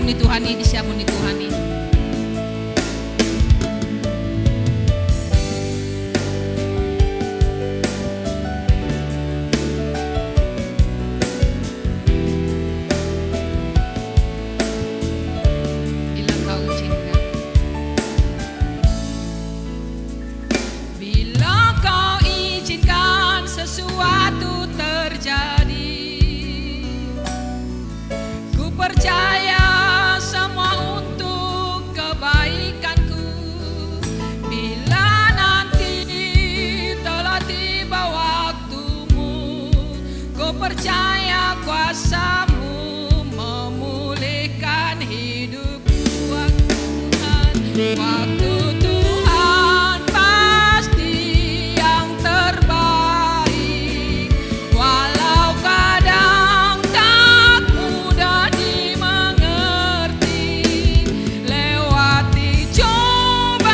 agung ni Tuhan ni disiapun ni Tuhan ni. Bila kau izinkan, bila kau izinkan sesuatu terjadi, ku percaya semua untuk kebaikanku. Bila nanti telah tiba waktumu, ku percaya kuasa-Mu memulihkan hidupku. Waktu Tuhan pasti yang terbaik, walau kadang tak mudah dimengerti. Lewati cobaan,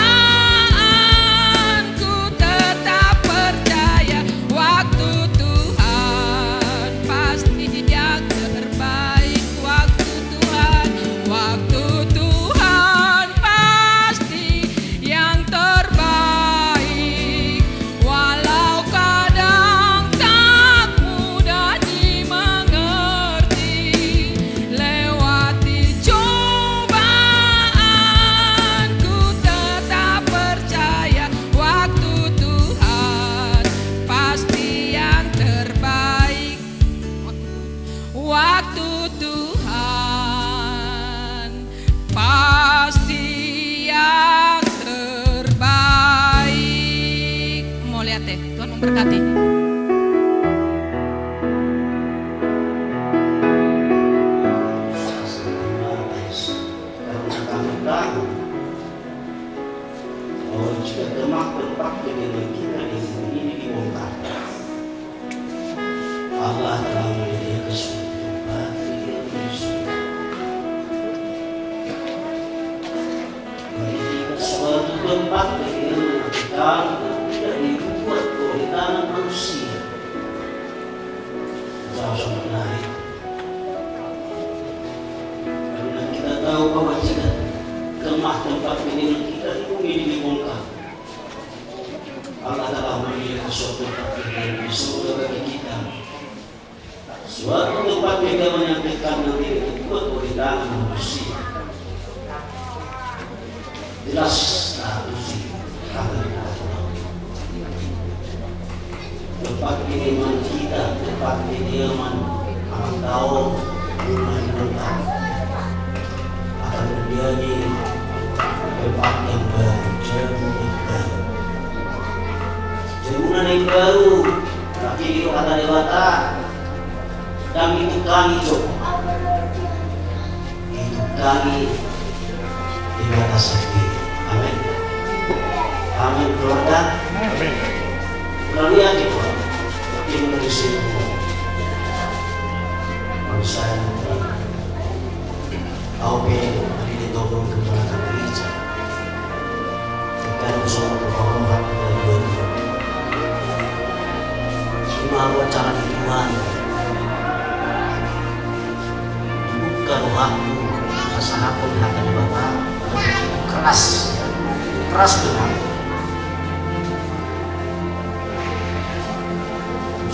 ku tetap percaya waktu Tuhan pasti yang terbaik. Waktu Tuhan pasti yang terbaik, walau kadang tak mudah dimengerti. Lewati cobaan, ku tetap percaya waktu Tuhan pasti yang terbaik. Waktu Tuhan pasti yang terbaik. Mau lihat deh, Tuhan memberkati. Karena kami tahu bahwa jika gemah tempat kediaman kita di bumi ini dibongkar, Allah telah menyediakan suatu tempat kediaman di surga. Menyediakan suatu tempat kediaman yang kekal dan tidak dibuat oleh tangan manusia. Jauh sangat menarik. Karena kita tahu bahwa jika gemah tempat kediaman kita di bumi ini dibongkar, Allah telah menyediakan suatu tempat kediaman di surga bagi kita. Suatu tempat kediaman yang kekal yang tidak dibuat oleh tangan manusia. Jelas tak uji kata tempat kediaman kita, tempat kediaman anak tahu rumah dibongkar akan menjadi tempat yang baru, bangunan yang baru. Tapi itu kata Dewata, dan itu kami coba, itu kami di atas sendiri. Amin. Amin keluarga. Amin. Melalui hati Tuhan, kita mengisi bangsa yang AOP mendidik tolong ke belakang gereja. Kita bersama berhormat dan berdoa. Terima wacana di Tuhan. Dibuka rohaku, rasaku lihat dari Bapak, begitu keras benar.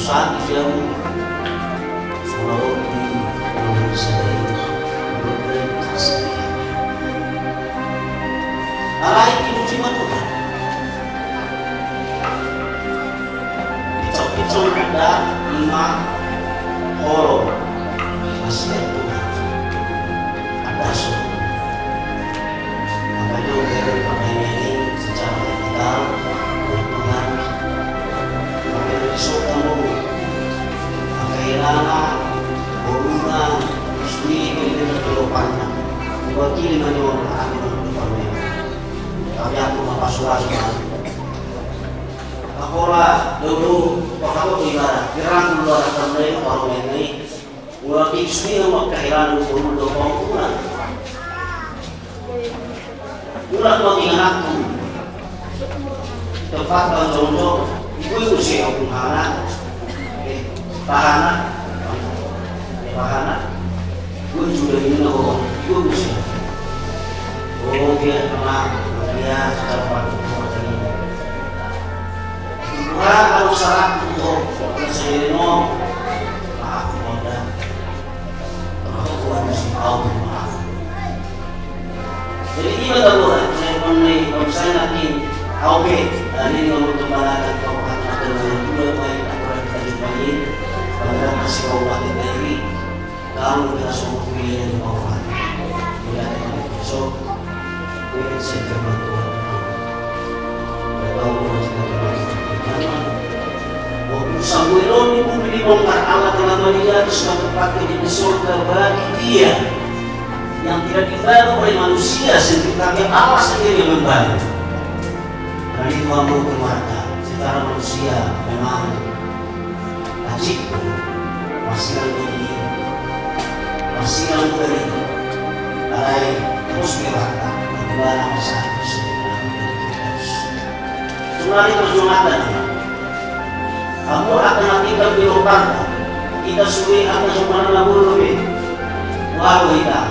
Saat dijauh, seolah di dalam sedih, berkasih. Allah itu cuma Tuhan. Picau ada 5 kolom masih Tuhan. Ada semua. Makanya udah pandemi ini secara digital Tuhan. Makanya disokong dulu. Kailangan hubungan istri dengan kehidupannya. Diwakili menurut kami untuk kami aku mapasulasnya. Akola dulu pakamu ibarat kirang dulu akan mereka orang ini ulah istri yang kehilangan hubungan dengan Tuhan. Ulah mau anakku tempat contoh ibu sih aku anak tahanan gue juga ingin Gugus ya. Oh dia pernah dia secara patut ini. Tuhan kalau salah untuk sendiri no maaf mudah. Kalau Tuhan mesti tahu maaf. Jadi kita tahu saya pernah kalau saya nanti oke ini untuk melakukan kau dua poin aturan kita jumpai pada masih kabupaten Negeri kalau kita semua pilih di bawah. So, we say firman Tuhan. Kalau Samuel ini pun dibongkar Allah telah melihat suatu tempat di surga bagi dia yang tidak dibantu oleh manusia sendiri, tapi Allah sendiri yang membantu. Karena itu kamu keluarga secara manusia memang ajibku masih ini masih beri alai terus berkata bagaimana masa sebenarnya perjuangan kamu akan nantikan di lubang kita sulit akan semuanya labur lebih walau kita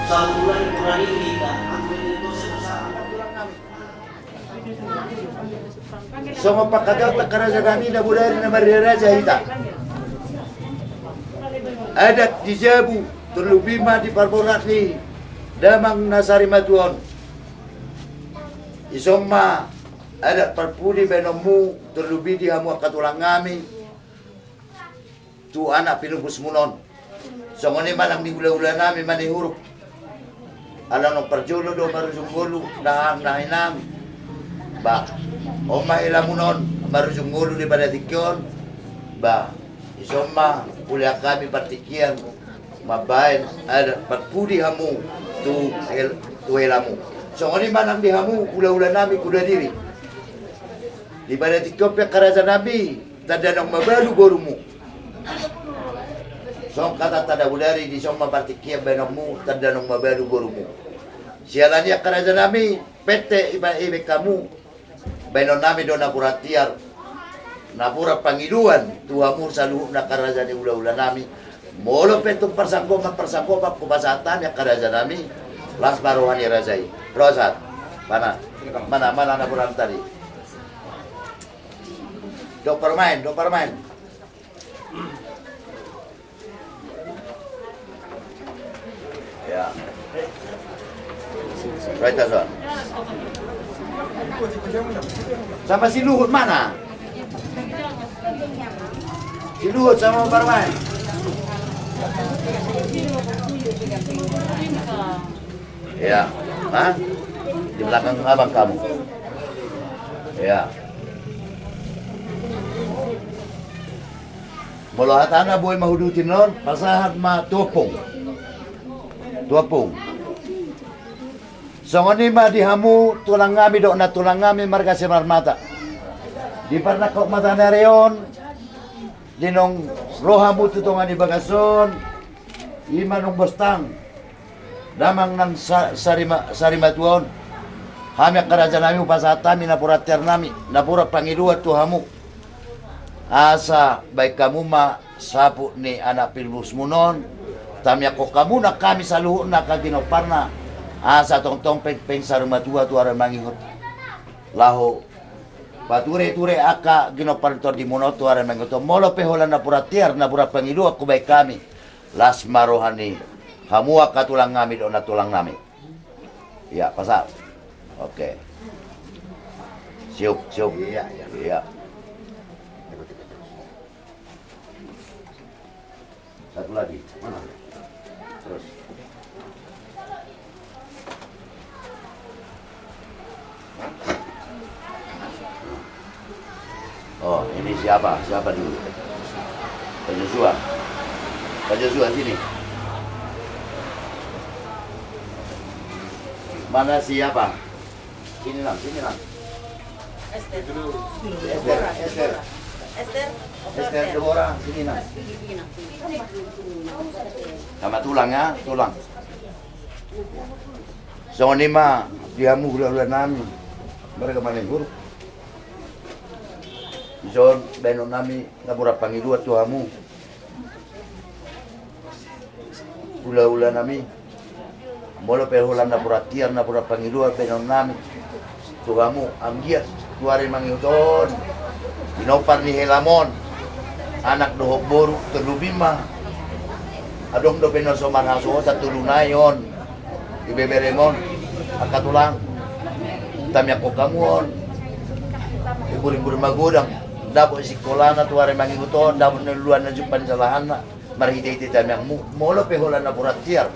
satu bulan kurang kita ambil itu sebesar Sama pakagaw takaraja kami na budari na mariraja hita. Adat di Jabu, terlubima di Parboratli, damang nasari matuon. Isoma adat parpudi benomu, terlubi di hamu katulang ngami. Tu anak pinubus munon. So ngoni manang di ula-ula nami manihuruk. Alam ng parjulo do marusunggulo, nahinang. Ba, oma ilamunon, marusunggulo di Badatikyon. Ba, isoma ulia kami partikian mabayan ada parpudi hamu tu elamu. So ngoni manang di hamu ula-ula nami kuda diri. Di Badatikyon pe karaja nabi tadanang mabalu borumu. So kata tada budari di soma partikian benamu tadanang mabalu borumu. Sialanya karaja nami pete ibe kamu benon nami do napuratiar napura pangiluan tuamur saluh na karaja ni ula-ula nami molo petung persangkoma kubasatan ya karaja nami las barohani razai prosat mana napuran tadi do permain ya right Azwan. Sama si Luhut mana? Si Luhut sama Parman. Ya, Hah? Di belakang abang kamu. Ya. Mulahatana boy mahudutin non, pasahat ma tuapong. So ngoni ma dihamu tulang ngami do na tulang ngami marga si marmata. Di parna kok mata nareon dinong rohamu tutungan di bagason imanong bostang damang nang sarima tuon hami karaja nami upasatami napura ternami napura pangilua tuhamu asa baik kamu ma sapu ni anak pilbus munon tami ako kamu na kami saluhun na kaginoparna asa tong peng saruma tua tuara mangihut laho pature aka ginopartor di mono tuara mangihut molo pehola na pura tiar na pura pangilu aku baik kami las marohani hamua katulang ngami do na tulang nami ya pasal oke siuk iya satu lagi mana terus oh, ini siapa? Siapa dulu? Pak Joshua sini. Mana siapa? Sini lang. Esther Deborah, sini lang. Sama tulang ya, tulang. So ini mah diamu gula-gula nami. Mereka maling huruf. Zon benon nami ngapura pangilua tuamu ula nami Molo perhulan na puratiar na pura pangilua penon nami. Tuhamu amgiat tuare mangiuton. Inopar ni Helamon. Anak dohok boru terlubima. Adong do penon somar hasuota tulunayon. Ibeberemon akatulang. Tamyak ko kamuon. Iburi-buri magudang. Dapo sekolah na tuare mangiuton. Dapo niluluan na jupan sa lahan na. Marhiti-hiti tamyak molo perhulan na puratiar.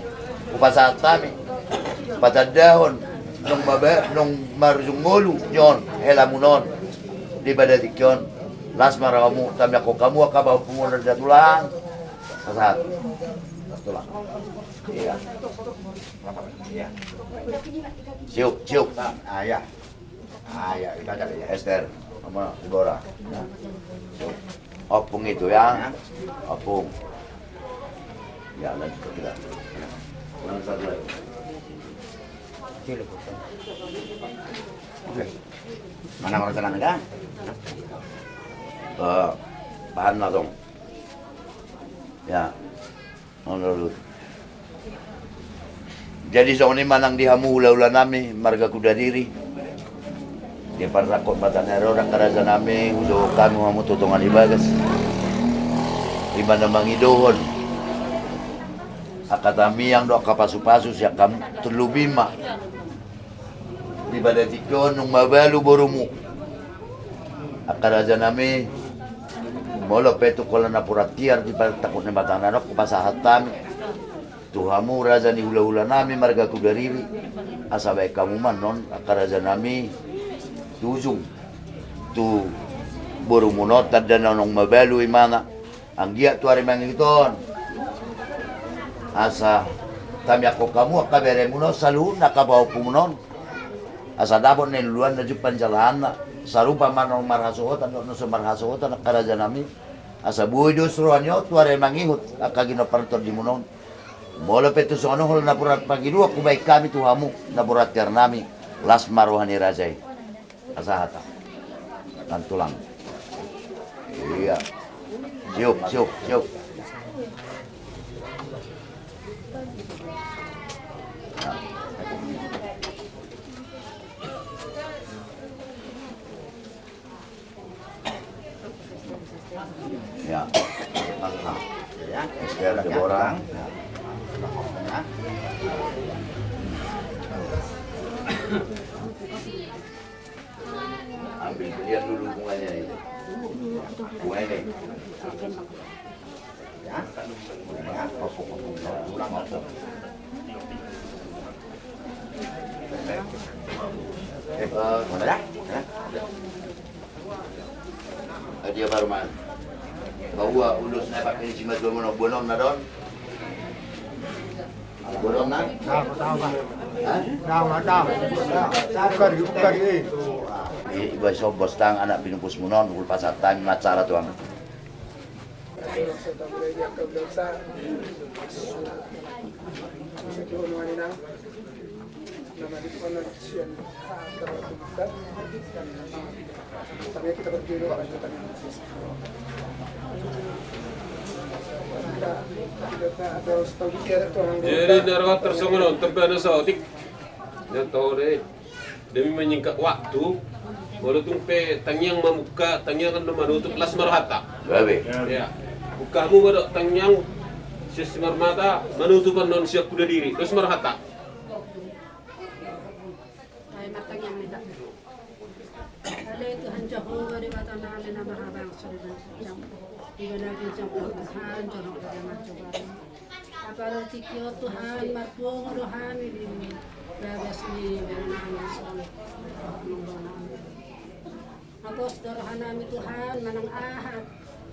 Upasahat kami pada dahon nung marjungolu yon helamunon di badadik yon las maramu tamya ko kamu akabaw pumunod na tulang pasahat tulang iya siuk Ayah. Ayah, kita cari ya. Esther sama Dibora opung itu ya opung ya lanjut kita kurang satu lagi. Oke. Mana orang tenang ada? Bahan lah dong. Ya, menurut. Jadi soalnya manang dihamu ula-ula nami marga kuda diri. Di parakot batanero orang karaja nami udah kami mau tutungan ibagas. Iba namang idohon. Akatami yang doa kapasu-pasu siya kam tulubima. Di badatikon nung mabalu borumu. Akaraja nami molo petu kola na puratiar di takut na batananok kupasahat kami. Tuhamu raja ni hula-hula nami marga kudariri. Asabay kamu man non akaraja nami tujung tu borumu not tadda na nung mabalu imana. Ang giya tuari mangiton. Asa tamyak ko kamu akabere mo no salun nakabaw pumunon. Asa dabon na luluan na jupan jalahan na sarupa man ang marhasuotan no sa marhasuotan na karaja nami. Asa buhay dusruan nyo tuware mangihot akaginopartor di munon. Molo peto sa ano hol na purat pagilua kubay kami tuhamu na purat kar nami las maruhan ni Rajay. Asa hata. Kantulang. Iya. Siuk. Ya. Ya. Esther Deborah. Ya. Ambil lihat dulu bunganya ini. Bunga ini. Ya. Ya. Ulang opung. Mana dah? Ya. Dia baru man. Bahwa ulus na pakai si Mas Bono bonong na don. Bonong na? Kari. Iba so bostang anak pinumpus munon ul pasatan macara tuang. Kita berjuru Jadi darat tersungguh terbatas otik. Dan tahu deh demi menyingkat waktu. Walau tumpe tangyang memuka tangyang kan menutup las marhata. Babe. Ya. Bukamu pada tangyang sis marmata menutup non siap kuda diri. Terus marhata. Ay matanyang nila. Alay Tuhan Jehovah di bawah namin na mahabang sulban siyang ibanagin siyang pagkahan jorok na macoba. Aparo tikyo Tuhan matwong rohan ni babas ni meron sa Agos dorohan namin Tuhan manang ahad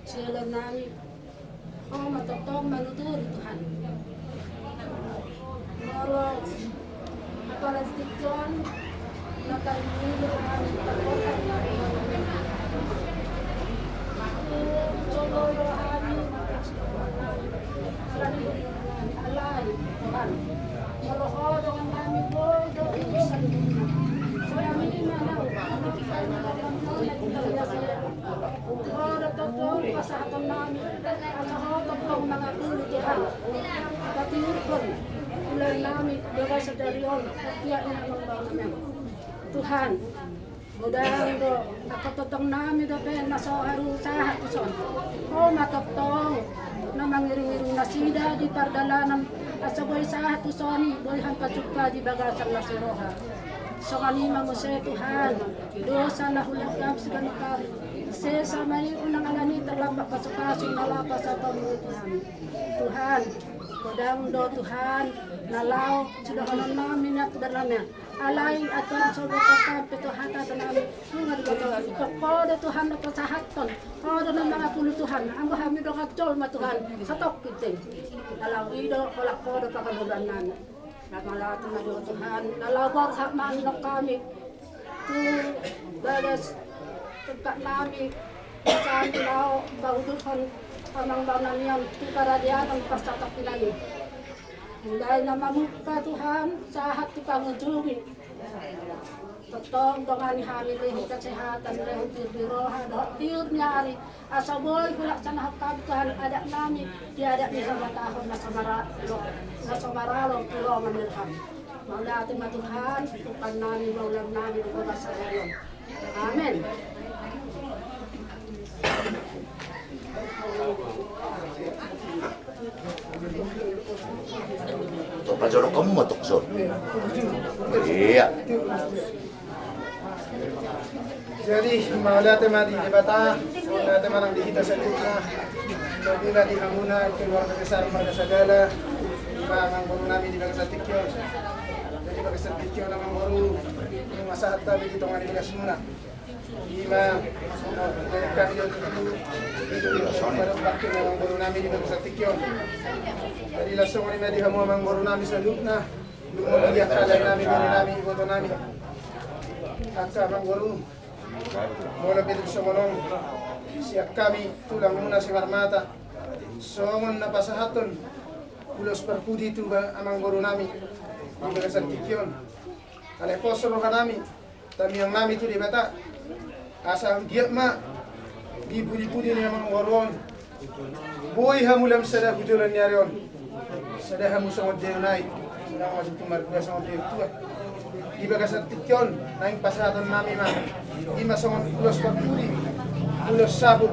sila namin matotong manutur Tuhan. Moro aparo tikyo nakainilo kami pagkotan Jogoro kami alay Tuhan Morohodo ang kami po sa kami manang Moro totoo pasahatan namin at saka totoong mga tulo Tuhan Patiurkon bulan namin, baga sa darion, kaya inamang ba namin. Tuhan, budang do, nakatotong namin do pen, nasoharu sahat ison. O matotong, na mangiring-iring na sida, di pardalanan, asaboy sahat ison, boyhan pacupa di bagasang nasiroha. So kanima mo sa Tuhan, dosa na hulagkap sa ganukap, sa may unang alanit ang lapak pasukasing nalapas sa pamutuhan. Tuhan, kodang do Tuhan, nalaw, sudahanan namin at dalamya. Alay at ang sobotang pito hata sa namin. Yung nga dito, ikakodo Tuhan na pasahaton. Kodo ng mga pulutuhan. Ang bahami do katjol matuhan sa tokiting. Nalaw ido, wala kodo pakalugan namin. Nagmalato na do Tuhan. Nalawar sa manok kami. Tu bagas tempat namin. Saan ilaw, bahudukan amang bananian. Tu karadian ang pasatak pinali. Dahil na mamukha Tuhan, sa hati pangujungi. Totong dongan hamil lehi kesehatan lehi biroha dohtir nyari asaboy gulak sana hakab Tuhan ada nami tiada di sama tahun nasamaralo pulo manirham. Maulati ma Tuhan, tukan nami maulam nami di bawah sahayon. Amin. Ito pa jorok kamu matukso. Iya. Jadi maulate madi debata, maulate manang dihita sa lukna, bila di hamuna keluarga besar marga sagala, mangang baru namin di bagas tikyon. Jadi bagas tikyon namang baru masahat tabi dito nga di bagas muna. Ima kami dito parang bakit namang baru namin di bagas tikyon. Jadi langsung ni di hamu amang baru namin sa lukna, lumuliyat kalay namin baru namin iboto namin. At amang baru mula betul semonong siap kami tulang muna si Marmata somon na pasahaton ulos perpudi tu amang guru nami di bagasan tikyon ale posoro kanami tami yang nami tu di bata asal dia ma di pudi-pudi ni amang goron boy hamulam sada kujulan nyarion sada hamu sangot deunai sada maju tumar sangot deu di bagasan tikyon naing pasahaton nami ma di masongon ulos pagpuli, ulos sabut,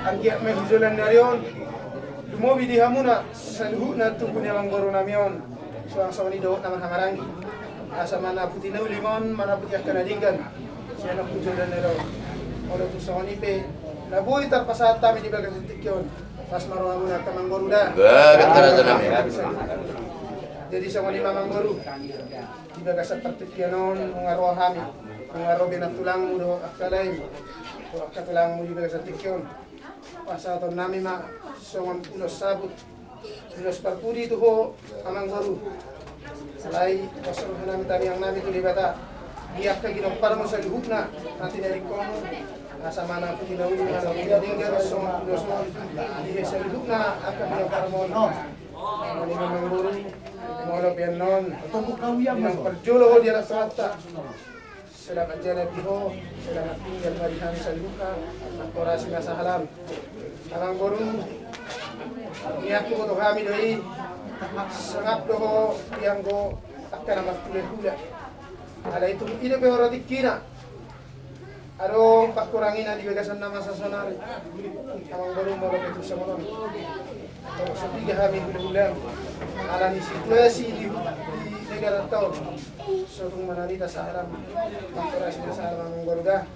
ang giyak may hujulan na riyon. Lumobi di hamuna sa luhut na tubo niya mang goro namiyon. So ang sa manido naman hangarangi. Asa mana puti na ulimon, mana puti ang kanadinggan. Siya na hujulan na riyon. Olo to sa manipe, nabuhay tarpasat kami di bagas tikyon. Pas maruha muna ka mang goro da. Gaganda na namin. Jadi sa manima mang goro. Di bagas at partikyanon, mga roha kami. Ang araw binatulang mo do akalay o akatulang mo di sa tikyon pasaton nami ma songon ulos sabut ulos parpudi to ho amang baru salay pasaruhan namin tami ang nami to di bata giyak ka ginompar mo sa luhut na natin na ko mo nasa mana po tinawin na nagdinggan songon ulos mo di sa luhut na akan ginompar mo ani mamang baru mo yan non ang perjulo ho di alas rata sedang anjana biho, sedang tinggal marihan sa luka, ang orasi nga sa halam. Ang guru, niyaku ko to kami doi, sangap doho yang go akan naman tuloy-hula. Ala itu ina pe horadik kina. Aro pakurangin na di bagasan nama sa sonari. Ang guru mo lang ito sa monon. Kalau sepiga kami hula-hula, ala ni situasi di negara tao. So kung manalita sa alam, pagkurasi na sa alam ang garuda,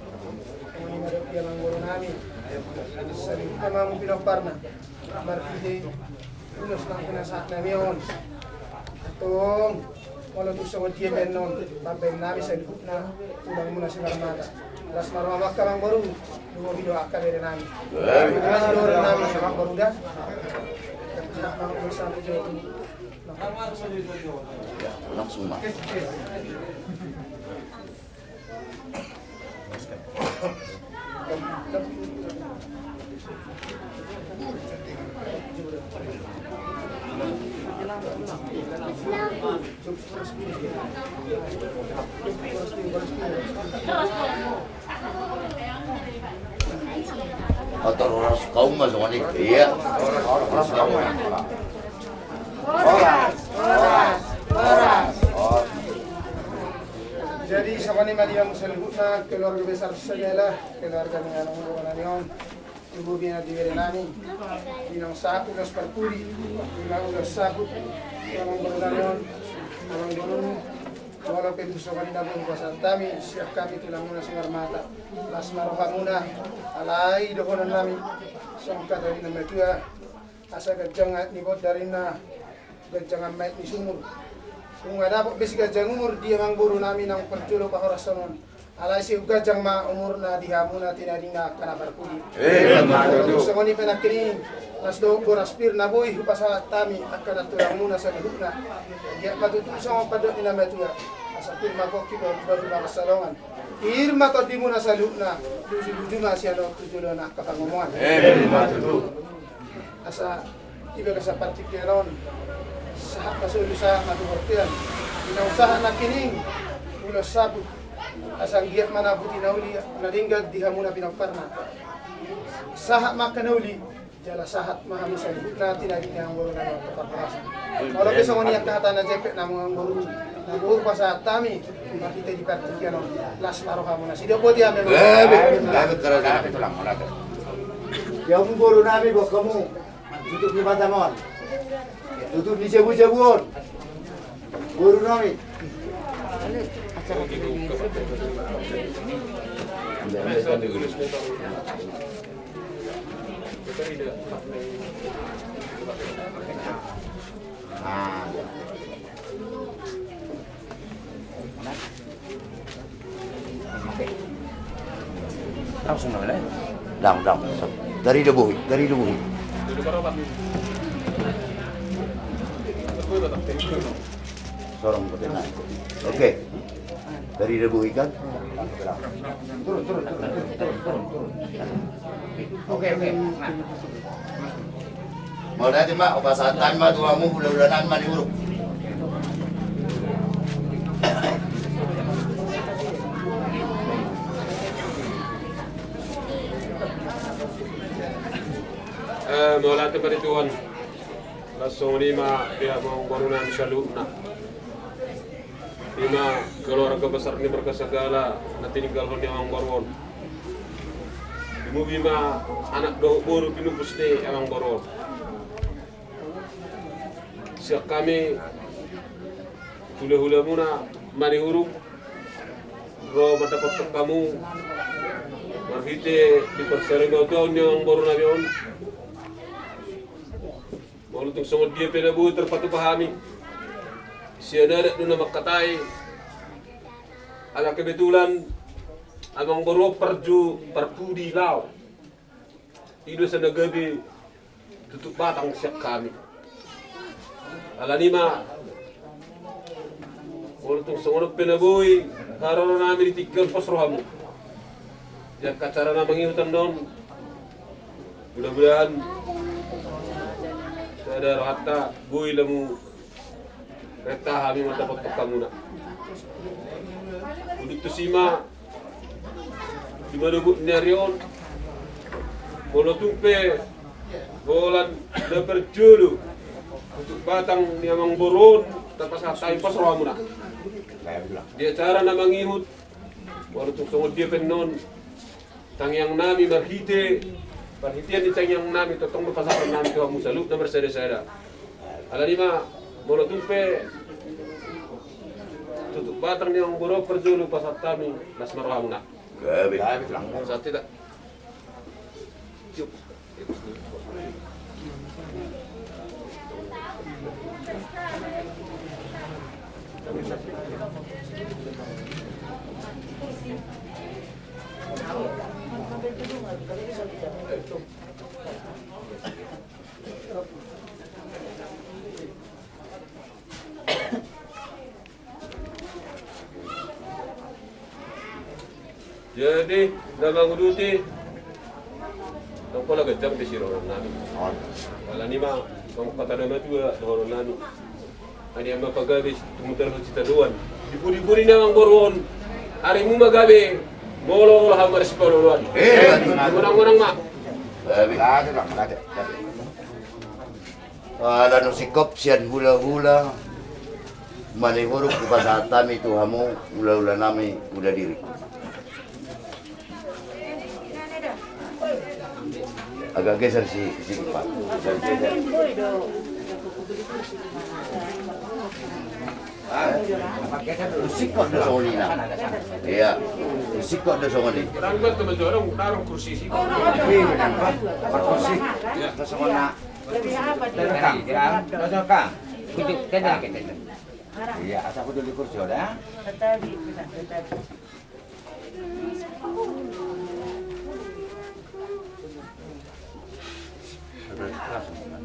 kung hindi madapyan ang guru namin, sa lingkita mamang pinagparna, marpide, ulos lang pinasak namin yun. Itong, wala ito sa wadya benon, pampayin namin sa likot na tulang muna si Marmata. Alas marumamak ka mang guru, lumabido ka rin namin. Lumabido rin namin sa mga garuda, at mga ulisan ko dyan. Langsung mak. Atau orang kaum masuk ni, iya. Orang kaum. Hola. Sama ni Maria Musalibutna, keluarga besar segala, keluarga dengan orang-orang ibu bina di Verenani, binang sapu ulos perpudi, binang ulos sabut, orang berulanion, orang berun, walau pentuso kanina pun kuasaan kami, siap kami tulang muna singar mata, las maroha muna, alai dohonan nami, songkat dari nama tua, asa gajangat ni bot dari na, gajangan mait ni sumur. Kung ada po besi gajang umur dia mang buru nami nang perjulo pa horasonon. Alay si gajang ma umur na dihamu na tinadina kana barkudi. Sa ngoni penakiring nas do boraspir na boy hupasa tami akan tulang muna sa lihuna. Dia matutu sa padot ni namatua. Asa pirma ko kibo baru makasalongan. Irma to di muna sa lihuna. Duju-dujuma siya no tujulo na kapangomongan. Asa iba ka sa partikeron. Sahak kasuli sa matuhortian. Pinausahan na kining, ulos sabut. Asang giyak manabuti na uli, nalinggag diha muna pinagparna. Sahak makanauli, jala sahat mahamu sa libut na tinagin niya ang guru na mga kapaparasan. Wala bisa mo niya kahatan na jepet na mga guru. Nabuhur pa sa tami, makita di pertikyan o las maroha muna. Sido po diya meron. Ito lang, wala to. Yung guru namin, bos kamu, tutup di Batamon. Tutup di Cebu-Cebuon. Guru namin. Langsung na wala. Dang. Dari debuhi. Sorong ko din na. Okay. Dari debuhi kan? Turun. Okay. Nah. Mau dati ma, obasatan ma, tuwa mo, hula-hulanan ma, diurok. Mawala ito pa rituan. Langsung lima pihak bangunan syalukna. 5 keluarga besar ni berkesegala nanti tinggal honi awang borwon. 5 anak do baru pinupus ni awang borwon. Siap kami hula-hula muna mari huruf ro mendapat kamu marhite di persering gotong ni awang borwon avion. Walau tung semua dia penabu terpatu pahami. Siya na doon na makatay. Ala kebetulan amang boro perpudi lao. Ido sa nagabi tutup batang siyak kami. Ala nima walau tung semua penabuhi karena namin itikkan pasrohamu. Yang kacara na mangihutan doon. Mudah-mudahan ada rata buih lemu reta kami mendapat kamu nak. Untuk tu sima di mana bu nerion, kalau tumpe bolan dapat julu untuk batang ni amang boron tanpa satai pas ramu nak. Dia cara nama ngihut, walau tu sungguh dia penon tangyang nami marhite. Perhatian di tangyang nami totong berpasaran nami ke kamu salut nomor sada. Ala lima mula tumpe tutup batang ni ang buruk perjulu pasat kami nas marhamuna. Gabi lang. Saat tidak. Yuk. Jadi dalam uduti tunggu lagi jam di siroran nami. Wala ni ma kung patadama tuwa doron nami. Ani ang mapagabi tumutal sa citaduan. Dipuri-puri na ang borwon. Ari mo magabi molo lah hamar sepuluhan. Unang ma. Gabi lang. Wala no sikop siyan hula-hula. manihuruk kepada kami Tuhamu, ula-ula nami udah diri. Agak geser si Pak. Sikot dah songoni na. Iya, sikot dah songoni. Ranggal teman dorong taruh kursi sih. Kursi. Sesona. Kang, Kang. Kudu kena. Iya, asal kudu di kursi dah.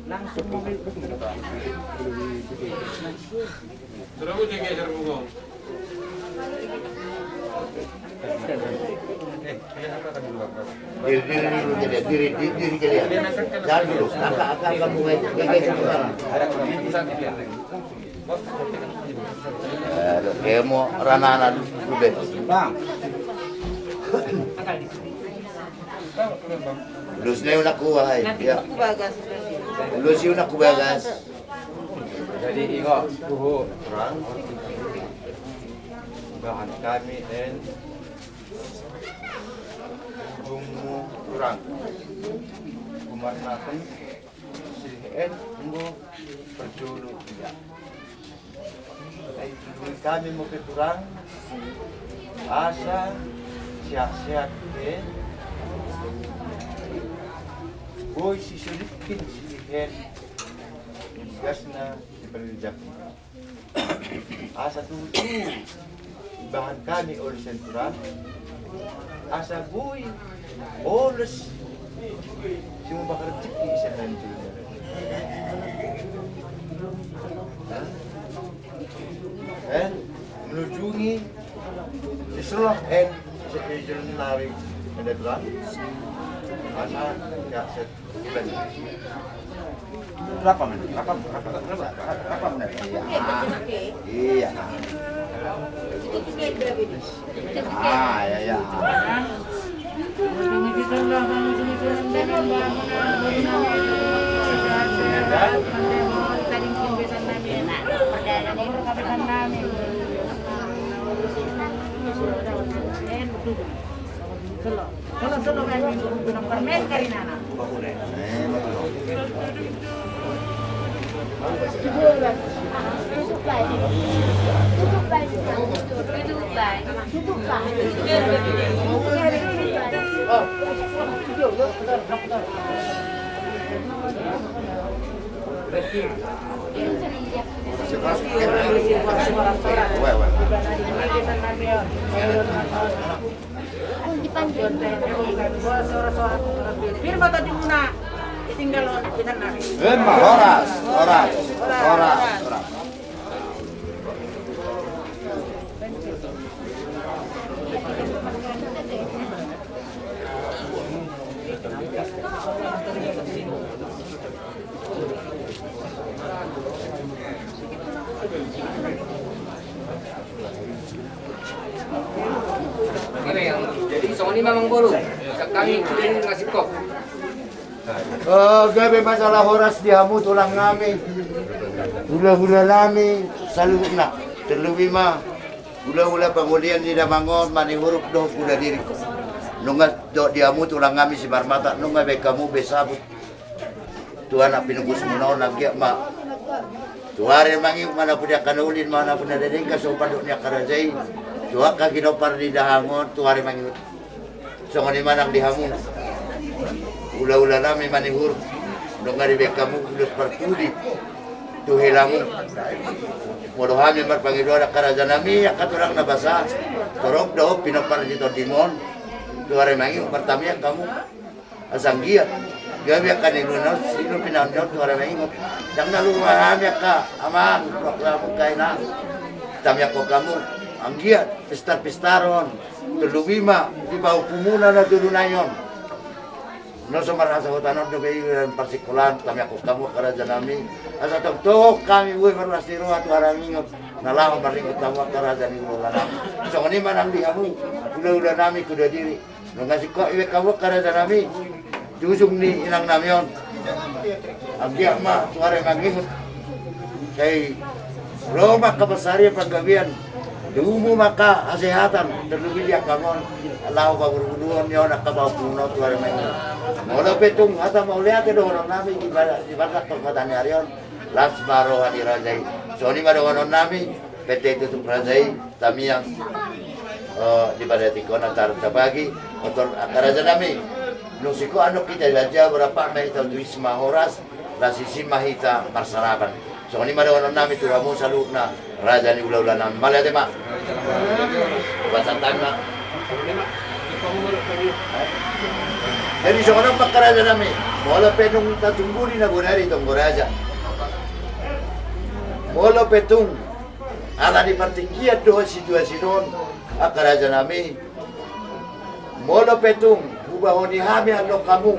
Langsung mobil Sudah aku jaga geser bunga. Diri kalian. Jangan dulu. Akak kamu geser sekarang. Kayak mau ranana dulu deh. Bang. Lusnya udah kuahai. Ya. Lusnya udah kubagas. Jadi ingat tuh terang bahan kami dan bumbu kurang kumarnakan sihn munggu perjulu tidak. Kami mau kurang asa siap-siap ke boy si sulitin sihn gasna diperjak asa tutu bahan kami oleh senturan asa bui oles semua bakar rezeki isa nanti and menujungi disuruh and sejalan nari ada tuan asa ya set berapa menit? Berapa menit? Iya. Ya. Solo kan minum permen karinana. Firma tadi muna tinggal pisan nari. Horas. Jadi soal ini memang baru. Kami kemudian ngasih kop. Gabi masalah horas dihamu tulang kami. Hula-hula nami selalu nak terlebih mah hula-hula pengulian di damangon mani huruf doh kuda diri. Nunga do dihamu tulang kami si marmata nunga be kamu besabut. Tuhan nak pinunggu semua lagi mak. Tuare mangi mana punya kanulin mana punya dedeng kasopan dunia karajai. Tuha kaginopar di dahangon tuare mangi. Songoni manang dihamu. Ula-ula nami mani huruf. Nunga di be kamu ulus pertudi. Tu hilangu. Modohami marpangidoa karaja nami akaturang nabasa. Torok do pinopar di Todimon. Tuare mangi pertamanya kamu asanggia. Gabi akan ilunod, sino pinanod tuare mangi. Yang naluhan ya ka, amang kamu kaina. Tamya ko kamu anggia pistar-pistaron. Tulubima di bawah pumuna na tulunayon. No sumarasa hutanon do kayo partikulan tamya ko kamu karaja nami. Asa tok kami buhay marlasiro at waraming nalaw maringot tawa karaja ni ulan. So ngani man ang dihamu, ula-ula nami kuda diri. No ngasiko iwe kamu karaja nami. Jusung ni inang namyon. Ang diya ma, suare mangingot. Kay Roma kabasari paggabian. Dumo maka kesehatan terlebih dia kangon lau bagurguduan yo nakabaw puno tuar may. Mono petung ata mau lihat do orang nami di barak perkotaan Arion. Las baro hadi rajai. So ni madonon nami PT itu rajai tami yang di Badatikon antar tabagi motor akaraja nami. Nung siko ano kita baca berapa may Wisma Horas lasisi mahita marsarapan. So ni madonon nami turamu salud na raja ni ulah-ulah nami. Malah tema. Bahasa tanah. Jadi seorang pakaraja nami, mula penung tatungguli na gunari itong goraja. Mula petung, ala di partingkiat doon situasi doon, akaraja nami. Mula petung, ubahoni hami ano kamu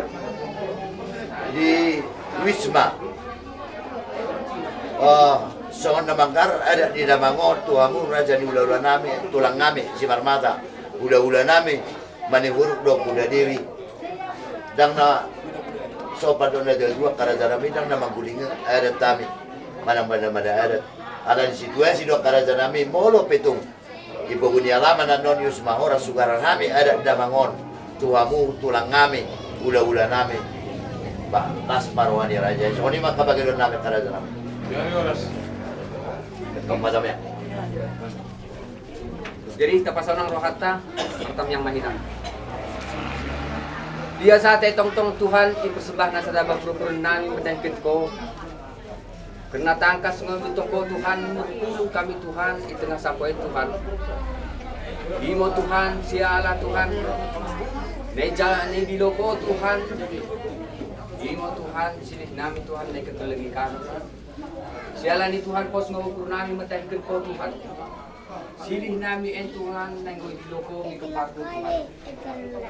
di Wisma. Soon na mangkar ada di Damangon tuamu raja ni ulah-ulah nami tulang nami si Marmata ulah-ulah nami manihuruk do kuda diri dang na sopa do na dua karaja nami dang na mangguling adat tami mana adat ada di situasi do karaja nami molo petung ibu guni alaman na non yus mahora sugaran nami ada di Damangon tuamu tulang nami ulah-ulah nami ba las parwani raja so ni makabagilon nami karaja nami Kemadamnya. Jadi tapasonang rohata pertam yang mahina. Dia saat tong Tuhan ipersembahna sadabang purun nami mendahkeun ko. Kena tangkas ngambil ko Tuhan murpulu kami Tuhan di tengah sapoe Tuhan. Imo Tuhan siala Tuhan. Neja ne diloko Tuhan. Imo Tuhan silih nami Tuhan naik lagi kami. Sialan ni Tuhan pos ngukur nami matahikeun ko Tuhan. Silih nami en Tuhan nanggo diloko mi keparku Tuhan.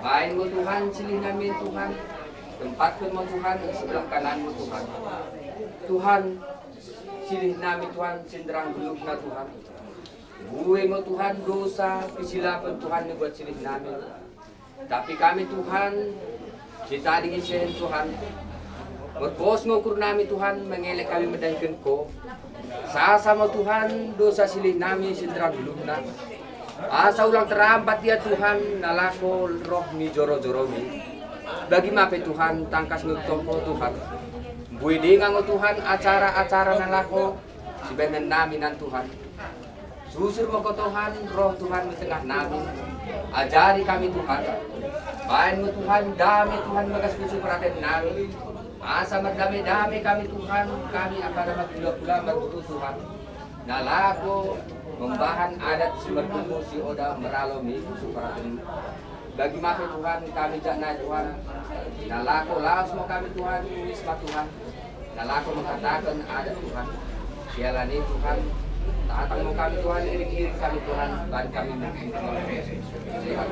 Bain mo Tuhan silih nami en Tuhan. Tempatkeun mo Tuhan sebelah kanan mo Tuhan. Tuhan silih nami Tuhan sindrang gulugna Tuhan. Buwe mo Tuhan dosa kesilapan Tuhan ni buat silih nami. Tapi kami Tuhan kita dingin Tuhan. Berpos ngukur nami Tuhan mengelek kami mendahikeun ko. Sama Tuhan dosa silih nami sindra gulungna. Asa ulang terambat dia Tuhan nalako roh mi joro-joro mi. Bagi mape Tuhan tangkas ngutoko Tuhan. Buidi ngango Tuhan acara-acara nalako sibenen nami nan Tuhan. Susur mo ko Tuhan roh Tuhan di tengah nami. Ajari kami Tuhan. Bain mo Tuhan dami Tuhan magas kusu perhatian nami. Asa merdami-dami kami Tuhan, kami akan magpula-pula magturo Tuhan. Nalako, membahan adat si mertumu si Oda meralomi suparatin. Bagi maaf Tuhan, kami jakna Tuhan. Nalako laos mo kami Tuhan, wisma Tuhan. Nalako mengatakan adat Tuhan. Sialani Tuhan, taatan mo kami Tuhan, iring-iring kami Tuhan, bahan kami sehat.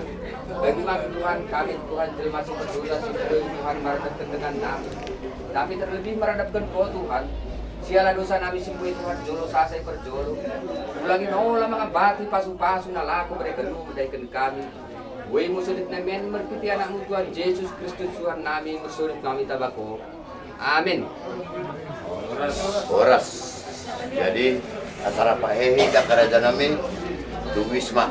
Bagi maaf Tuhan, kami Tuhan jelma si berdosa si Tuhan meradapkan dengan nami. Tapi terlebih meradapkan ko Tuhan. Siala dosa nami simpuy Tuhan, jolo sasay perjolo. Ulangi nola mga bati pasu-pasu na lako berikan mo, berikan kami. Uwi mo sulit namin, merkiti anak mo Tuhan, Jesus Kristus Tuhan namin, mersulit kami tabako. Amin. Oras. Jadi acara Pak Hehi dan kerajaan nami di Wisma.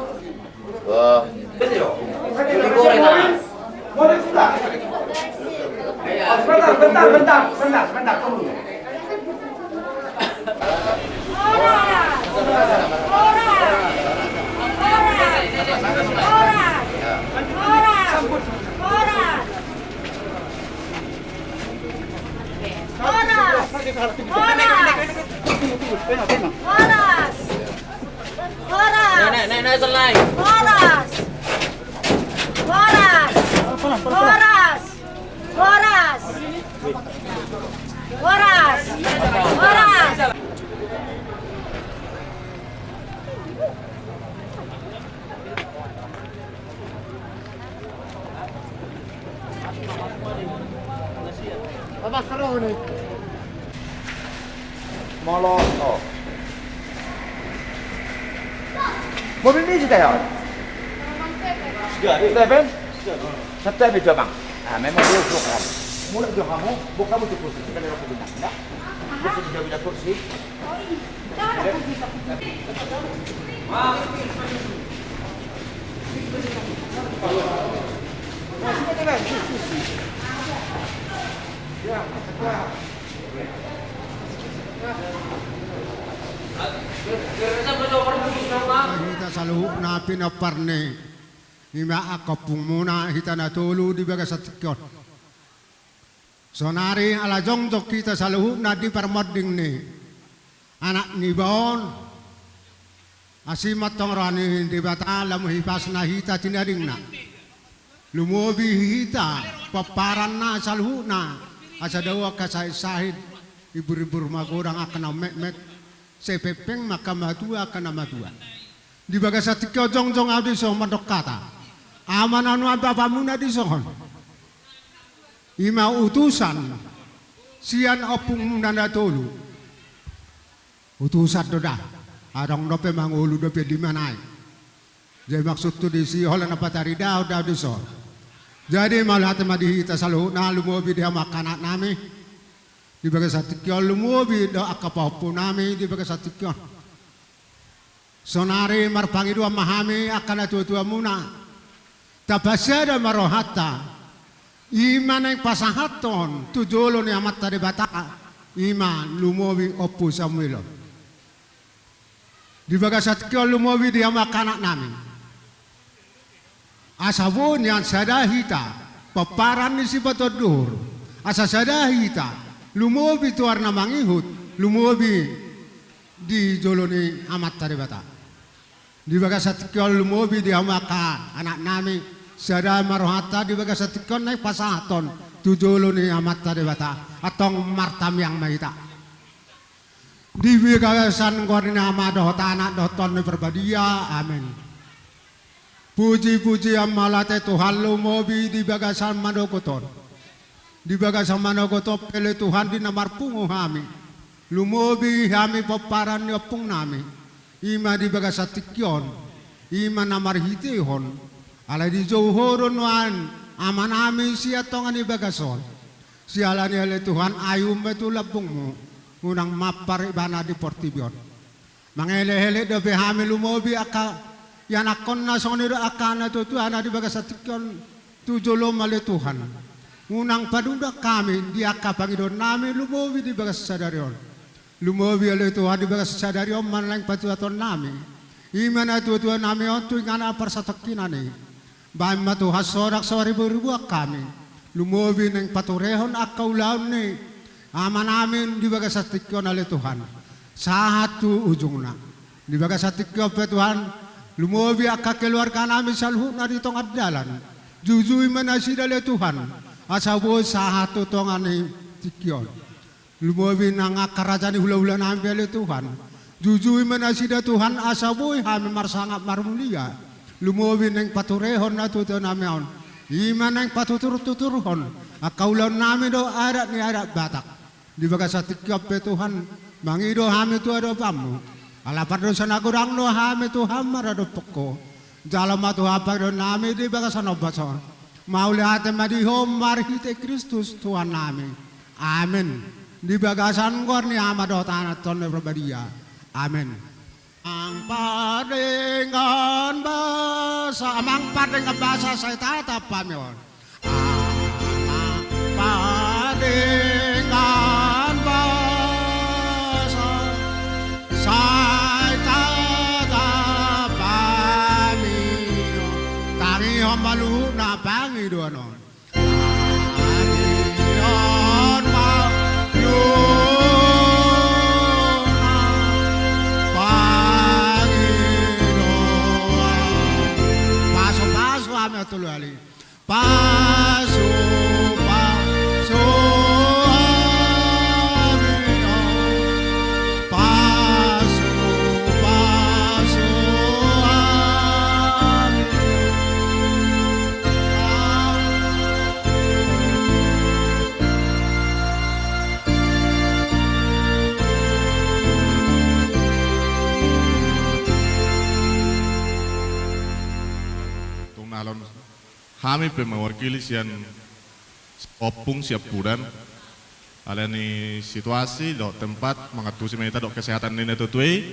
Bentar, tunggu. Moloto. Mobil ini sudah ya? Sudah, Ben? Sudah, Ben coba. Ah, memang dia suka. Mula jo kamu, buka mo di kursi kada ko binanda. Gusto di bila kursi. Hita saluhu na pinaparne. Ima akapung muna hita na tulu di baga sa tikyon. Sonari ala jongjok kita saluhu na di parmoding ni. Anak ni baon. Asimat tong rani di bata lamu hipas na hita tinaring na. Lumubi hita paparan na saluhu na. Asa dawa kasay-sahid. Ibur-ibur magurang akan na mek-mek. Sepepeng maka matua akan na matua. Di baga sa tikyo jongjong abdi so madok kata. Aman anu bapamu na disohon. Ima utusan sian opung nanda tolu. Utusan doda. Arang dope mangulu dope di manai. Jadi maksud tu di si holan apa tari dah disoh. Jadi malah temadi kita selalu nalu mobi dia makanan nami. Di bagai satikyo lumobi do akapapu nami di bagai satikyo. Sonari marpangi dua mahami akan tua-tua muna. Tapasada marohata iman yang pasahaton tujolo ni amat tadi bata iman lumowi opu samuelo di bagasat kyo lumowi dia makanak nami asabon yang sadahita paparan ni si batodur asa sadahita lumowi tuar na mangihut lumowi di jolo ni amat tadi bata di bagasat kyo lumowi dia maka anak nami sada marohata di bagas satikon naik pasahaton tujolo ni amat tadi bata atong martam yang mahita di bagasan korina amado tanah doton ni perbadia amin puji-puji amalate Tuhan lumobi di bagasan manokoton di bagasan manokoton pele Tuhan di namar pungu hami lumobi hami paparan ni opung nami ima di bagas satikon ima namar hitihon ala di johorun wan aman amin siya tongan ibagason siya ni ale Tuhan ayum betul labungmu unang mapar ibana di portibion mangele-hele do behami lumobi aka yan akon na soniro akana to Tuhan di bagasatikon tujolo male Tuhan unang paduda kami di aka pangidon nami lumobi di bagasadarion lumobi ale Tuhan di bagasadarion manlang patuaton nami imana tuan nami ontu ngana persatokinani bahan matu hasorak sore berbuat kami lumobi neng paturehon akau laun ni aman amin di bagas satikyon oleh Tuhan satu ujungna di bagas satikyon pe Tuhan lumobi akka keluarga nami salhu na di tongad dalan jujui menasida oleh Tuhan asabo satu tongan ni tikyon lumobi nang akarajani hula-hula nami oleh Tuhan jujui menasida Tuhan asabo hami marsangat marmulia lumobi neng paturehon na tuto namion iman neng patutur-tuturhon akaulon nami do adat ni adat Batak di bagas satikyo pe Tuhan mangido hami tu ado pamu ala pardo sana kurang no hami tu hamar ado poko jalan matu apa do nami di bagas sanobason mauli hate madihom marhite Kristus Tuhan nami amin di bagasan gor ni amado tanah tonne berbadia amin. Ang paringan basa, amang paringan basa sa itatapam yun. Ang paringan basa sa itatapam yun. Tangi hamalu na pangido ano. Tangi hamalu tuloy ali paso paso amino paso paso Tunalon kami mewakili sian opung siap pudan alani situasi dok tempat mengatusi kita dok kesehatan ini tutui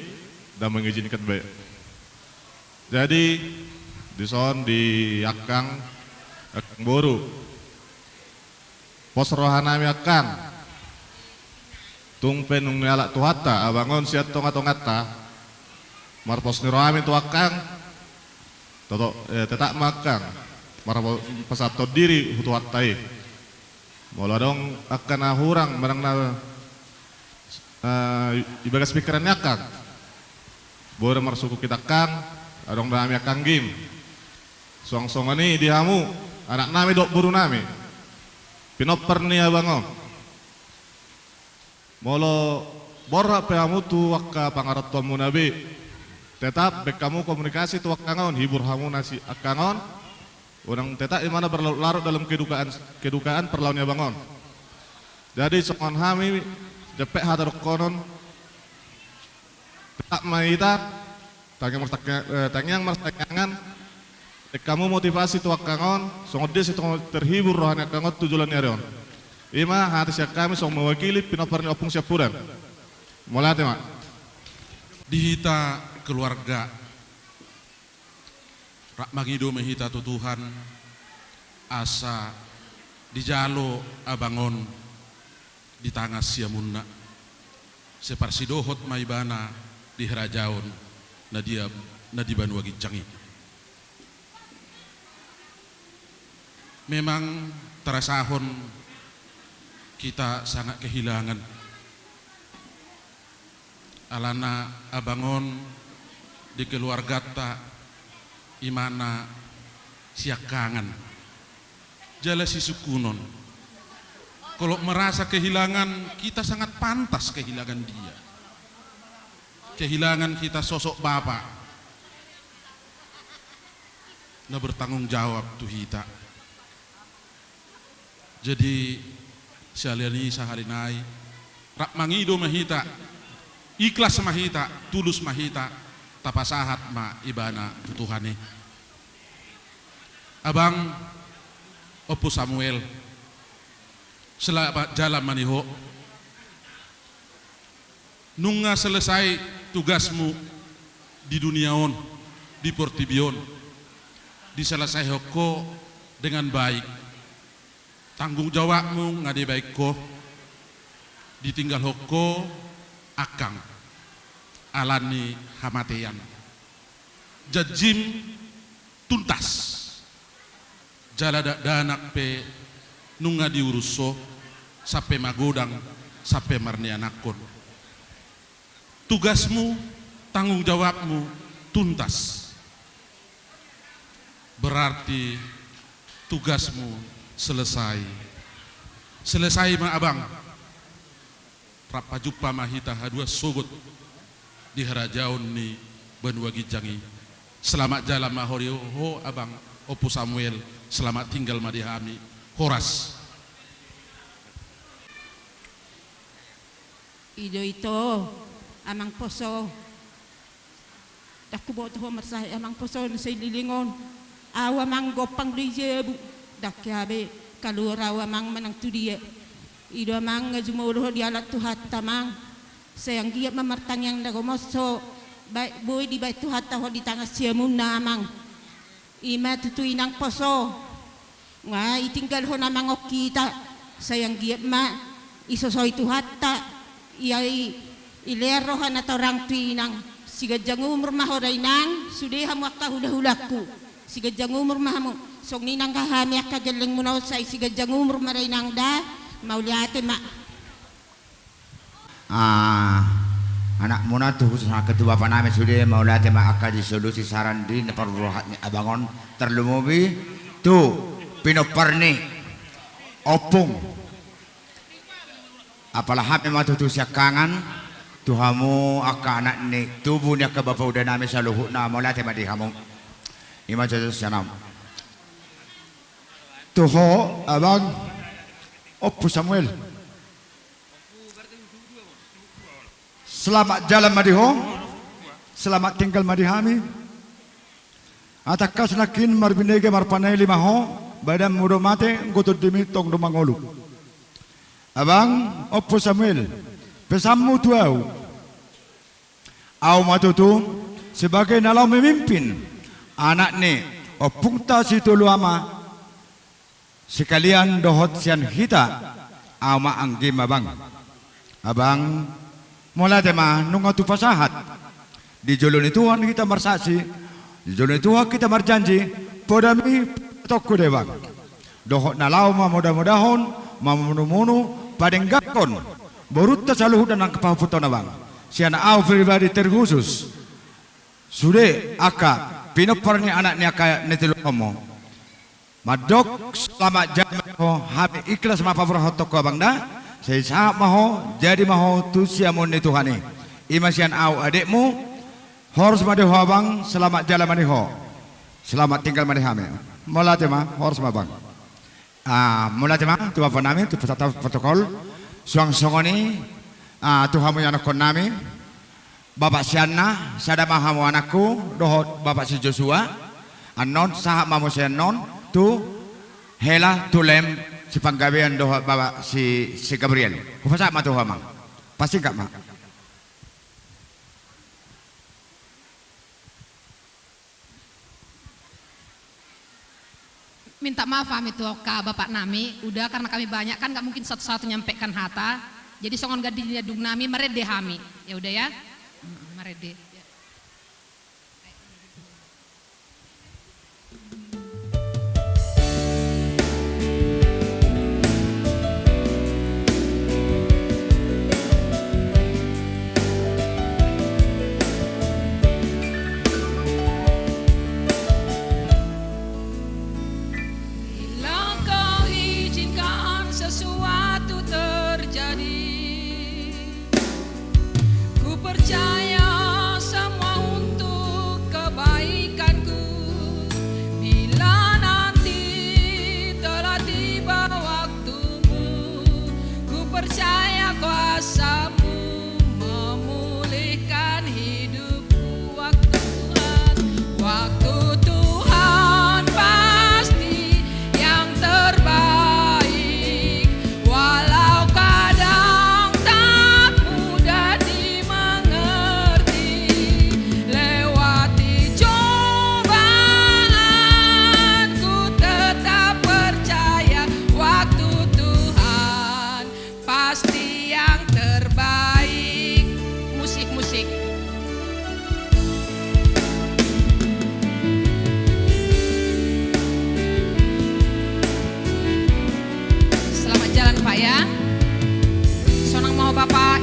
dan mengizinkan baik. Jadi di son di akang boru pos rohanami akang tungpen nung nyala tuhata abangon siat tonga-tongata marpos niroami tu akang toto tetak makang marpos pasato diri hutuatai mula dong akan ahurang marang na ibagas pikirannya akang boleh marsuku kita kang adong nami akang gim song-song ini dihamu anak nami dok buru nami pinoper ni abangon molo borra peamu tu wakka pangarot tuamu nabi tetap bek kamu komunikasi tu wakkangon hibur hamu nasi akkangon orang tetap imana berlarut dalam kedukaan perlawannya bangon jadi songon hami jepek hatar konon tetap maita tangyang mertakangan kamu motivasi tu wakkangon songon dia situ terhibur rohani akkangon tujuan nyarion ima hati siak kami song mewakili pinoparni opung siap puran mulai mak dihita keluarga rak magido mehita tu Tuhan asa dijalo abangon di tangas siamunna separsidohot maibana di herajaon nadia nadiban wagicangi memang terasahon kita sangat kehilangan alana abangon di keluarga ta imana siakangan jala si sukunon kalau merasa kehilangan kita sangat pantas kehilangan dia kehilangan kita sosok bapak na bertanggung jawab tuh kita jadi saliani saharinai rak mangido mahita ikhlas mahita tulus mahita tapasahat ma ibana Tuhane abang Opo Samuel selamat jalan maniho nunga selesai tugasmu di duniaon di Portibion diselesai hoko dengan baik tanggung jawabmu ngade baik ko ditinggal hoko akang alani hamatean jajim tuntas jalada danak pe nunga diuruso sampai magodang sampai marnianakon tugasmu tanggung jawabmu tuntas berarti tugasmu selesai ma abang rapajupa mahita hadua sogot di harajaon ni Banua Gijangi selamat jalan mahorio ho abang Opo Samuel selamat tinggal madihami Horas ido ito amang poso dakubo to marsay amang poso sa lilingon awa mang gopang dijebu dakyabe kalurawa mang manang tudia ido mang ngajumulo di alat tuhat tamang sayang giat mamartang yang dagomoso baik boy di baik tuhat taho di tangas siamun namang ima tutui nang poso nga itinggal ho namang okita sayang giat ma isosoy tuhat ta iyai ilerohan atau orang tuinang siga jangumur mahoray nang sudah hamu akka hula-hulaku siga jangumur mahamu song ninang kahami akka geleng munaw say siga jangumur maray nang da mauliate ma anak muna tuh khusus kedua apa namanya sudah mauliate ma akka disolusi saran di neparuhatnya abangon terlumubi tuh pinoparni opung apalah hap memang tuh siakangan tuhamu akka anak ni tubuhnya ke bapak udah nami saluhuk na mauliate ma di hamu ima jatuh sianam tuho abang Opo Samuel selamat jalan madiho selamat tinggal madihami atakas nakin marbinege marpanai limaho badam mudo mate ngutut dimi tong do mangolu. Abang Opo Samuel, pesanmu tuau. Au matutu sebagai nalau memimpin anak ni opung ta si tulu ama sekalian dohot sian hita ama anggi mabang. Abang mula tema nunga tu pasahat di joloni Tuhan kita bersaksi, di joloni Tuhan kita berjanji podami tokku debang dohot nalau ma mudah-mudahon mamunu-munu padenggakon borutta saluhu dan kepahuputan abang siana au pribadi terkhusus sude aka pinoparni anaknya kaya netilu komo madok selamat jamaho habi ikhlas ma pavrah toko abang dah saya sahab maho jadi maho tu siamun ni Tuhani imasian au adikmu harus madeho abang selamat jalan madeho selamat tinggal madehame mola tema harus mabang mula tema tu apa nami tu peserta protokol suang songoni tuhamu yang nakon nami Bapak Sianna sada mahamu anakku dohot Bapak si Joshua anon sahab mamu sianon tu hela tulem si panggabean dohot Bapak si Gabriel kupasa ma tuhamang pasti gak mak minta maaf kami tuh ke Bapak Nami udah karena kami banyak kan nggak mungkin satu-satu nyampaikan hata jadi songon gadi dung nami merede hami ya udah ya merede.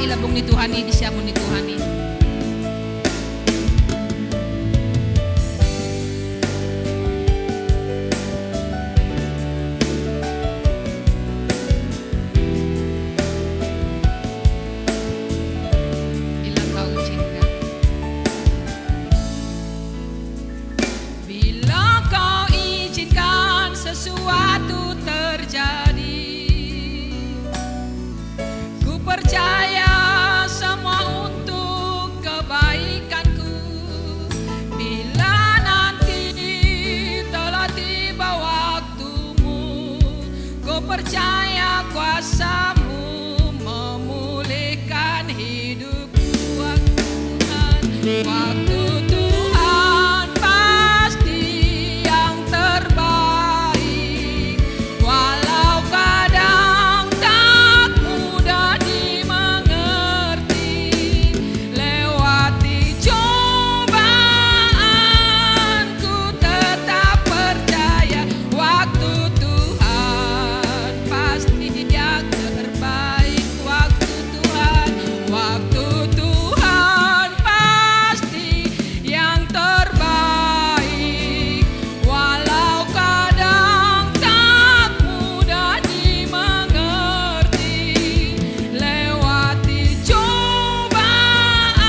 ilabong ni Tuhani, di siya mo ni Tuhani. Ilang taon cinta. Bila kau izinkan sesuatu terjadi, ku percaya semua untuk kebaikanku. Bila nanti telah tiba waktumu, ku percaya kuasamu memulihkan hidupku. Waktu Tuhan pasti yang terbaik, walau kadang tak mudah dimengerti. Lewati cobaan, ku tetap percaya waktu Tuhan pasti yang terbaik. Waktu Tuhan pasti yang terbaik, walau kadang tak mudah dimengerti. Lewati cobaan,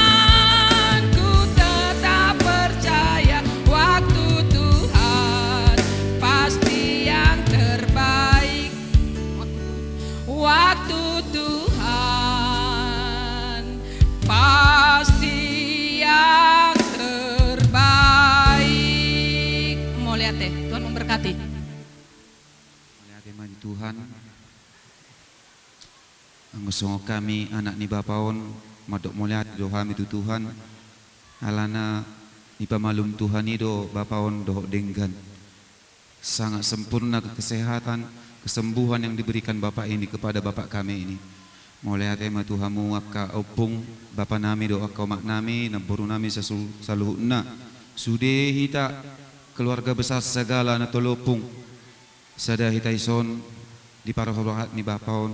ku tetap percaya waktu Tuhan pasti yang terbaik. Waktu Tuhan pasti yang terbaik. Mau lihat deh, Tuhan memberkati. Tuhan, angusong kami anak ni Bapaon, madok mulia dohami tu Tuhan, alana ipamalum Tuhan itu Bapaon doh denggan. Sangat sempurna kesehatan, kesembuhan yang diberikan Bapak ini kepada Bapak kami ini. Mulai tema Tuhamu akka opung Bapa nami doa kau mak nami naboru nami saluhna sude hita keluarga besar segala na tolopung sada hita ison di para holohat ni Bapaon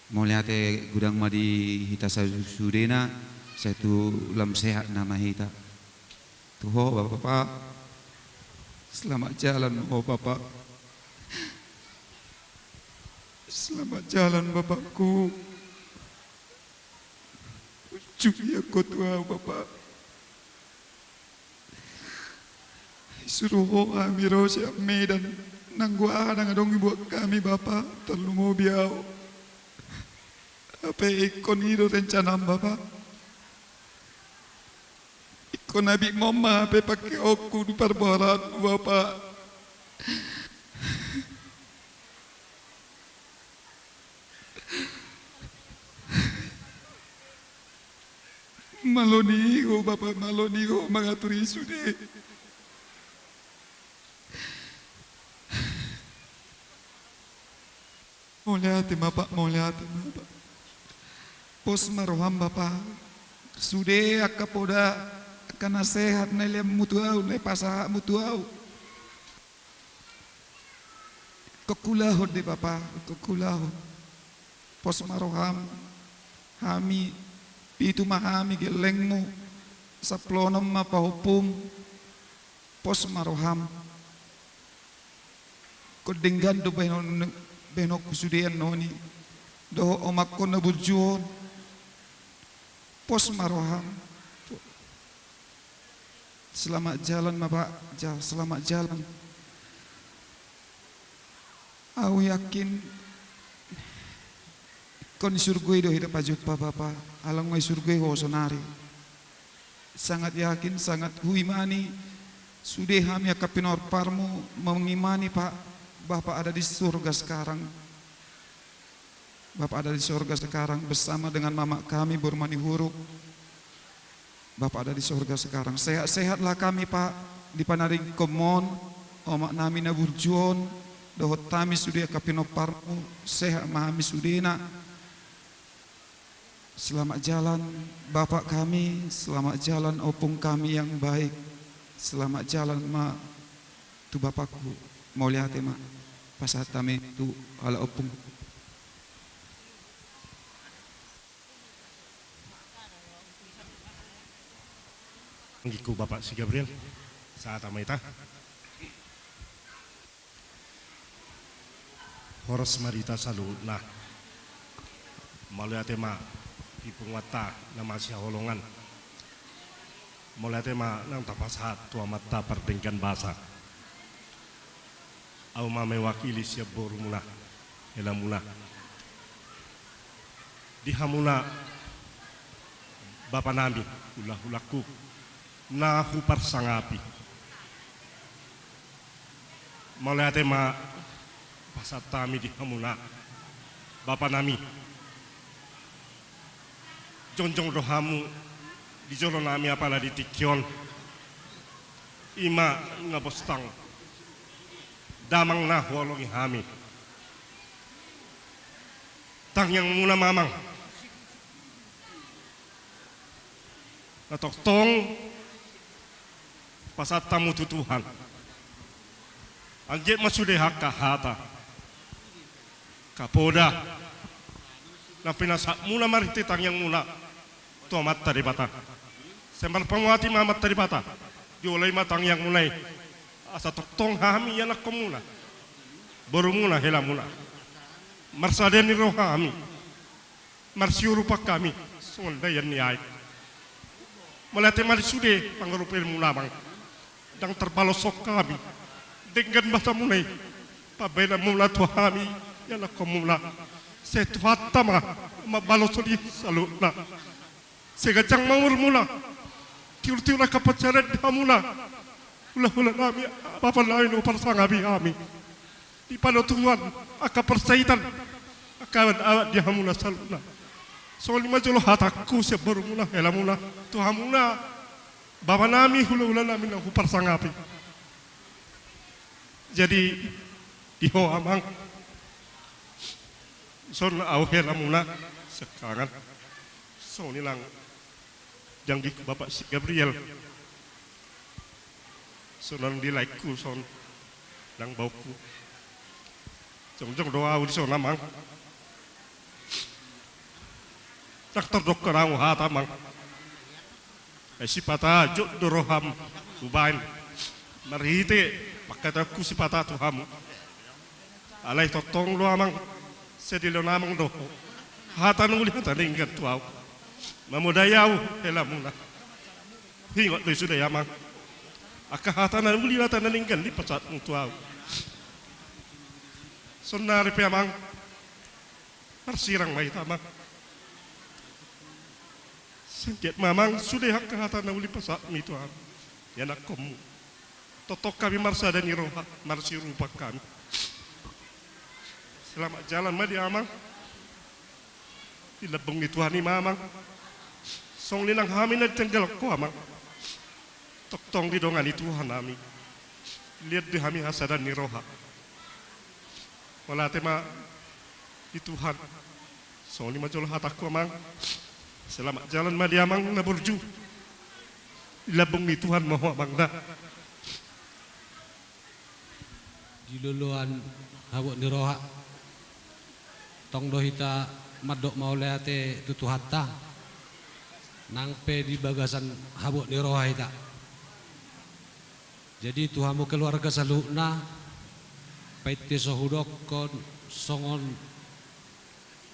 mulai te gudang madi hita sudena satu lam sehat nama hita tuho Bapak selamat jalan oh Bapak. Selamat jalan Bapakku. Cuci aku tua Bapak. Suruh kami rosi medan nanggua nang adong ibu kami Bapak terlalu mau biau. Apa ikon itu rencana Bapak? Ikon nabi mama apa pakai aku di perboran Bapak. Malonigo Bapak malonigo mengaturi sudah. Moliate Bapak moliate Bapak. Pos maroham Bapak. Sudah akapoda akan sehat nele mutuau nele pasah mutuau. Kekulahod de Bapak kekulahod. Pos maroham kami itu mahami gelengmu sa plonom mapahupum pos maroham kodenggan do benok kusudian noni do omak ko nabujon pos maroham selamat jalan Bapak selamat jalan aku yakin kon surgoi do hidup pajut Bapak alang may surgoi ho sonari sangat yakin sangat huimani sudah kami kapinor parmu mengimani Pak Bapak ada di surga sekarang Bapak ada di surga sekarang bersama dengan mama kami bermani huruf Bapak ada di surga sekarang sehat-sehatlah kami Pak di panaring komon omak nami na burjuon dohot tami sudah kapinor parmu sehat mahami sudena. Selamat jalan Bapak kami, selamat jalan opung kami yang baik, selamat jalan ma tu Bapakku, mau lihat ma pasat kami tu ala opung. Ngiku Bapak si Gabriel saat amaita. Horas marita salut nah malihat ma ipungwata na masih holongan mulai tema nang tapashat tua mata pertingkan bahasa au mewakili siap borumuna elamuna dihamuna Bapak nami ulah-ulahku nahu parsangapi mulai tema pasat tami dihamuna Bapak nami jonjong rohamu di jolo nami apala di tikyon ima ngabostang damang na holongi hami tang yang muna mamang natoktong pasat tamu tutuhan angget masude hakka hata kapoda na pinasa muna mariti tang yang muna to matta di bata sembal penguati mamat di bata diolai matang yang mulai asa toktong hami anak komuna baru muna hela muna marsadeni roh kami marsiuru pak kami sonda yan niai melati mari sude pangarupil muna bang dang terbalosok kami dengan bahasa mulai pabela mula tu kami anak komuna setuhatta mabalosodi salutna segajang mawur mula tiur-tiur kapacaran hamuna ulah nami apa lain upar sangabi kami Di pada Tuhan akan persaitan akan awak dia mula saluna. Soal lima jolo hataku sebaru mula hela mula Tuhan mula bapa nami hula nami nak persangapi. Jadi di amang son au hela mula sekarang so nilang yang di Bapak si Gabriel sonan di laiku son lang bauku jong doa di son amang Dokter dokter ang hata mang si pata jod doroham ubain marite makata ku si pata tuham alai totong lo amang sedilo namang do hata nuli hata ningkat tuau mamudayau helamuna hingot tu sudah amang aka hata nuli hata ningkat di pasat tuau sonari pe amang persirang mai tamang Sengket mamang sudah hak kehatan na uli pasak mi Tuhan. Yan akomu. Totok kami marsa dan iroha marsi rupa kami. Selamat jalan madi amang. Dilebeng ni Tuhan ni mamang. Song linang hamin na tenggal ko amang. Toktong di dongan ni Tuhan nami. Lihat di hami hasa dan iroha. Wala tema di Tuhan. Song lima jol hataku amang. Selamat jalan madiamang na burju. Ilabong ni Tuhan mahu bangda. Diluluan hawak ni roha. Tong dohita madok mauleate tutuhatta. Nangpe di bagasan hawak ni roha ita. Jadi Tuhanmu keluarga salukna. Paiti sohudok kon songon.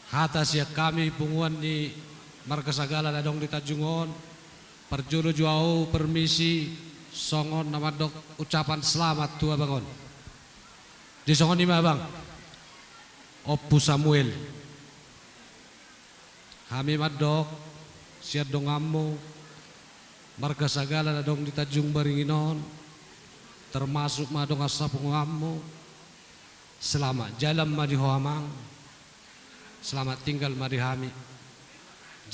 Hata siak kami punguan di marga sagala dadong di Tajungon perjuru juau permisi songon namadok ucapan selamat tua bangon di songon lima bang Opu Samuel kami madok siat dongamu marga sagala dadong di Tajung Baringinon termasuk madong asapungamu selamat jalan madi hoamang selamat tinggal madi hami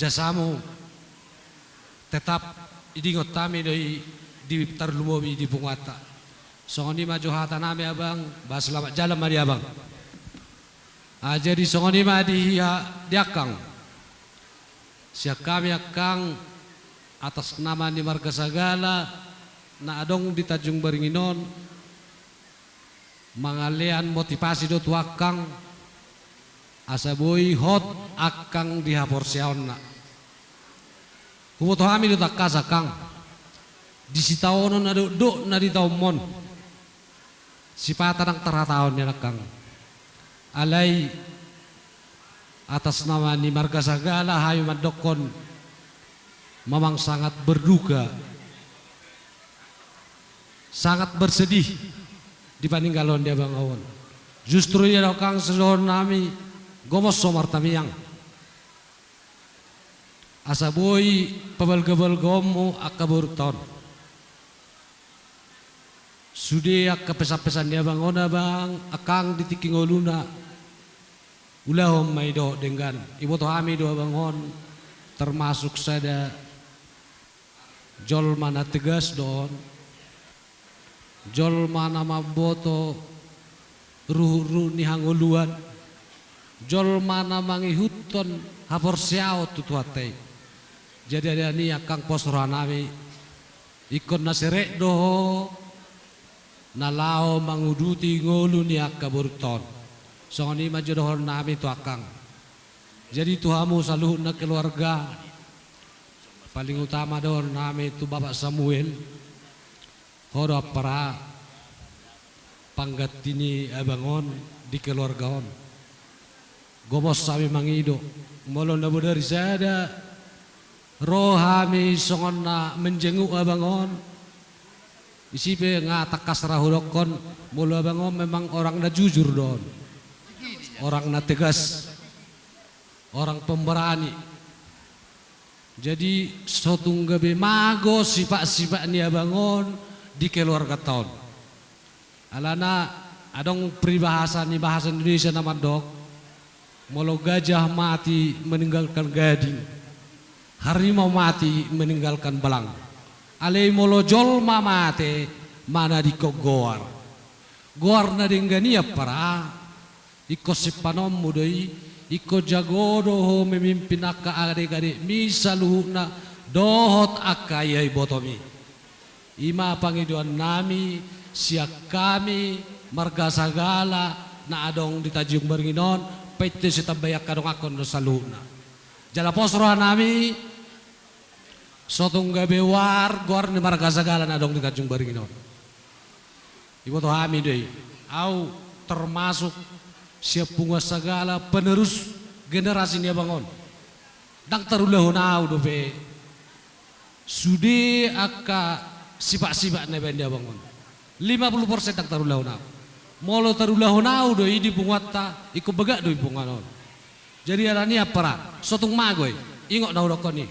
jasamu tetap idingot kami di tarlumobi di Pungwata. Songoni maju hata nami abang, bahas selamat jalan mari abang. Jadi songoni ma di akang. Siak kami akang atas nama di marga sagala na adong di Tanjung Baringinon mangalian motivasi do tuakang asaboy hot akang dihapor siaon na. Kumoto kami do takasa kang disitaono na do na di taumon. Sipata ng tarataon niya kang alay atas nama ni marga sagala hayo madokon memang sangat berduka, sangat bersedih dipaninggalon dia bang awon. Justru dia kang sedohon nami gomos somar tamiyang. Asaboy pabal-gabal gomo akaburton. Sudi ak pesan-pesan dia bang ona bang akang ditiking oluna. Ulahom may do dengan ibu to kami do bangon termasuk sada jol mana tegas don. Jol mana maboto ruh ni hanguluan. Jol mana mangihuton hapor siao tutuatay. Jadi ada ni akang posrohan nami ikon naserek doho nalao manguduti ngolu ni akaburton songoni majodohon nami tu akang. Jadi Tuhamu saluh na keluarga paling utama dohon nami tu Bapak Samuel hodo para panggat ini abangon di keluargaon gomos sami mangido molon na dari sada rohami songon na menjenguk abangon isipe ngatakas rahulokon mulu abangon memang orang na jujur don orang na tegas orang pemberani jadi sotung gabe mago sifat-sifat ni abangon di keluarga tahun alana adong peribahasa ni bahasa Indonesia nama dok, molo gajah mati meninggalkan gading, harimau mati meninggalkan belang. Alei molo jolma mate mana di goar. Goar na denggania para iko sipanom mudoi iko jagodo ho memimpin akka adik-adik misaluhna dohot akka yai botomi. Ima pangiduan nami siak kami marga sagala na adong di Tanjung Beringinon pete sitabayak kadong akon do saluhna. Jala posroa nami sotong gabe war ni marga sagala na adong di Tanjung Beringinon. Ibu toh kami deh, au termasuk siap bunga segala penerus generasi ini bangun. Dak terulah nau dope, sudah akka sibak-sibak neben dia bangun. 50% dak terulah nau. Molo terulah nau doi di bunga ta, ikut begak doi bunga non. Jadi ada ni apa? Sotung magoy, ingok nau dokoni.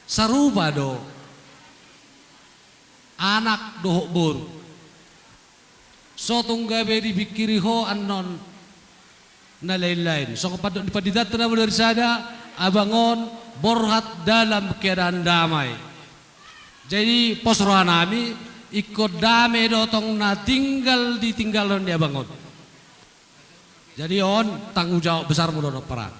Sarupa do, anak dohok bor. Sotong gabe dipikiri ho anon na lain-lain. So kapag dipadidata na mo dari sada, abangon borhat dalam keadaan damai. Jadi posrohan nami ikut damai dotong na tinggal ditinggalon dia bangun. Jadi on tanggung jawab besar mo doon peran.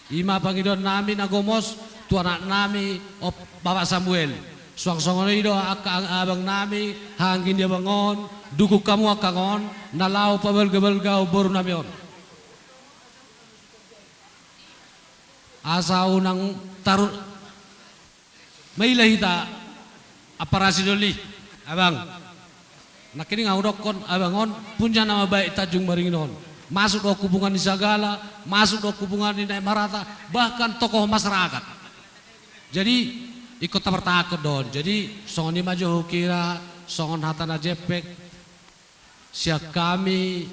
Ima pangidon nami nagomos tu anak nami op Bapak Samuel. Suang-suang itu abang nami hangin dia bangun, duku kamu akangon, nalau pabel-gebel-gau baru nami on. Asa unang tarun, mailahita aparasi doli, abang. Nakini ngau kon abangon punya nama baik Tanjung Beringinon. Masuk do hubungan di Sagala, masuk do hubungan di Marata, bahkan tokoh masyarakat. Jadi ikut takut don. Jadi songon maju kira songon hatana jepek siak kami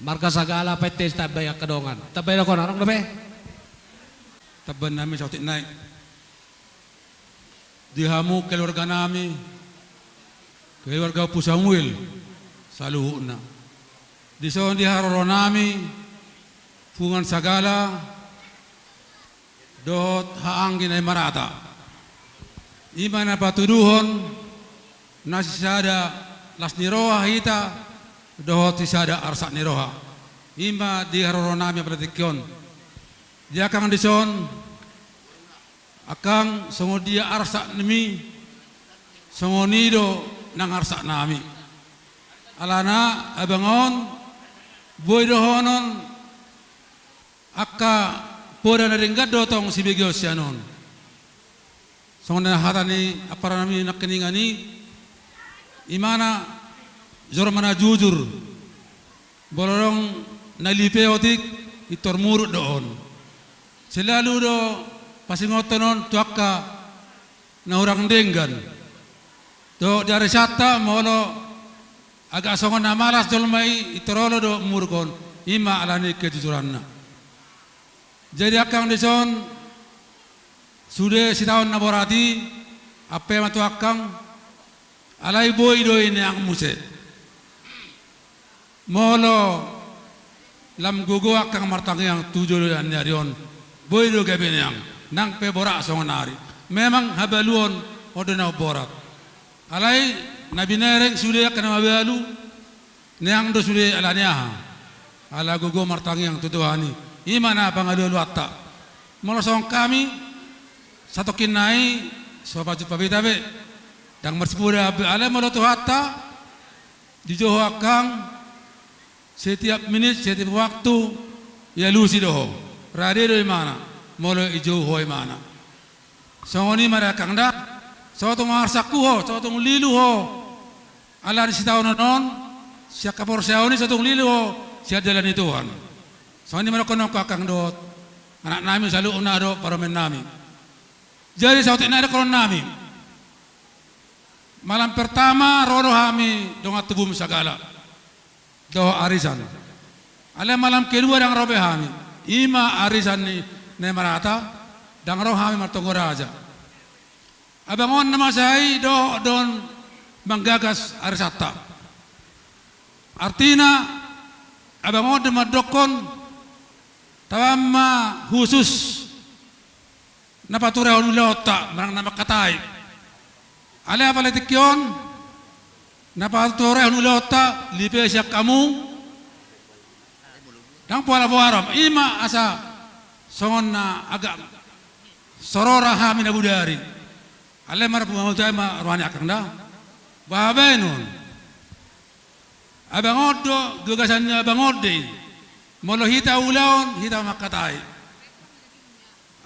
marga sagala PT tabayak kedongan. Tabayak kon arang dobe. Taban namin sa utit naik. Dihamu keluarga nami, keluarga Pu Samuel sa luhuna. Di son diharoro nami pungan sagala dot haangin ay marata. Ima na patuduhon na sisada las niroha hita dot sisada arsak niroha. Ima diharoro nami pratikyon. Dia kang dison akang songo dia arsak nimi songo nido nang arsak nami. Alana abangon boy dohonon akka poda na ringga dotong si Bigyo sianon. Songo na hatani apara nami nakiningani imana jormana jujur bolorong nalipeotik itormurut doon. Selalu do pasingotonon tuaka na orang denggan. Do dari sata molo agak songo na malas dolmai itorolo do murkon ima alani kejujuranna. Jadi akang dison sudah setahun naborati apa yang tu akang alai boy do ini ang muse molo lam gugu akang martang yang 7 nyarion boy do gaben yang nang pe borak songonari memang habaluon odona borat alai nabi nereng sudah kena habalu neang do sudah alaniah ala gugu martang yang tutuhani imana pangalu atta molosong kami satu kinai sobat pabita be yang bersepura ale moloto hatta di Johor akang setiap menit setiap waktu ya lusi doho radio do mana molo ijo ho mana songoni mara kangda sotong arsaku ho sotong lilu ho ala di sitao non sia kapor saoni sotong lilu ho sia jalan Tuhan. Soalnya mereka nak akang dot anak nami selalu unado paromen nami. Jadi sautik nada kolon nami. Malam pertama rodo kami dongat tubuh sagala. Doh arisan. Ale malam kedua dang robe kami. Ima arisan ni nemarata dang roh kami martongo raja. Abangon nama saya don menggagas arisata. Artinya abang ode madokon tawama khusus napatura onu lota marang nama katai. Ale apa letikyon napatura onu lota lipe siak kamu dang pola boaram ima asa songon na agak sorora hamina budari. Ale mar pumamutai ma ruani akanda babenun. Abang odo gagasannya abang ode molo hita ulaon hita makatai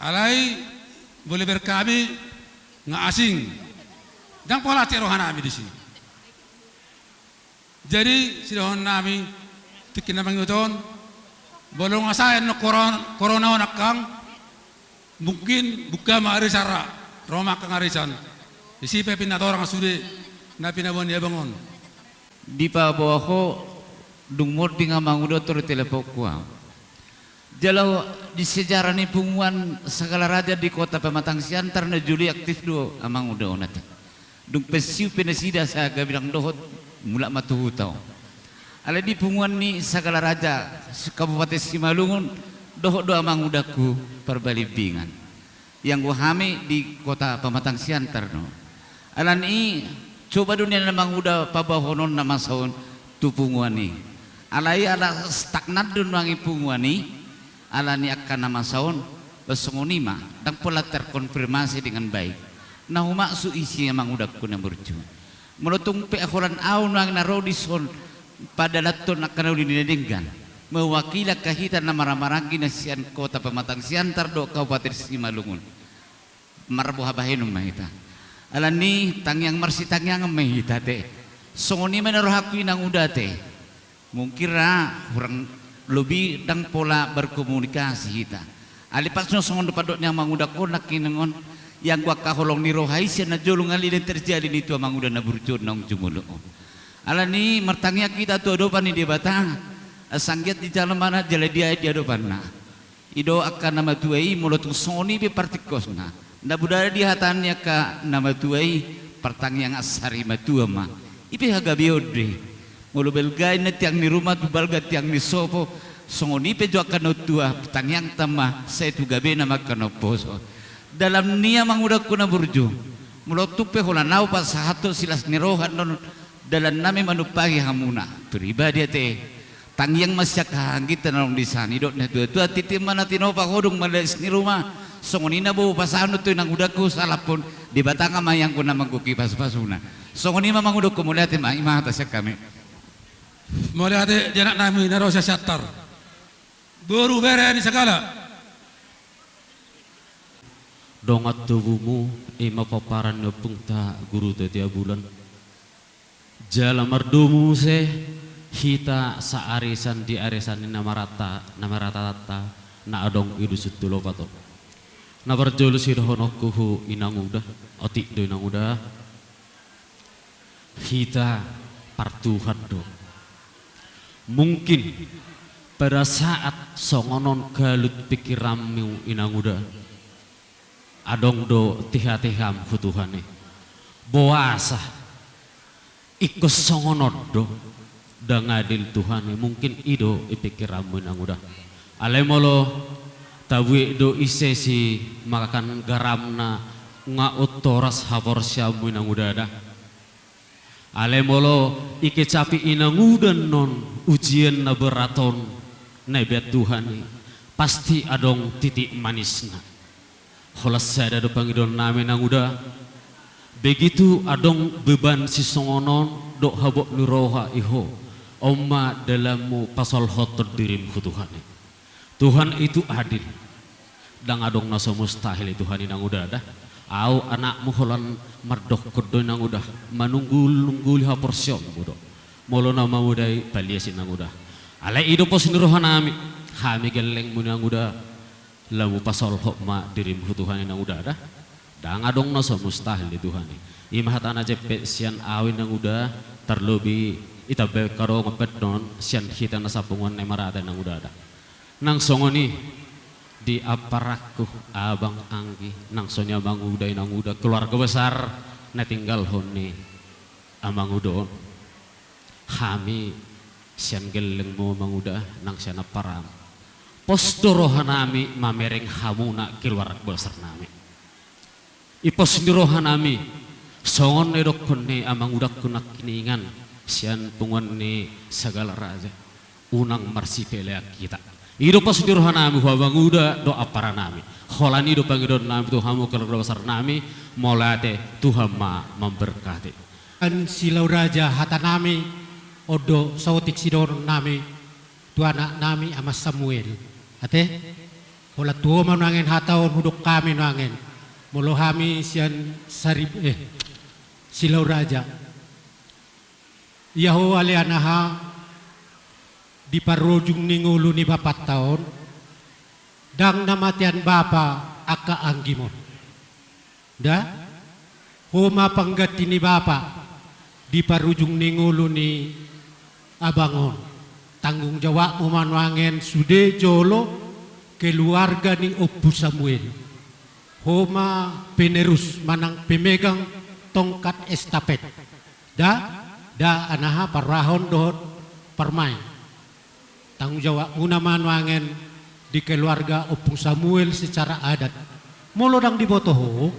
alai boleh berkami nga asing dan pola terohan kami di sini. Jadi sidohon nami tikin namang yuton bolong asayan no corona nakang mungkin buka maarisara roma kang arisan isipe pinatorang sude na pinabon ya bangon di bawah ko dungmod di ngamang udah turut telepon kuang. Jalau di sejarah ni punguan segala raja di kota Pematang Siantar na Juli aktif do amang udah onat. Dung pesiu penesida sa gabilang dohot mula matuhu tau. Ala di punguan ni segala raja Kabupaten Simalungun dohot do amang udahku perbalibingan. Yang gua hami di kota Pematang Siantar no. Ala ni coba dunia namang udah pabahonon nama saun tupunguan ni. Alai ala stagnat dun wangi punguan ni. Ala ni akan nama saun besongonima dan pola terkonfirmasi dengan baik. Nah maksud isi namang udah kuna berju. Menutung pe akhiran aun wang narodison pada laton akan dinedenggan. Mewakili kahitan nama ramaragi nasian kota Pematang Siantar do Kabupaten Simalungun. Marbuha bahenum mahita. Alani tangyang marsi tangyang mahita te. Songoni menaruh aku inang udah te. Mungkin kurang lebih dang pola berkomunikasi kita. Alipas no songon depadot yang manguda ko nakinangon yang gua kaholong ni rohai siya na jolong alin terjadi ni tua manguda na burjur nang jumulo. Alani martangya kita tu adopan ni di batang. Sanggiat di jalan mana jala dia di adopan na. Ido akan nama tuai mulut songoni be partikos na. Na budaya di hatannya ka nama tuai pertang yang asari matua ma ipe haga biode mulu belgai na tiang ni rumah tu balga tiang ni sopo songoni pe jo akan tua pertang yang tama saya tu gabe nama kana poso dalam nia manguda kuna burju mulu tupe hola nau pas satu silas ni rohan non dalam nami manupagi hamuna pribadi te tangyang masyak hangit tanong di sani dot na tua titim mana tinopa hodong malas ni rumah songonina bo pasano to nang udaku salapon di batanga mayang ko na magkuki pas-pasuna. Songonina mangudok ko mula ati maimata sa kami. Mula ati janak namin na sa syatar. Buru bere ni sagala. Dongat tubuhmu mapaparan na pungta guru tetiap bulan. Jala mardumu se hita sa arisan di arisan ni namarata na adong idu sutulo pato. Na berjolo sirhonokku inang udah otik do inang udah kita partuhan do mungkin pada saat songonon galut pikiramu inang udah adong do tiha-tiham kutuhane boasa ikut songonon do dan adil Tuhane mungkin ido ipikiramu inang udah alemolo tawi do isesi makakan garamna nga utoras hapor syamu nang udada alemolo ike capi inang udan non ujian na beraton nebet Tuhan pasti adong titik manisna holas sada do pangidon nami nang uda begitu adong beban si songonon do habok nuroha iho omma dalammu pasal hotor dirim ku Tuhan Tuhan itu adil dan adong naso mustahil Tuhan inang udah dah au anakmu holan mardok kodo nang udah manunggul haporsion budo molo nama udai palias inang udah ala ido pos nuruhan hami geleng munang udah lamu pasal hokma dirim Tuhan inang udah dah dan adong naso mustahil Tuhan imahatan aja sian awin nang udah terlebih itabe karo ngepet non sian kita nasapungan emarata nang udah dah nang songoni di aparaku abang anggi nang sonya bang uday nang udah keluarga besar na tinggal honi amang udon kami sian geleng mo manguda nang siya naparam. Posdorohan nami mamereng hamuna keluar besar nami. Iposdorohan nami songon nedokon ne amang udak kunak kiningan sian pungon ne segala raja unang marsipelea kita. Ido posdorohan nami huabang uda do apara nami. Holani do pangidon nami tu hamu keluar besar nami molate Tuhan ma memberkati. An silau raja hata nami odo sautik sidor nami tu anak nami ama Samuel. Ate, wala tuo manangin hataon hudok kami nangin. Molo kami sian silau raja. Yaho alianaha di parojung ningulu ni 4 tahun. Dang namatian bapa aka anggimon. Da, homa panggati ni bapa di parujung ningulu ni abangon. Tanggung jawab memanwangen sude jolo keluarga ni Opu Samuel. Homa penerus manang pemegang tongkat estafet. Da anaha parahon dohot permain. Tanggung jawab muna manwangen di keluarga Opu Samuel secara adat. Molodang dibotoho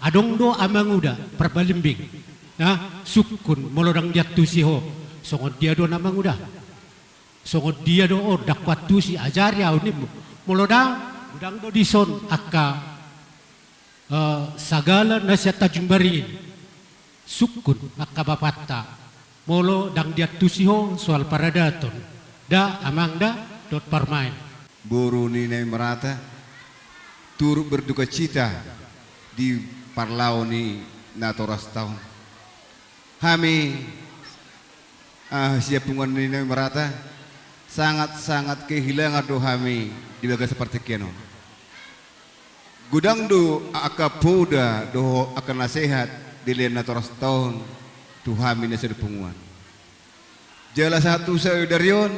adong do amanguda perbalimbing. Sukun molodang diatusiho songot dia do namanguda. Songot dia do dakwat tu si ajari au ni molodang udang do dison akka sagala nasihat tajumbarin sukun akka bapatta molo dang dia tusiho soal paradaton da amang da dot parmain buru ninai merata turut berduka cita di parlau ni natoras tahun kami siap pungan ninai merata sangat-sangat kehilangan dohami di bagai seperti kiano. Gudang do akapoda doho akan nasihat di lena toras tahun tuhami nasi punguan. Jala satu saudarion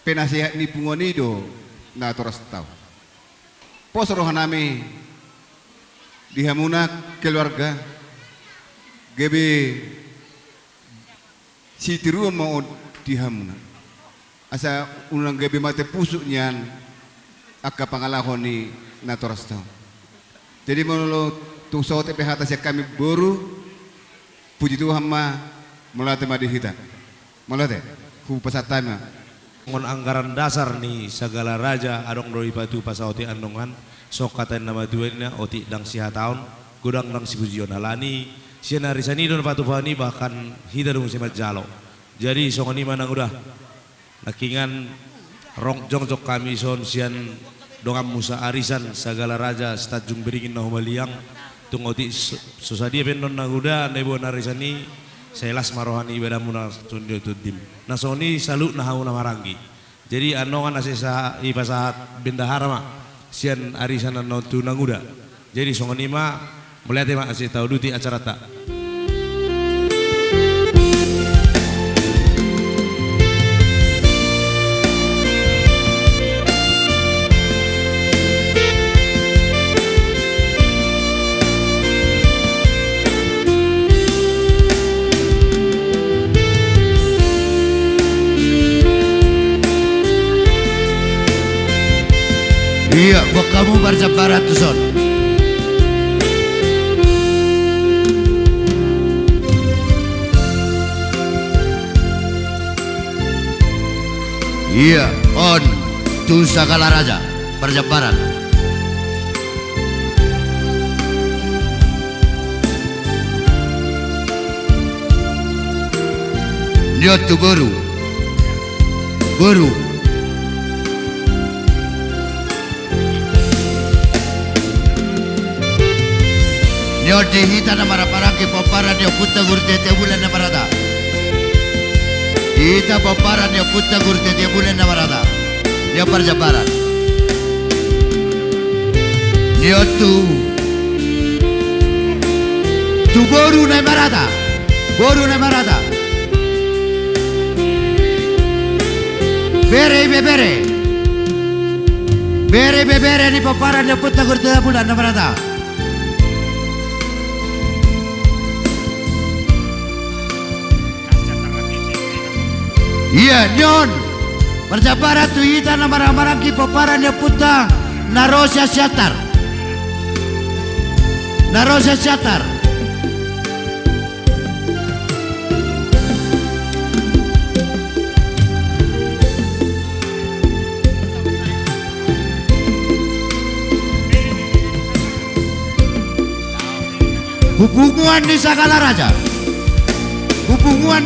penasihat ni punguan itu na toras tahun. Pos rohanami dihamuna keluarga gebe si tiru mau dihamuna. Asa unang gabi mate pusuk niyan akka pangalahon ni natoras taon. Jadi menurut tungso tepe hata siya kami boru puji Tuhan ma melate madihita. Melate ku pasatama. Ngon anggaran dasar ni segala raja adong doi patu pasauti andongan sok katain nama duennya oti dang siha taon gudang dang si pujion alani siya narisani don patu fani bahkan hidadung si jalo. Jadi songoni manang udah nakingan rong jongjok kami son sian dongam Musa arisan segala raja statung beringin na humaliang tungoti susadia pendon naguda nebo narisani selas marohani ibadah muna tundio tudim nasoni salu nahauna marangi jadi anongan asesa ipasahat bendahara ma sian arisan na tu naguda jadi songoni ma melihat ma asih tahu duti acara tak. Iya, buat kamu bersabarat tuh son. Iya, on tu segala raja bersabarat. Dia tu guru. Nyo dihita na maraparaki paparan nyo kutta gurtete bulan na marada. Dihita paparan nyo kutta gurtete bulan na marada. Nyo parjabaran. Nyo tu boru na marada. Boru na marada. Bere ni paparan nyo kutta gurtete bulan na marada. Iya nyon perjabara tu ita na marang-marang ki paparan ya puta narosa syatar hubungan di segala raja tubunguan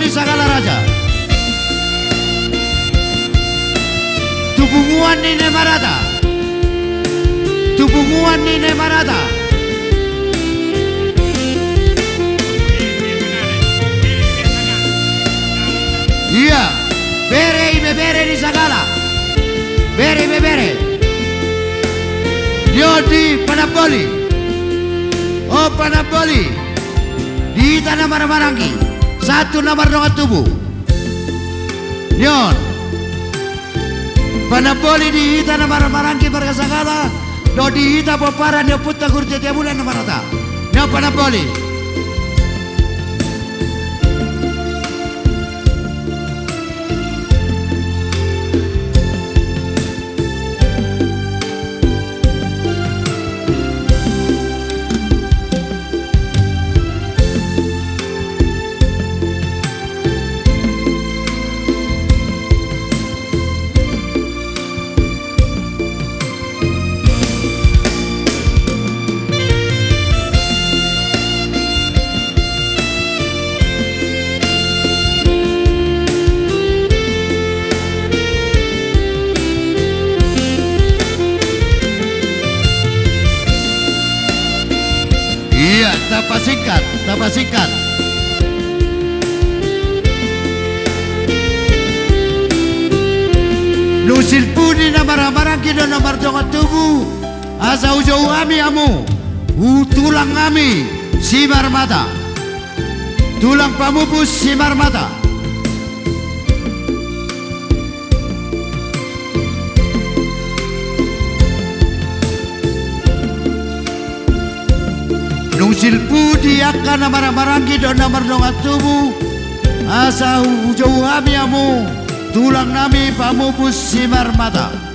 ni nemarata iya bere di segala bere Yodi Panapoli di tanah Maramarangi satu nomor dongat tubuh nyon Panapoli di tanah Maramarangi berkasagala do di ita paparan dia putar kurja tiap bulan nomor rata nyon Panapoli Tapa singkat nusil puni na marang-marang kino na mardongat tubuh asa ujau kami amu tulang kami si marmata tulang pamupus si marmata silpu diakan marang-marangki do namar dongat tubuh asa jauh kami amu tulang nami pamupus simar mata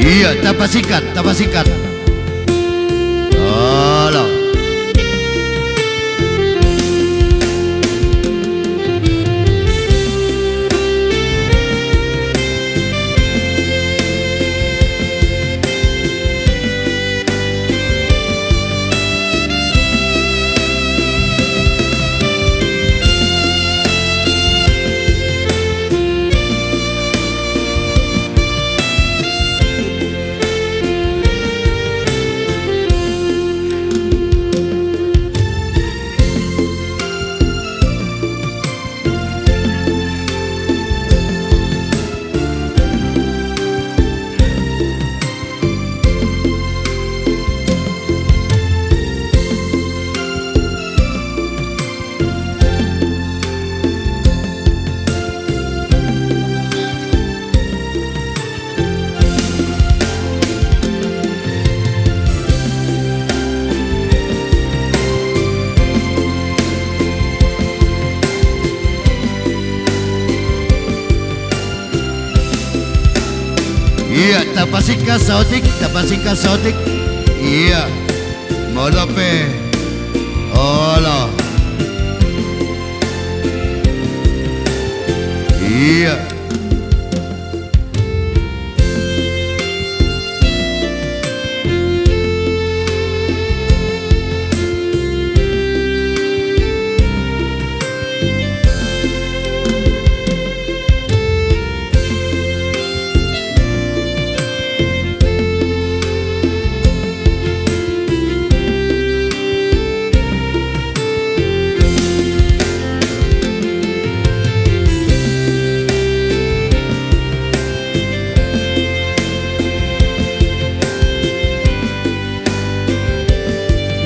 Iya, tapasikat. Alah. Iya, tapasika sautik. Iya, molope. Olah. Iya.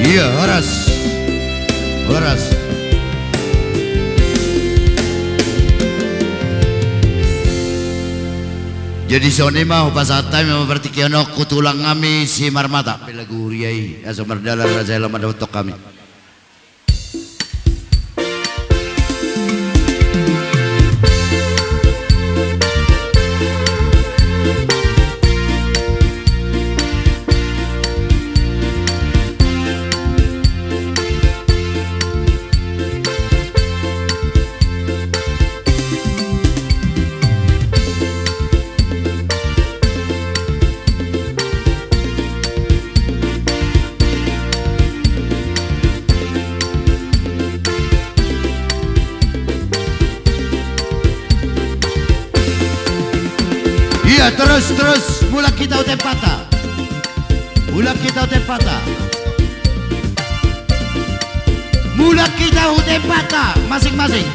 Iya, Horas. Jadi soni mah pasata memang berarti kiano kutulang kami si marmata pelagu riai asa merdala raja lama dapat kami. Iya, terus mula kita utepata. Masing-masing.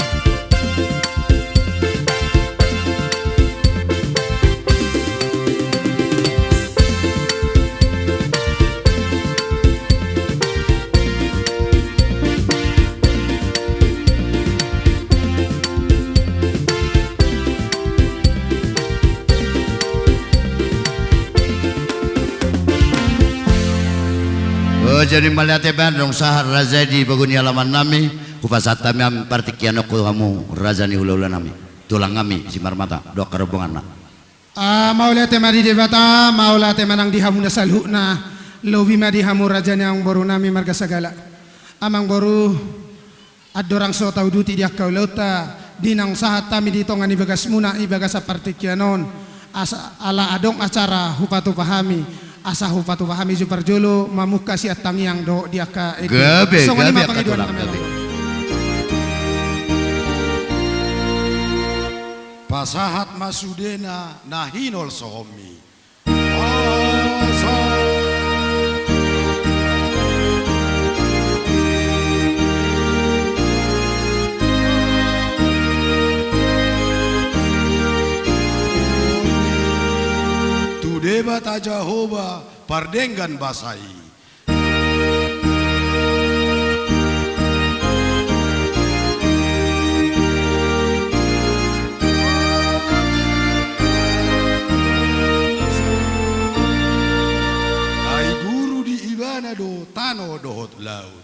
Jadi melihat Bandung sahar raza di baguni alaman nami kupasata mi partikiano ku kamu raza ni hula nami tulang kami si marmata dok kerobongan na maula tema di devata maula tema nang dihamuna salhuna lobi ma dihamu raja yang baru nami marga sagala amang baru adorang so tau duti dia kau lauta dinang sahat tami di tongan ibagas muna ibagas partikianon ala adong acara hupatu pahami asa hupatu pahami super jolo mamuka si atang yang do dia ka gabe pasahat masudena nahinol sohomi Debata Jehovah pardenggan basai. Ai guru di ibana do tano dohot laut.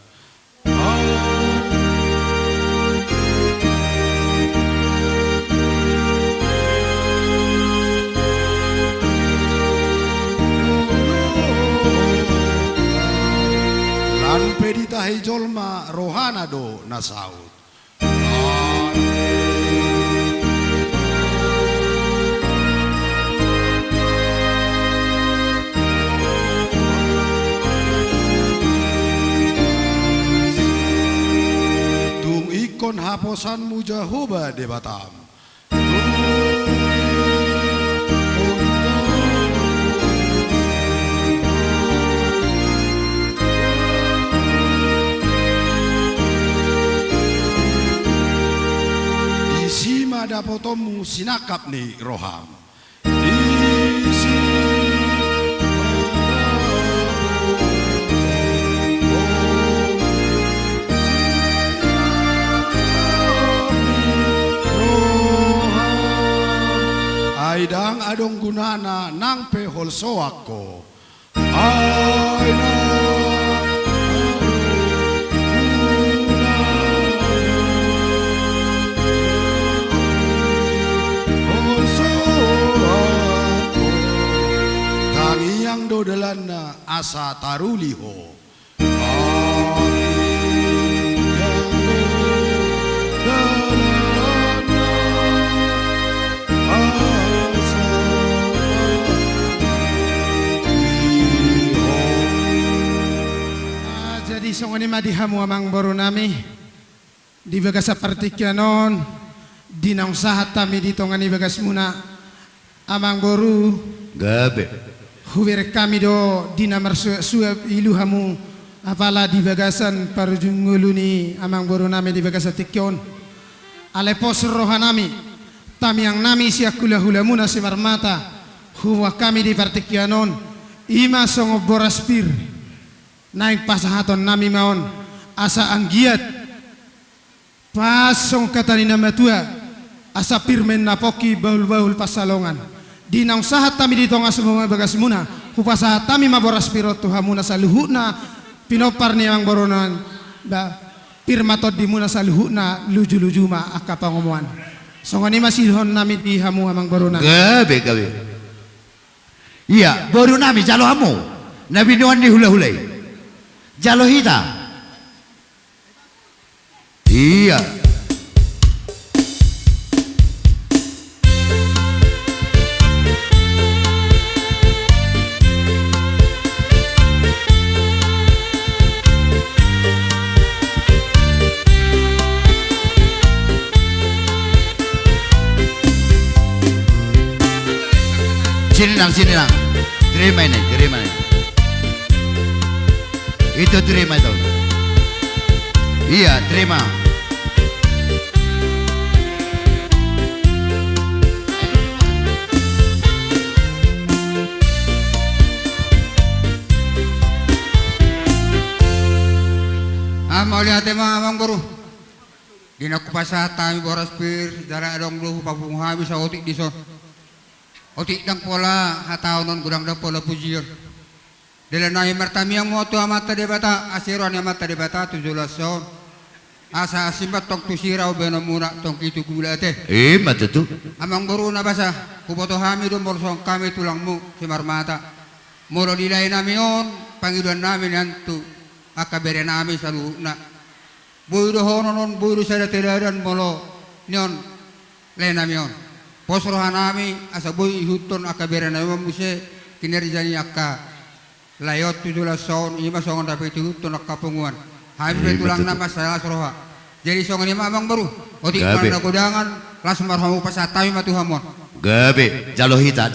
nahi jolma rohana do nasaut. Tung ikon haposanmu Jehovah de Batam. Sima dapotomu sinakap ni roham. Aidang adong gunana nang pehol soako. Yang dodelan asa taruliho. Jadi songoni madihamu amang baru nami di bagas partikyanon dinang sahat tami di tongani bagas muna amang baru gabe. Huwer kami do dina marsuap iluhamu apala di bagasan parjunguluni amang boru nami di bagasa tikyon ale pos rohanami tami yang nami siakula hulamuna simarmata huwa kami di partikyanon ima songo boraspir naik pasahaton nami maon asa anggiat pasong katanina matua asa pirmen napoki baul-baul pasalongan dinang sahat tami di tonga semua bagas muna hupasahat tami maboras pirot tuhamuna saluhuna pinopar ni amang boronan ba pirmatot di muna saluhuna luju-luju ma akapangomuan songani masihon nami di hamu amang boronan gabe iya baru nami jalo hamu nabi nuan di hula-hulai jalo hita iya. Sini nang, terima ini. Itu terima itu. Iya, terima. Mau lihat emang amang baru. Dina kupasa tami boras pir, dara dong lu papung habis otik dison. Otik dang pola hatau non gudang dang pola pujian. Dela nai martami yang moto amata debata asiron amata debata 17 tahun. Asa simbat tong tusirau beno muna tong kitu gulate. Mata tu. Amang baru na basa kuboto hami dong borsong kami tulangmu simarmata. Muro dilay namion pangiduan namin yantu akabere nami saluhna. Buido honon buido sada tiradan molo nyon le namion. Posrohan nami asa boy ihuton akabere na muse kinerjani akka layot 17 tahun ima songon dapat ihuton akapunguan habis tulang nama salah roha jadi songon ima amang baru otik mana kudangan langsung marhamu pasatami matuhamon gabe jalo hita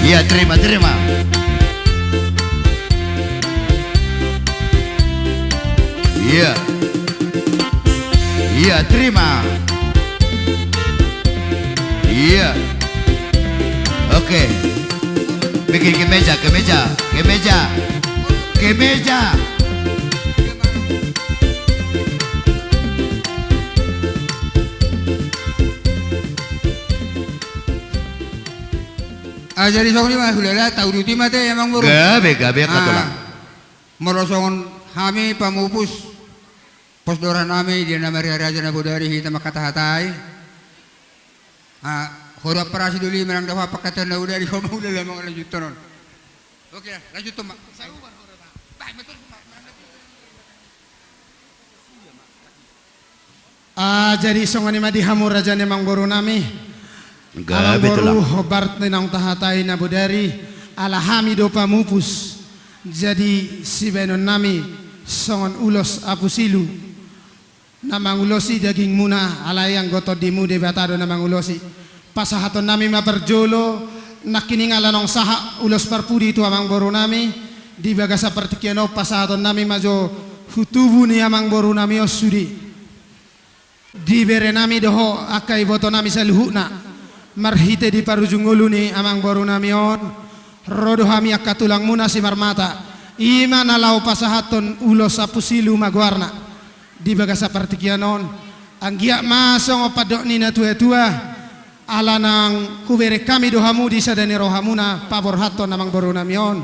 iya terima iya terima. Iya. Oke. Bikin kemeja. Jadi song ni mah sudah tahu duti mate emang baru. Gabe katolang. Merosongon kami pamupus posdoran kami di nama Raja Nabudari hita makatahatai. Horap perasi dulu menang dapat pakatan Nabudari kamu udah lama lanjut tonon. Oke lanjut tuh mak. Jadi songoni madihamu raja nemang boru nami. Alang boru hobart nenang tahatai na budari alahami dopa mupus. Jadi si benon nami songon ulos apusilu. Namang ulosi daging muna alayang goto dimu de batado namang ulosi. Pasahaton nami maperjolo nakiningalan ng saha ulos parpudi itu amang boru nami di bagasa partikiano pasahaton nami majo hutubu ni amang boru nami osudi. Di bere nami doho akai boto nami saluhuna marhite di parujung ulu ni amang boru nami on rodo hami akatulang muna si marmata ima nalau pasahaton ulos apusilu magwarna di bagasa partikianon anggia masong opadok ni na tua ala nang kubere kami dohamu di sadani rohamuna pabor haton namang boru nami on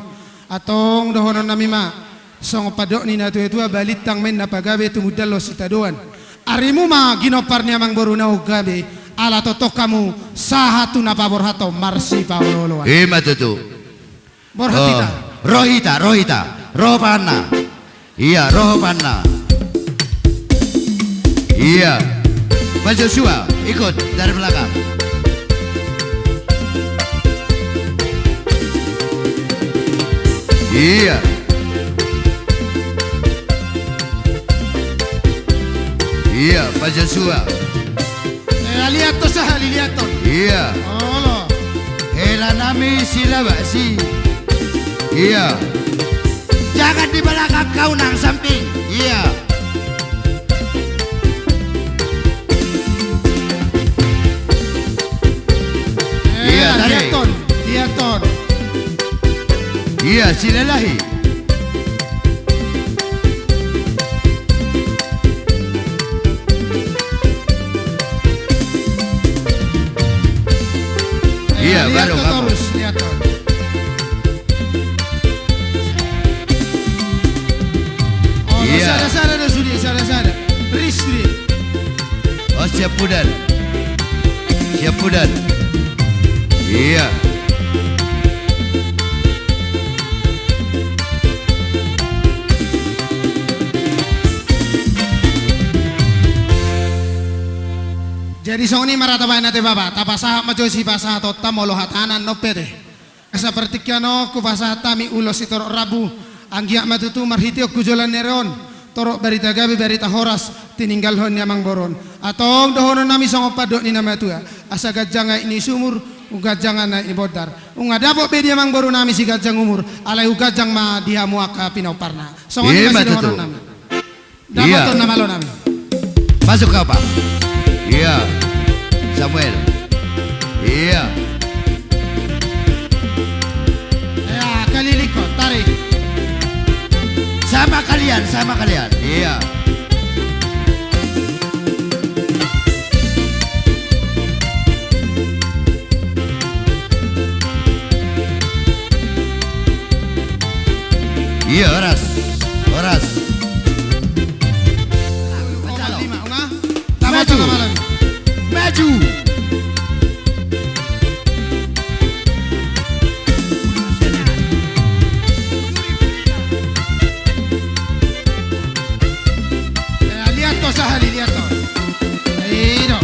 atong dohonon nami ma song opadok ni na tua balitang men na pagabe tumudalo sitaduan arimu ma ginopar niya mang boru na ugabe ala toto kamu sahatu na pabor hato marsi paulolo. Matutu. Borhatita. Rohita. Rohpanna. Iya, rohpanna. Iya. Mas Joshua, ikut dari belakang. Iya. Iya, Pak Joshua. Lihat to sah, lihat to. Iya. Allah. Hela nami sila basi. Iya. Jangan di belakang kau nang samping. Iya. Iya, tarik. Lihat ton. Iya, silalahi. Iya, baru kamu. Lihat ton. Oh, iya. Sada dah sudi, sada. Ristri. Oh, siap pudan. Iya. Jadi songni marata ba nate baba tapasa majosi basa totta molo hatanan no pede. Asa pertikiano ku basa tami ulos itoro rabu anggia matutu marhitio kujolan neron toro barita gabi barita horas tininggal hon yamang boron atong dohono nami songo padok ni nama tua asa gajanga ini sumur ugajanga na ibodar unga dapo bedi yamang boron nami si gajang umur alai ugajang ma dihamu aka pinauparna songoni masih dohono nami dapaton nama lo nami masuk kau Pak. Iya, Samuel. Iya. Ya, kaliliko, tarik. Sama kalian. Iya. Iya, Horas. Maju. Lihat to sahali, lihat to. Ayo.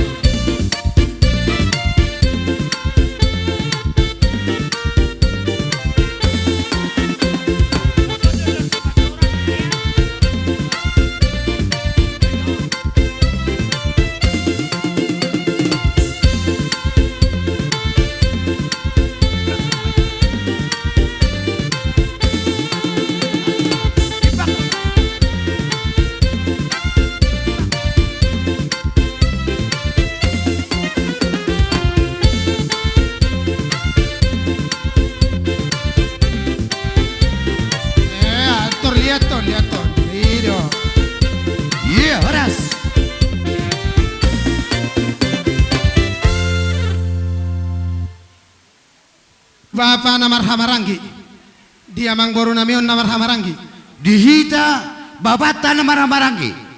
Lihat ton. Iyo. Iya, Horas. Bapa namar hamarangi. Dia mangboru namion namar hamarangi. Dihita babata namar hamarangi.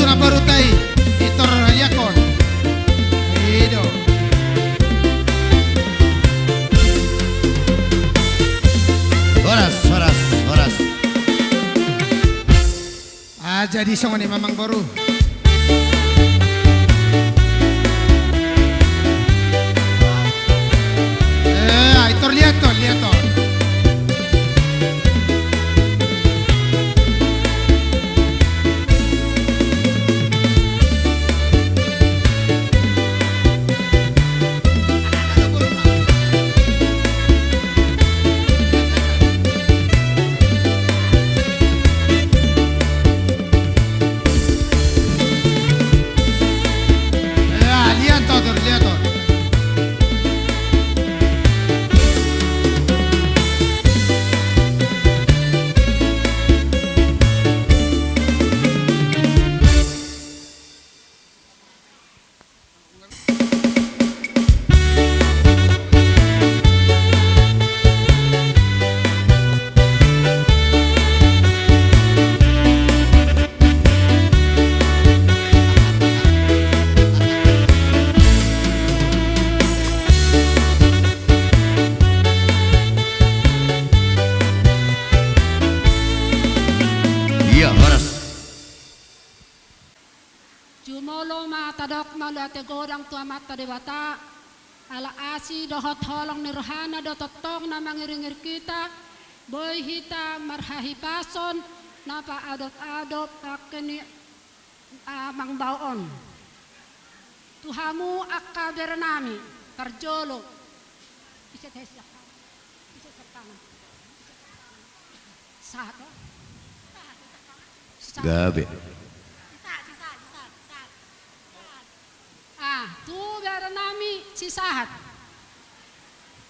tu na baru tai itor yakon ido Horas. jadi songoni mamang baru itor lihat toh Jumolo mata dok malate godang tua mata dewata ala asi dohot holong nirhana do totong na mangiringir kita boy hita marhahi pason napa adot akeni mang baon Tuhamu akka bernami parjolo Gabe. Tu bernami sisahat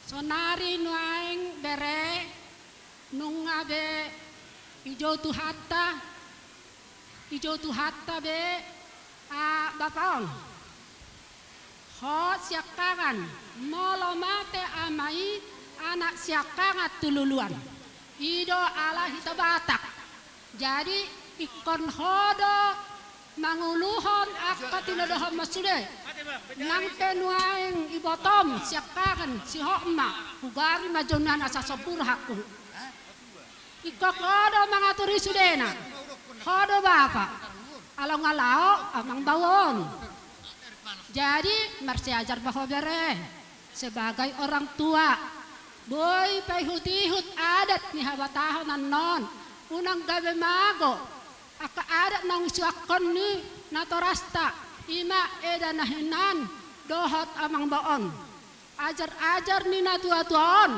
sonari nuaing bere nungabe ijo tu hatta be bapaon hot siakangan molo mate amai anak siakangat tululuan ido ala hita batak jadi ikon hodo manguluhon akka tinodohon masude nang tenuaing ibotom siakakan si hokma hugari majonan asa sobur hakku ikokodo mangaturi sudena hodo bapak along alao amang bawon jadi marsi ajar bahobere sebagai orang tua boy pahut-ihut adat ni habatahonan non unang gabe mago aka adat nang suakon ni natorasta ima eda nahinan dohot amang baon ajar ni na tua-tuaon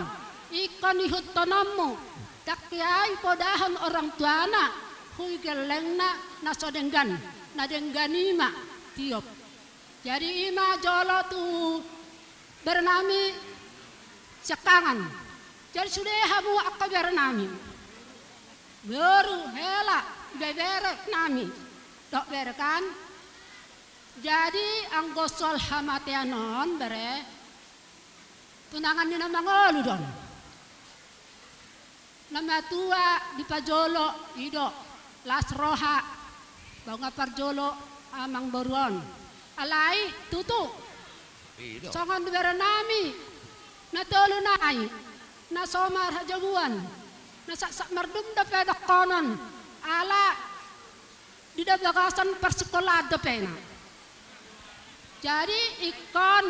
ikon ihut tonommu dakyai podahon orang tuana hui gelengna nasodenggan nadengganima tiop jadi ima jolo tu bernami sekangan jadi sudah hamu akka bernami baru hela bebere nami dok berekan jadi ang gosol hamateanon bere tunangan ni namang oludon nama tua di pajolo ido las roha bangga parjolo amang boruon alai tutu songon bere nami na tolu nai na somar hajabuan na sak mardum da pedok konon ala di bagasan persekolah da pena jadi ikon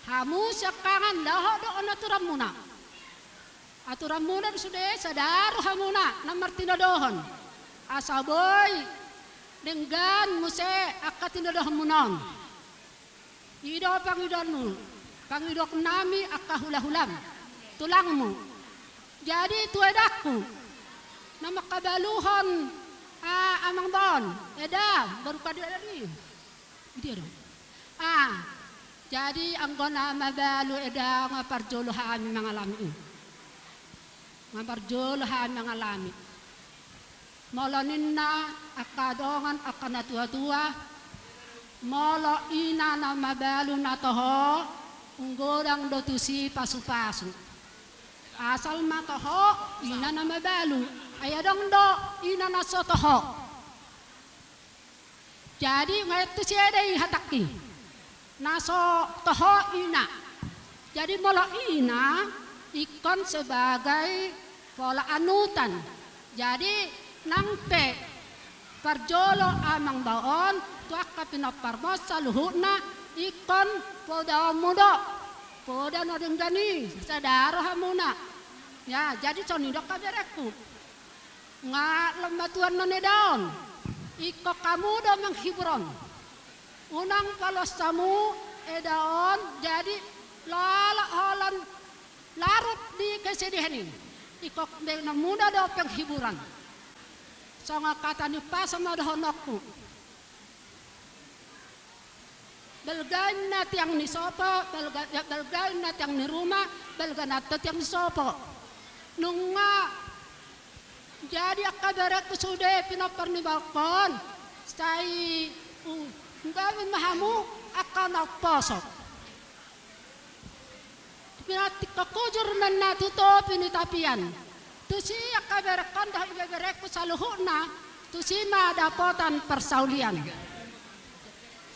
hamu sekangan dah do aturan muna sudah sadaru hamuna nomor tinodohon asaboy dengan muse akatinodohon munon ido pangidok nami akahulah-hulam tulangmu jadi tuedaku nama kabaluhon amang bon eda baru kadari dia dong jadi anggona mabalu eda ngaparjolo hami mangalami molo ninna akadongan akana tua molo ina na mabalu na toho unggorang dotusi pasu-pasu asal matoho ina na mabalu ayadong do ina na sotoho Jadi ngaitu siadai hataki. Naso toho ina. Jadi molo ina ikon sebagai pola anutan. Jadi nangpe parjolo amang baon tuaka pinaparmosa luhutna ikon poda mudo poda nodengani sadaro hamuna. Ya jadi sonidok kabereku. Nga lembatuan none daon. Iko kamu do menghiburon. Unang palosamu edaon jadi lala holan larut di kesedihan ini. Iko na muda do penghiburan. Songa kata ni pa sama dohonokku. Belgain na tiang ni sopo, belgain na tiang ni rumah, belgain na tiang ni sopo. Nunga jadi akabarat sudah pinapar ni balkon. Saya gawin mahamu akan posok. Pinati kakujur man na tuto pinitapian. Tusi akabarat kan dah ibabarat ko sa luhuna. Tusi madapotan persaulian.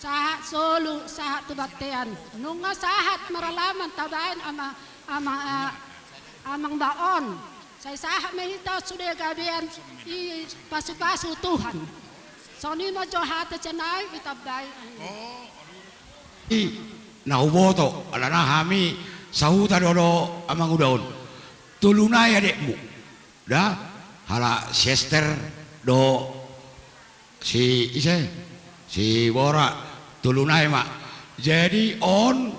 Sahat solo, sahat tubaktean. Nunga sahat maralaman tabayan amang baon. Saya sahat mehita sudah gabian i pasu-pasu Tuhan. Soni mo johata cenai itabay. Nauboto alana hami sahuta dodo amang udaon. Tulunay adekmu. Da hala sister do si Bora tulunay ma. Jadi on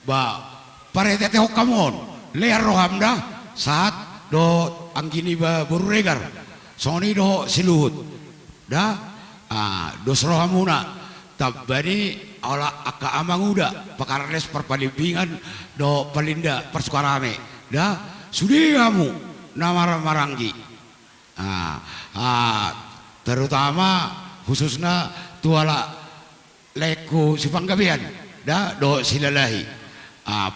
ba paretete hokamon lear rohamda saat do anggini ba bururegar soni do siluhut da do srohamuna tabani ala aka amang uda pakarles perpalibingan do palinda persukarame da sudi kamu namaranggi terutama khususnya tuala leku sipanggabian da do silalahi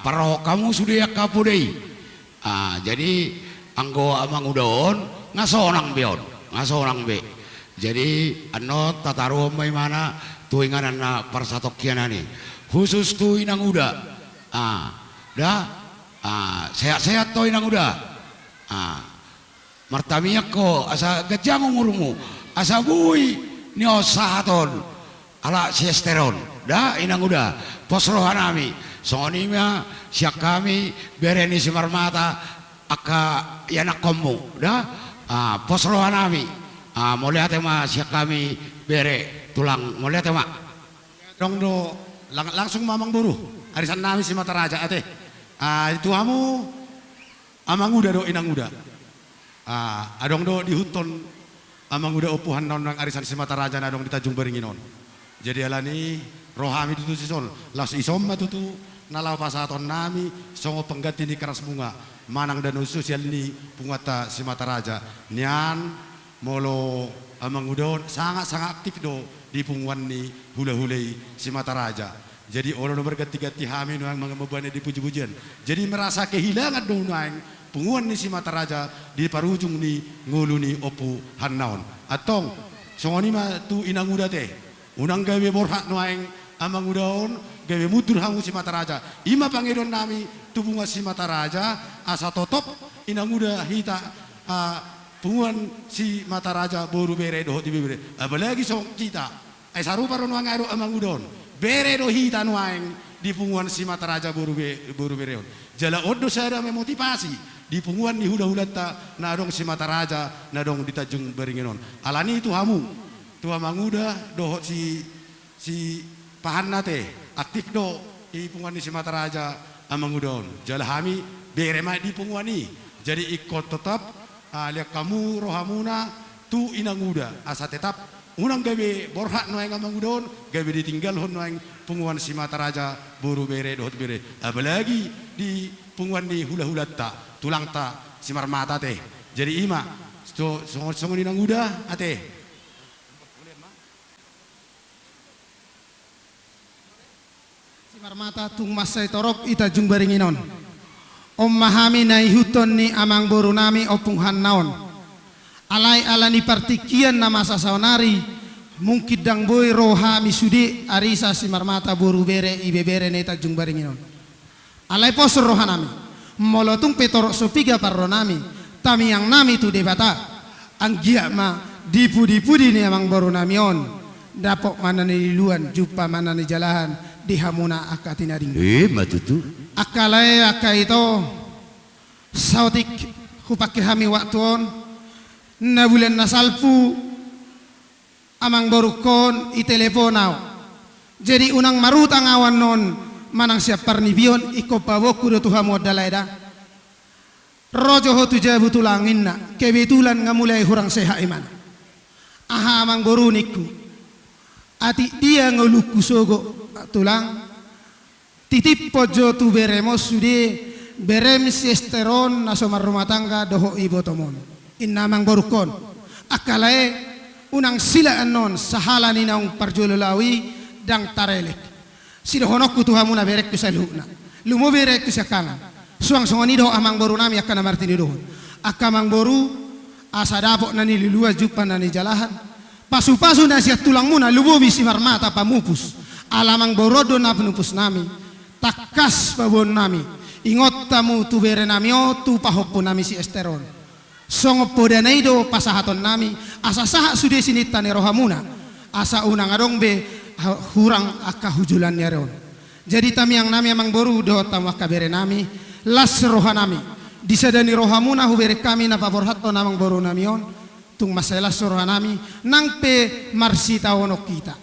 paroh kamu sudah kapudei jadi anggo amang udon ngasonang beon ngasonang be jadi ano tataruh may mana tuingan na persatokian ani khusus tu inang uda sehat-sehat to inang uda martamiyak ko asa gajang umurumu asa bui nio sahaton ala siesteron da inang uda posrohanami sonimya siak kami bereni simarmata aka yanak komu dah posrohanami molihat ema siak kami bere tulang molihat ema dong do langsung mamang buruh arisan nami si mata raja ate itu kamu amang uda do inang uda adong do di huton amang uda opuhan nonang arisan si mata raja nadong di Tanjung Beringinon jadi alani rohami tutu sison las isomma tutu nalau pasaton nami songo pengganti ni keras bunga manang dan sosial ni pungata si mata raja nian molo amang udon sangat aktif do di punguan ni hula-hulai si mata raja jadi orang nomor ganti-ganti hami nuang mengemubane di puji-pujian jadi merasa kehilangan do nuang punguan ni si mata raja di parujung ni ngulu ni opu hannaon atong songoni ma tu inang uda teh unang gawe borhak nuang amang udon gawe mutur hangu si mata raja ima pangedon nami tubunga si mata raja asa totop inang uda hita punguan si mata raja boru bere do di bere apalagi song kita sarupa ron wang aro amang udon bere do hita nuang di punguan si mata raja boru bere jala odo sada memotivasi di punguan ni hula-hulata nadong si mata raja nadong di Tanjung Beringinon alani itu hamu tu amang uda do si pahan nate aktif do di punguan ni si mata raja amang udon jala hami berema di punguan ni jadi ikut tetap lihat kamu rohamuna tu inang uda asa tetap unang gawe borhak noeng amang udon gawe ditinggal hon noeng punguan si mata raja buru bere dohot bere apalagi di punguan ni hula-hula ta tulang ta si marmata teh jadi ima songon inang uda ate Marmata tung masay torok ita Tanjung Beringinon. Mahami na ihuton ni amang boru nami opung hannaon. Alay ala ni partikian na masasawnari mungkin dang boy roha misudi arisa si marmata boru bere ibe bere neta jung baringinon alai posor roha nami molotung petorok sopiga parro nami tami yang nami tu debata anggia ma dipu-dipu ni amang baru namion dapok mana ni luan jupa mana ni jalahan dihamuna akatina ring matutu akalai akai itu sautik hupake hami waktuon na bulan nasalpu amang borukon i teleponau jadi unang marutang awan non manang siap parnibion iko pawoku do tuhamu dalaida rojo ho tuja butulangin na kebetulan ngamulai hurang seha iman aha amang boruniku ati dia ngeluku sogo tulang titip pojo tu beremos sude berem siesteron nasomar rumah tangga doho ibo tomon inna mang borukon akalae unang sila anon sahala ni naung parjololawi dang tarelek sidohonokku tuhamuna berek kusalhuna lumo berek kusakana suang songoni do amang boru nami akana martini dohon akamang boru asa dapok nani lulua jupan nani jalahan pasu-pasu nasihat tulang muna lubo bisi marmata pamupus alamang borodo na penupus nami takas babon nami ingot tamu tu bere nami o tu pahopo nami si esteron songo podanaido pasahaton nami asa saha sude sinita ni rohamuna asa unang adong be hurang aka hujulan nyaron jadi tami yang nami amang boru do tamu bere nami las roha nami disadani rohamuna hubere kami na paborhato namang boru namion tung masalah roha nami nang pe marsita onok kita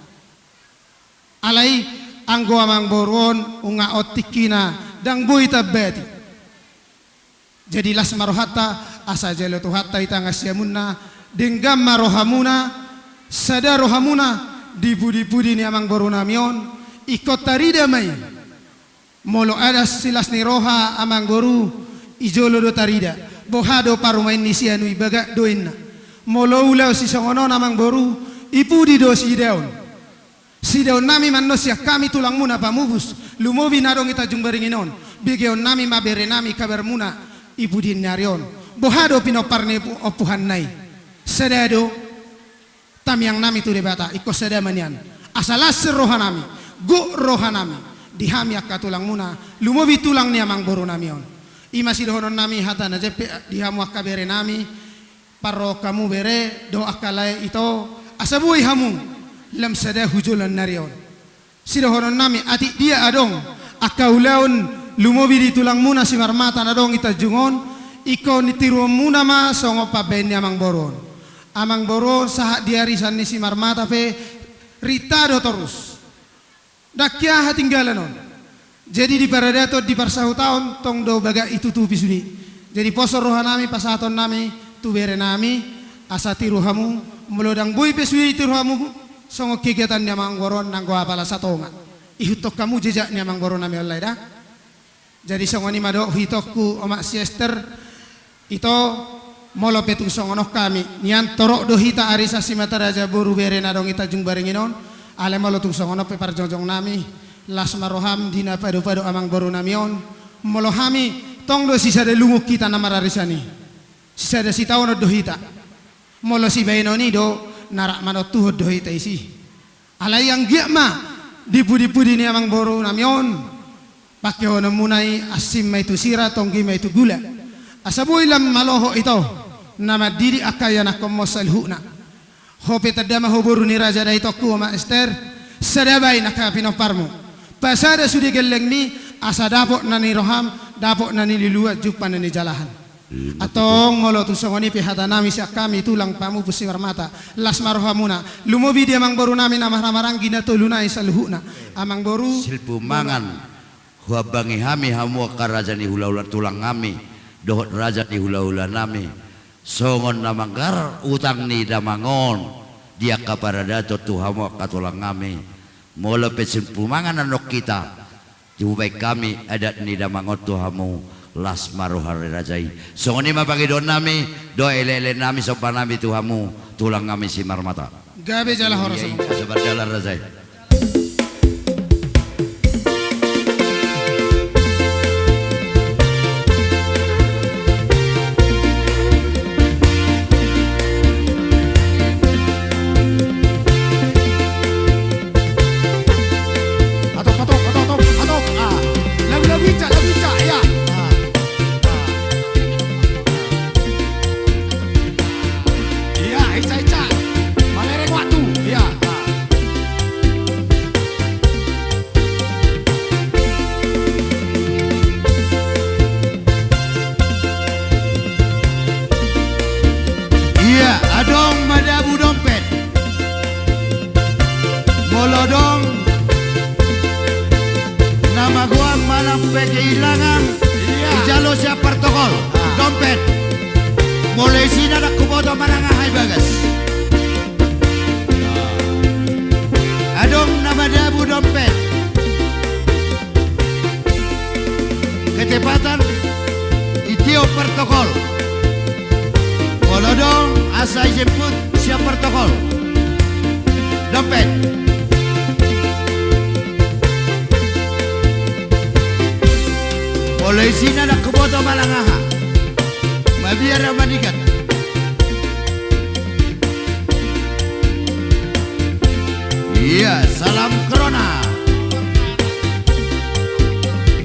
alai anggo amang boron unga otikina dang boy tabbati jadi las marohata asa jelo tu hatta ita ngasiamunna denggam marohamuna sada rohamuna dibudi-budi ni amang boron namion ikot tarida mai molo ada silas ni roha amang boru ijolo do tarida bohado parumain ni sianu ibaga doinna molo ulau si songono amang boru ipudi do si daun si daun nami manusia kami tulang muna pamubus lumobi narong ita jumbaringinon bigeon nami mabere nami kabar muna ipudin nyarion bohado pinoparne opuhan nai sedado tamiang nami tu debata iko sedamanian asalas roha nami go roha nami dihami akka tulang muna lumobi tulang ni amang boru namion ima sidohonon nami hata na jepe dihamu akka bere nami parro kamu bere do akalai ito asabui hamu lam sada hujulan narion sidohonon nami ati dia adong akaulaun lumobi di tulang muna si marmata nadong ita jungon iko nitiru muna ma songo paben amang boron saha diarisan ni si marmata pe ritado terus dakya hatinggalanon jadi di paradato di parsahu taon tong do baga itu tu pisuni jadi posor rohanami pasaton nami tu bere nami asati rohamu melodang boy pesui itu rohamu songo kegiatan ni amang boron nang goa pala satonga ihutok kamu jejak ni amang boron nami olai dah jadi songo ni mado hitokku omak siester ito molo petung songo noh kami nian torok do hita arisa simata raja boru bere nadong ita jung barenginon ale molo tung songo noh pepar jojong nami las maroham dina pado-pado amang boru namion molo hami tong do sisa de lumuk kita nama rarisani sisa de sitawono do hita molo si bainoni do narak mano tuhud do hita isi alai yang giak ma dipudi-pudi ni amang boru namion pakai ono munai asim mai tu sira tonggi mai tu gula asabu ilam maloho ito nama diri akayana komosal huna hope tadama hoboru ni raja da ito ku ma ester sadabai nakapino parmo pasada sudi geleng ni asa dapok nani roham dapok nani lilua jupan nani jalahan atong ngolo tu songoni pihata nami siak kami tulang pamu pusi marmata las marohamuna lumobi dia amang boru nami nama ramarang gina tolunai salhuna amang boru silpu mangan huabangi hami hamu karaja ni hula-hula tulang kami dohot raja ni hula-hula nami songon namanggar utang ni damangon dia kaparadato tu hamu katulang kami molo pesin pumangan anok kita jubai kami adat ni damangon tu hamu las maruhar rajai songoni mapagi don nami do elele nami sopan nami tu hamu tulang kami si marmata gabe jala horas sabar jalan rajai Maisina na kuboto malangaha. Mabiara manikat. Iya, salam corona.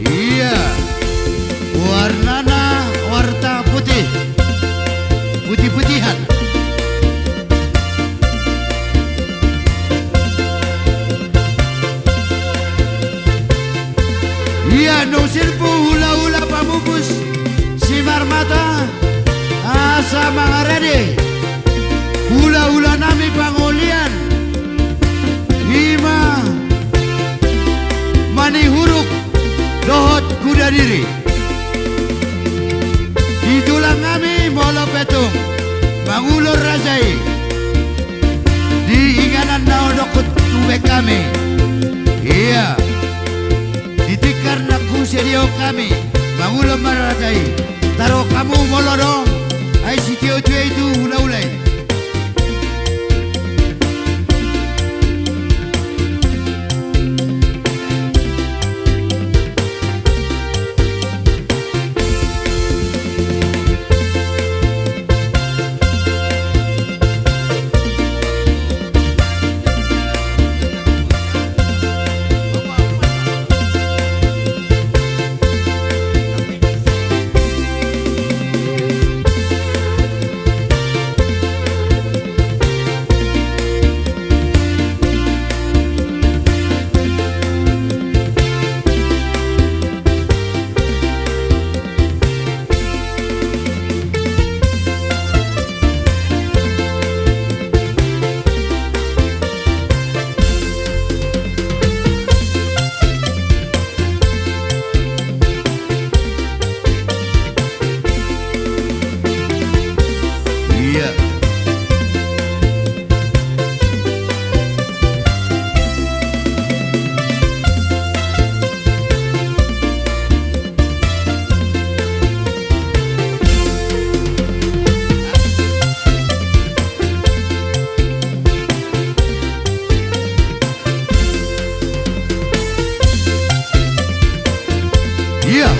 Iya. Warnana warta putih. Putih-putihan. Iya, nusirpu hula-hula pamubus simar mata asa mangarade hula-hula nami pangolian hima mani huruk dohot kuda diri di tulang kami molo petung mangulur rajai di inganan naodokut tubek kami. Iya, ditikar naku serio kami mangulur marajai taruh kamu molo dong ai sitio tue itu hula-hulai.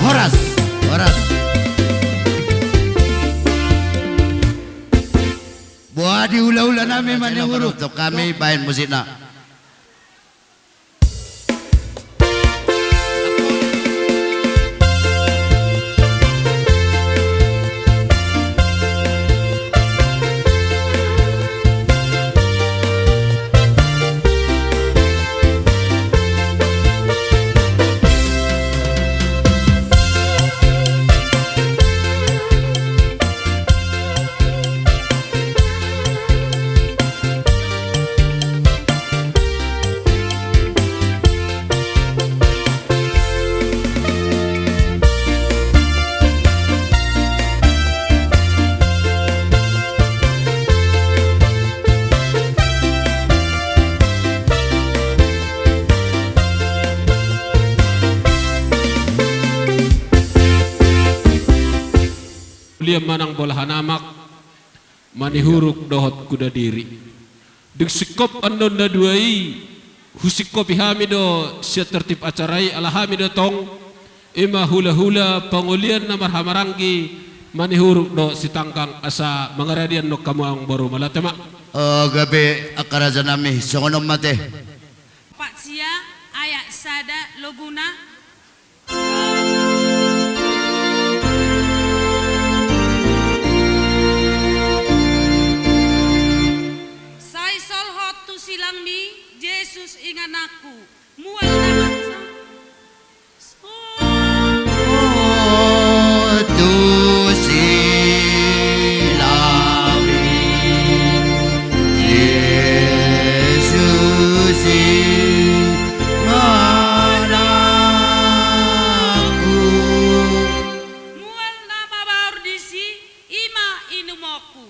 Horas. Buat di ula-ula nami mana huruf untuk kami bain musikna. Lia manang bolahan amak mani huruk dohot kuda diri dik sikop andon da duai husikop hamido sia tertib acarai ala hamido tong ima hula-hula pangulian namar hamaranggi mani huruk do sitangkang asa mangaradian no kamuang baru malatema. Oh gabe akaraja nami songonom mate. Pak sia ayak sada loguna silang mi Yesus ingan aku mual nama tu silang mi Yesus ingan aku mual nama baru disi ima inumoku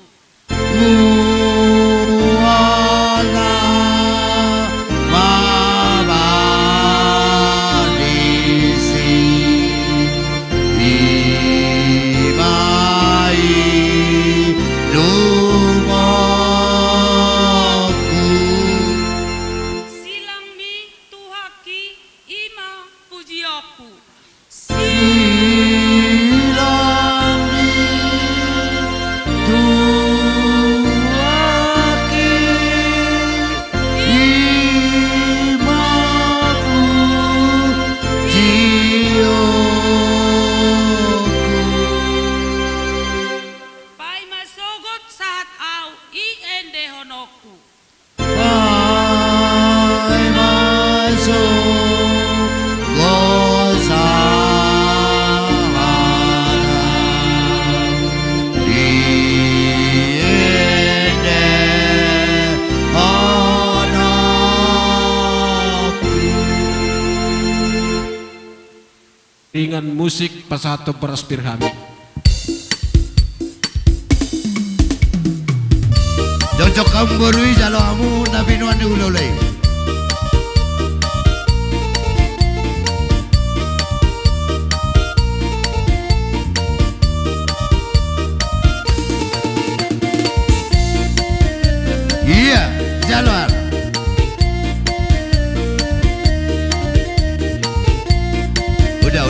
Ringan musik pasato peraspir kami. Cocok kamu berui jalo kamu nabi nuan diulolai. Iya, jalan. Udah.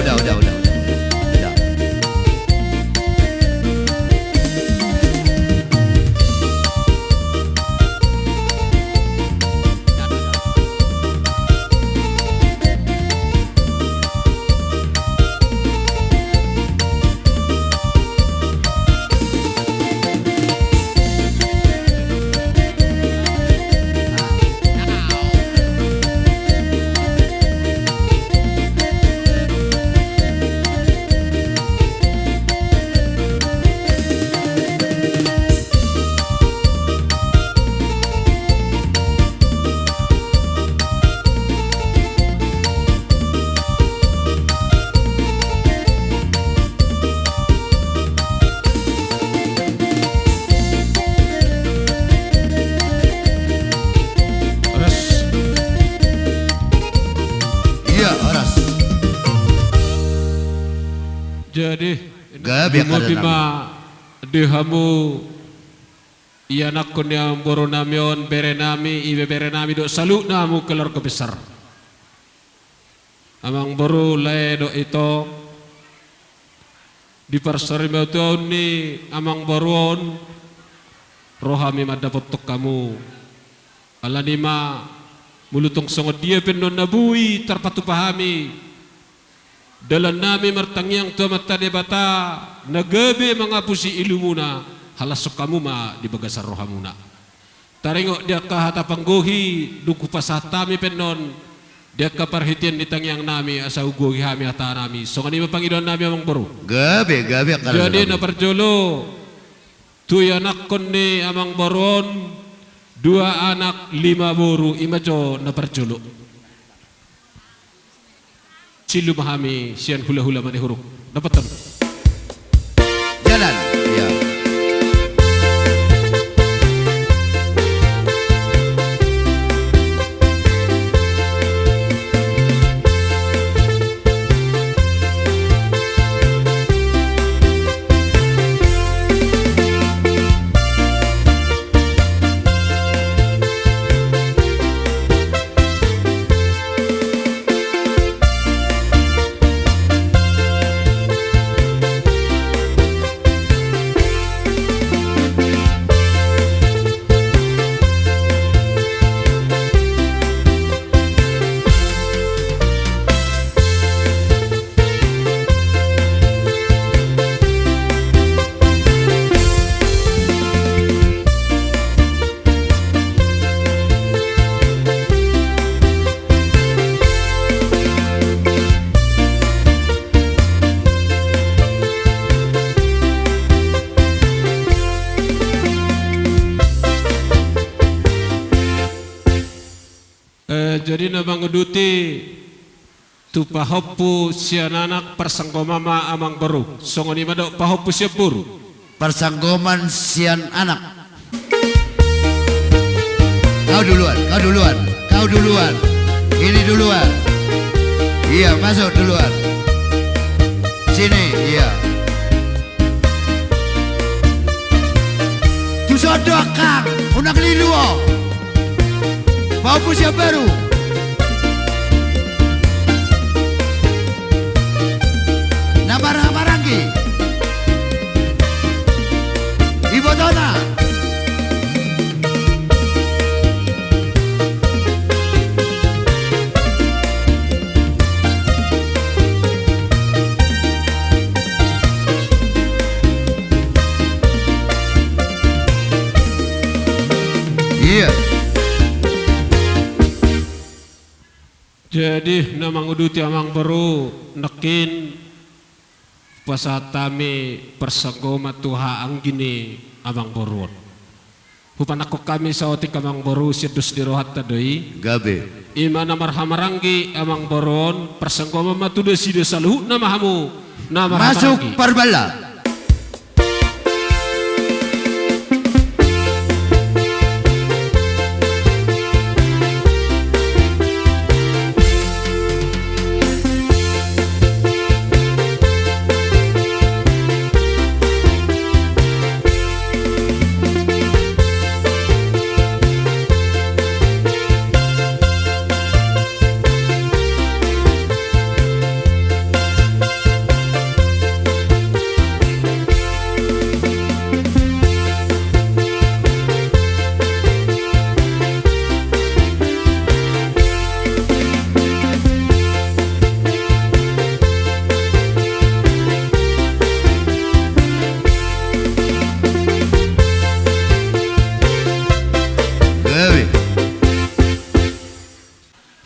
Jadi Gabi bima dehamu iya nakon yang boronamion berenami ibe berenami do salu namu keluarga besar. Amang baru lae do itu di persari tahun ni amang baruon rohami madapat tok kamu alanima mulutong songot dia penon nabui terpatu pahami dalam nami mertangyang tua mata debata nagabe mengapusi ilumuna halasok kamu ma di bagasar rohamuna taringok dia kahata panggohi duku pasatami penon dia kaparhitian di tangyang nami asa ugohi hami hata nami so kanima pangidon nami amang baru gabe jadi na perjolo tuya nakon ni amang baron 2 anak 5 buru imajo na perjolo cilu mahami sian hula-hula mani huruf dapat jalan ya. Jadi nabang uduti tu pahopu sian anak persanggomama amang baru songoni madok pahopu siap buru persanggoman sian anak kau duluan ini duluan iya masuk duluan sini iya tu sodokang unang liluo pahopu siap baru Nabaranggi Ibu Dona iya jadi namang uduti amang baru nekin pasatami persagoma tuha ang gini amang borot. Hupan ako kami sa otik amang boru siya dus dirohat tadoy. Gabi. imana marhamaranggi amang boron persengkoma matude side saluh namahamu nama Masuk Parbala.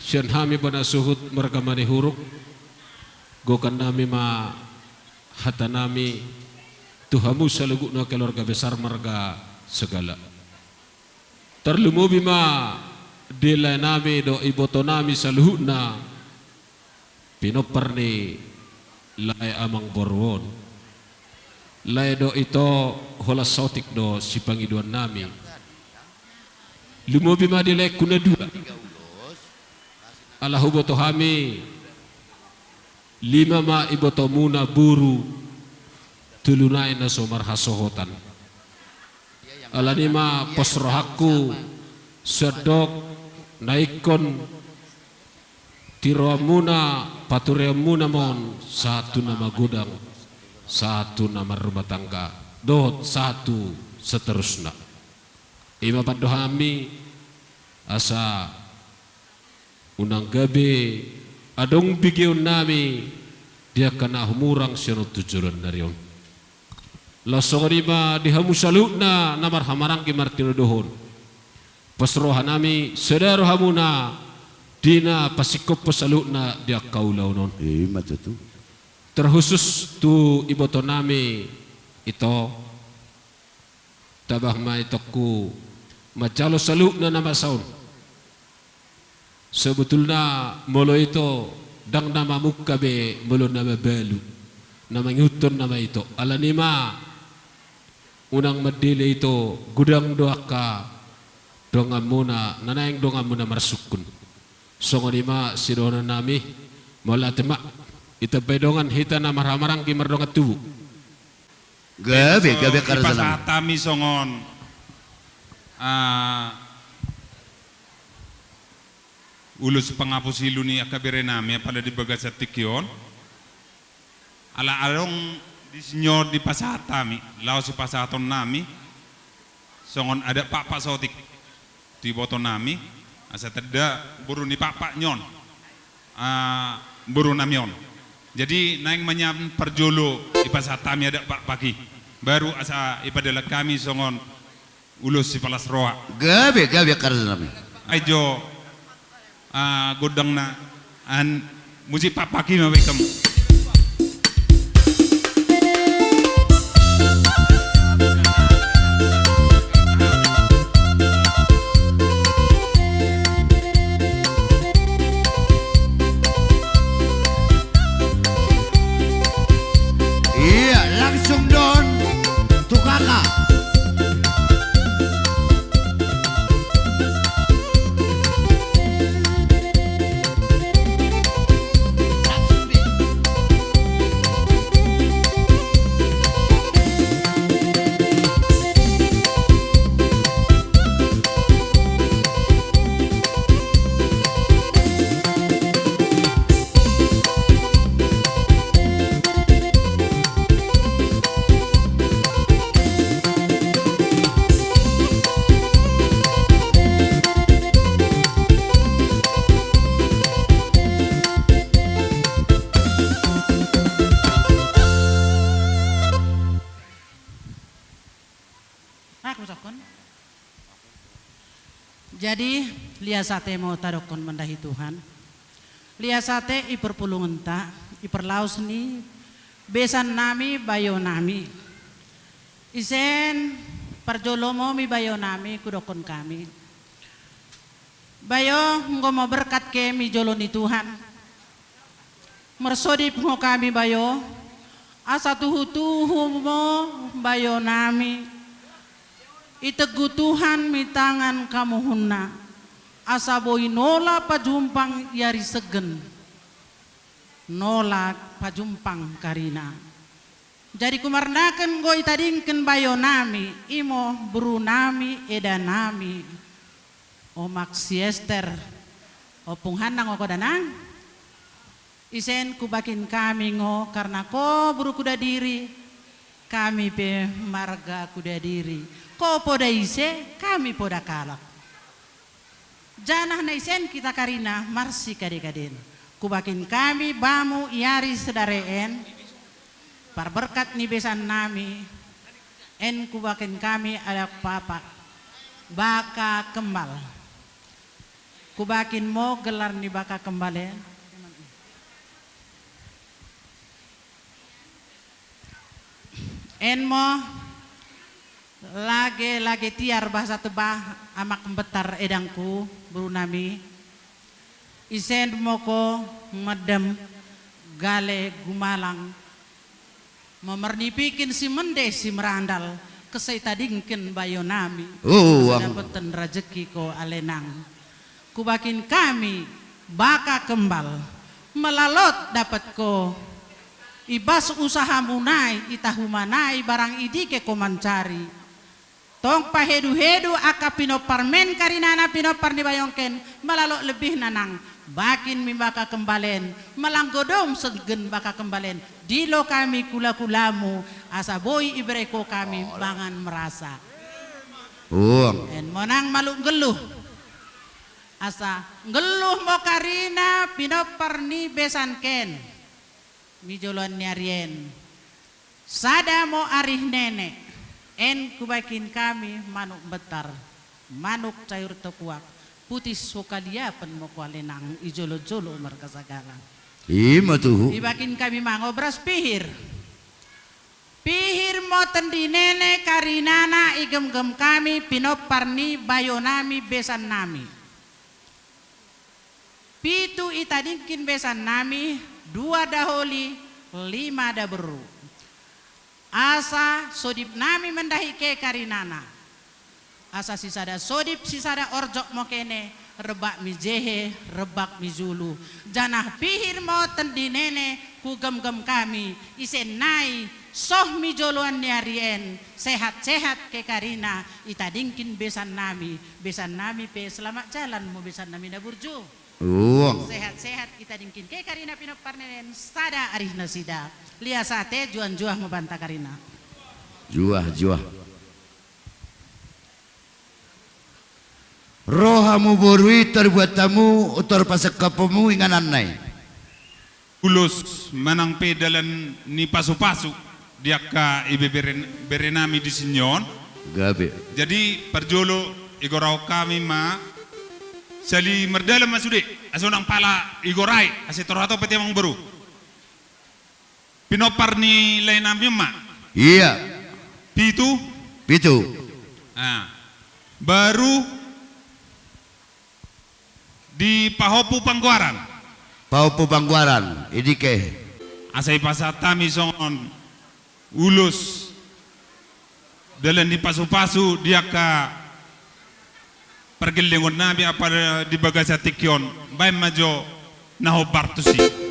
Sian hami pada suhut mereka mani huruk gokan nami ma hata nami Tuhamu salugukna keluarga besar marga segala terlumubi ma dila nami do iboto nami saluhutna pinoparni lai amang borwon lai do ito hola sotik do si pangiduan nami lumubi ma dila kuna dua Allah iboto hami lima ma iboto muna buru tulunay na somar hasohotan alanima posrohaku sedok naikon tiroamuna paturiamuna mon satu nama gudang satu nama rumah tangga dot satu seterusnya ima padohami asa unang gabi adong bigyon nami dia kena humurang sirot tujuran narion lasong riba dihamu salukna namar hamarang ki martino dohon pasroha nami sedaro hamuna dina pasikop pasalukna dia kaulau non matutu terkhusus tu iboto nami ito tabah ma itoku macalo salukna nama saun sebetulnya molo itu dang nama mukabe molo nama balu nama nguton nama itu alanima unang medile itu gudang doaka dongan muna nanaing dongan muna marsukun songonima sidona nami mola tema ita bedongan hita nama ramarang ki merdonga tubu gabe karzalam pasatami songon ulus pangapus hiluni akabire nami pada di bagasat tikyon ala along di senyor di pasatami lao si pasaton nami songon ada pak sotik di boto nami asa teda buru ni pak nyon buru namyon jadi naing menyam perjolo di pasatami ada pak pagi baru asa ipadala kami songon ulus si palas roa gabe karzalam ayo godang na an musik papaki mawikam iya langsung don tukaka Jadi liasate mau tarokon mendahi Tuhan. Liasate iperpulungan ta, iperlaus ni besan nami bayo nami. Isen parjolomo mi bayo nami kudokon kami. Bayo ngo mau berkat kami joloni Tuhan. Mersodip ngo kami bayo. Asa tuhu mo bayo nami. Itegu Tuhan mi tangan kamu hunna. Asa boy nola pajumpang yari segen. Nola pajumpang karina. Jadi kumarnakan go itadingken bayo nami. Imo buru nami eda nami. O maksiester. O punghanang o kodanang. Isen kubakin kami ngo karena ko buru kuda diri. Kami pe marga kuda diri. Ko poda ise kami poda kalak. Janah na isen kita karina marsi kadekaden. Kubakin kami bamu iari sedareen. Parberkat ni besan nami. En kubakin kami ada papa. Baka kembal. Kubakin mo gelar ni baka kembali. En mo lagi tiar bahasa tebah amak betar edangku berunami isen moko medem gale gumalang memernipikin si mende si merandal kesaitadingken bayonami dapetan rezeki ko alenang kubakin kami baka kembal melalot dapat ko ibas usaha munai itahumanai barang idike ko mancari tong pahedu-hedu aka pinoparmen karinana pinopar di bayongken malalok lebih nanang bakin mimbaka kembalen malanggodom segen baka kembalen dilo kami kula-kulamu asa boy ibreko kami bangan merasa en monang maluk geluh asa geluh mo karina pinopar ni besan ken mijolon nyarien sada mo arih nenek en kubakin kami manuk betar manuk cair tekuak putih sokalia pen mo kualenang ijolo-jolo markasagalang ima tuh ibakin kami mangobras pihir mo tendi nenek karinana igem-gem kami pinoparni bayonami besan nami pitu itadingkin besan nami 2 daholi 5 daberu asa sodip nami mendahi ke karinana asa sisada sodip sisada orjok mokene rebak mi jehe rebak mi zulu janah pihir mo tendi nene ku gem-gem kami isen nai soh mi joluan niarien sehat-sehat ke karina itadingkin besan nami pe selamat jalan mo besan nami daburju sehat-sehat kita dingkin ke karina pinoparnen sada arih nasida lia sate juan-juah membanta karina juah rohamu borui terbuat tamu utor pasakapamu inganan nai ulus manang pedalan ni pasu-pasu dia ka ibe berenami di sinyon gabe jadi perjolo igorau kami ma sali merdalam masude asonang pala igorai asetorato peti amang baru pinopar ni lain ma iya pitu baru di Pahopu Pangguaran idike asai pasatami songon ulus dalam di pasu-pasu dia ka pergelengon nabi apa di bagasa tikyon bay majo naho bartusi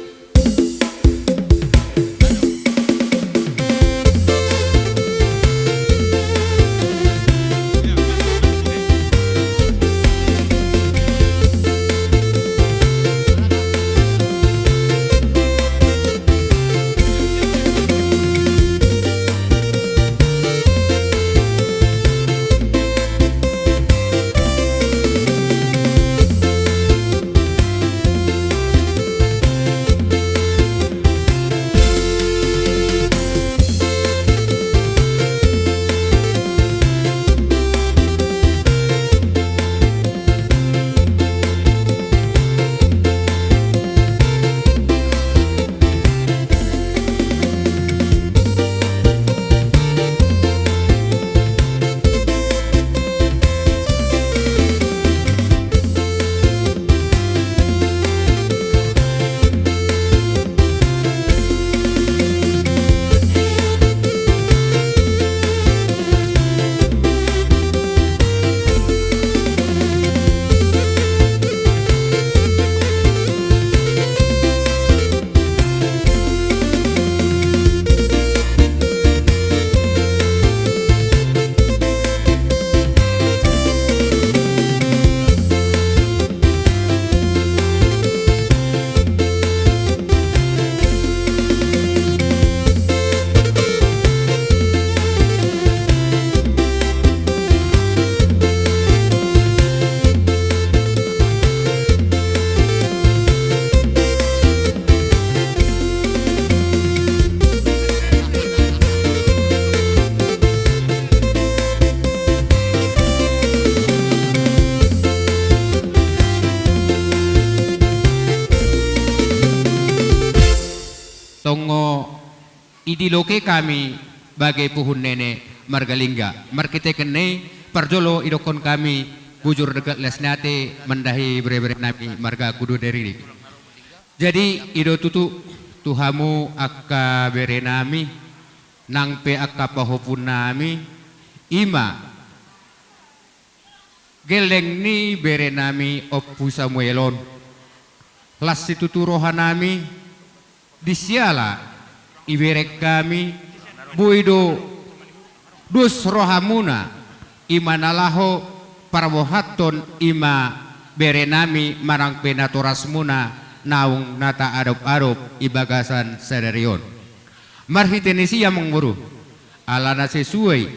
idiloke kami bagai puhun nenek margalingga markite kene parjolo idokon kami bujur dekat lesnate mendahi bere-bere nabi marga kudu dari jadi ido tutu tuhamu akka bere nami nang pe akka pahopun nami ima geleng ni bere nami oppu Samuelon las situtu rohanami disiala iberek kami buido dus rohamuna imanalaho parwohaton ima berenami marang penatorasmuna naung nata adop-adop ibagasan sadarion marhitenisi yang mengburu alana sesuai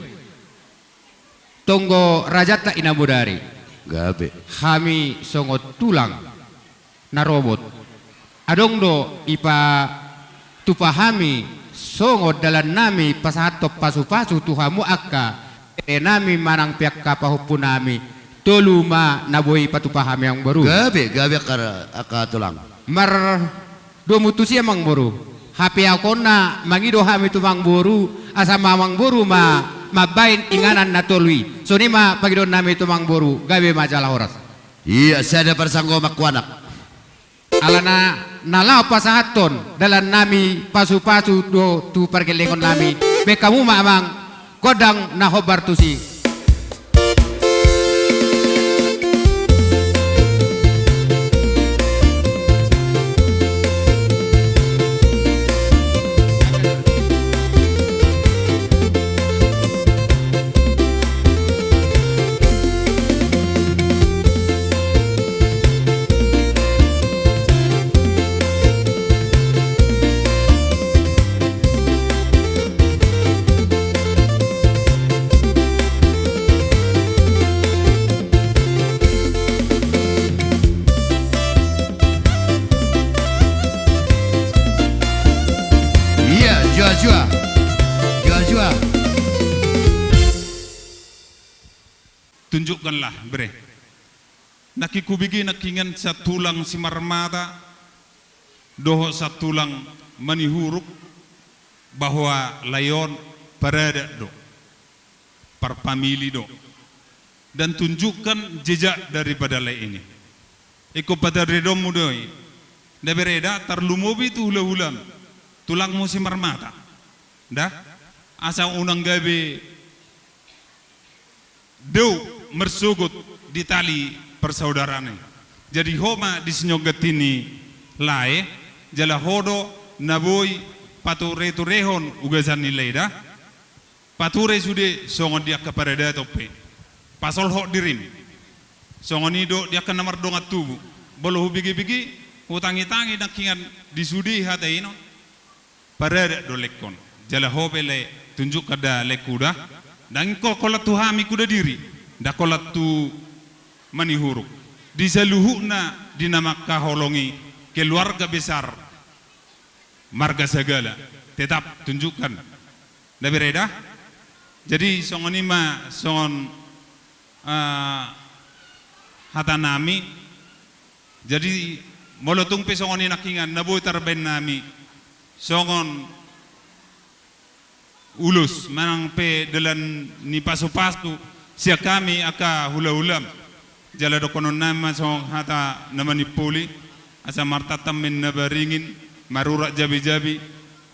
tonggo rajata inabudari gabe kami songot tulang narobot adong do ipa tupahami songot dalan nami pasahatop pasu-pasu tuhamu akka nami marang pihak kapahupun nami toluma naboy patupahami yang baru gabe akka tulang mar do mutusi amang baru hape ako na mangido hami tumang baru asa mamang baru mabain inganan na tolui so ni pagidon nami tumang baru gabe majalah oras iya saya persanggo makwanak alana nalaw pasahaton dalan nami pasu-pasu do tu pergelengon nami be kamu mamang kodang nahobar tusi tunjukkanlah bre nakikubigi nakingan sa tulang si marmata doho sa tulang manihuruk bahwa layon parada do parpamili do dan tunjukkan jejak daripada lay ini iko pada redom mudoi da bereda tarlumobi tu hula-hulam tulangmu si marmata dah asa unang gabe do mersugut di tali persaudaraan. Jadi homa disenyogetini lae jala hodo naboy pature turehon ugasan nilai dah pature sude songon dia kepada tope pasol hok dirim songon ido dia kena mardongat tubuh bolo bigi-bigi hutangi-tangi nakingan disudi hati ino pada do lekon jala hobele tunjuk kada lekuda dan ko kolat tuhami kuda diri da kolat tu manihuruk di saluhuna dinamaka holongi keluarga besar marga segala tetap tunjukkan da bereda jadi songon ima songon hatanami jadi molotung pe songon inakingan naboy tarben nami songon ulus manang pe dalan ni pasu-pasu sia kami aka hula-hulam jala dokonon nama song hata namani puli asa martatam min nabaringin marurak jabi-jabi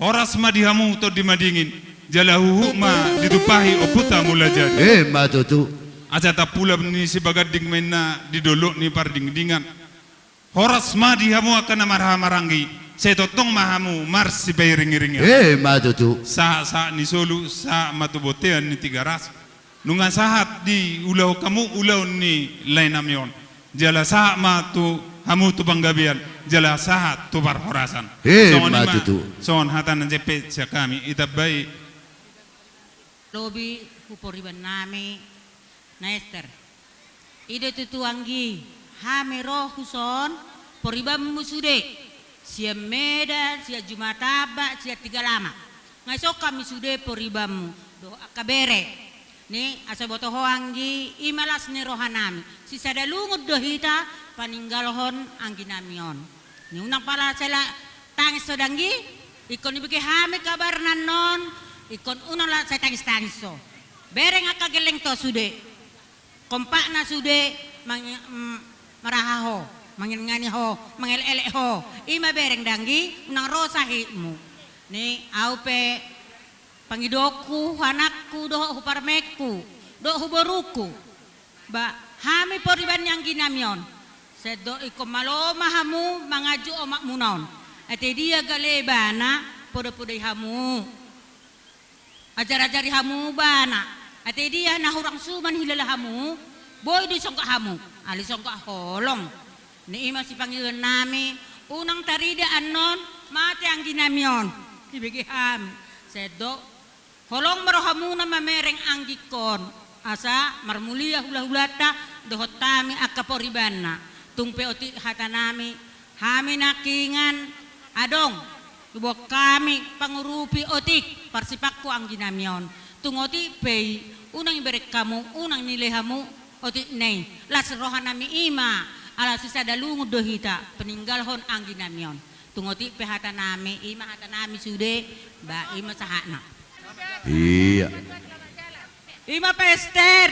horas madihamu to dimadingin jala huhuma ditupahi oputa mula jadi matutu asa tapula ni si bagading menna didolok ni parding-dingan horas madihamu akan marha-marangi setotong mahamu marsi bayring-ringan matutu sa ni solu sa matubotean ni tiga ras nungan sahat di ulau kamu ulau ni lain namion jala sahat ma tu hamu tu banggabian jala sahat tu barhorasan son hatan jepe sia kami itabai lobi kuporiban nami naester ide tutuanggi hamero huson poribam musude sia meda sia jumataba sia tiga lama ngasok kami sude poribam do akabere ni asa boto hoanggi imalas ni rohanami si sadalungod dohita paninggalhon anggi namion ni unang pala sala tangis sodanggi Ikon ibigay hami kabar nanon, ikon unang la sa tangis-tangis so. Bereng akageleng to sude. Kompak na sude marahaho, mangingani ho, mangel-ele ho. Ima bereng danggi unang rosa hitmu. Ni aupe pangidoku, anakku, doh huparmekku, doh huboruku. Ba hami poriban yang ginamyon. Sedo iko maloma hamu mangaju omak munaon. Ate dia galebana podo-podoi hamu. Ajar-ajari hamu bana. Ate dia nahurang suman hilala hamu. Boy di songka hamu. Ali songka holong. Ni ima si Panginoon nami. Unang tarida anon mate ang ginamyon. Ibigi ham. Sedo holong marohamu na mamereng ang gikon. Asa marmulia hula-hulata dohot tami akaporibana. Tungpe oti hata nami hami nakingan adong tubuh kami pangurupi otik parsipakku ang ginamyon tungoti pei unang iberek kamu unang nilehamu otik nei las rohan nami ima ala sisa dalungud dohita peninggalhon ang ginamyon tungoti pe hata nami ima hata nami sude ba ima sahana Iya. Ima pester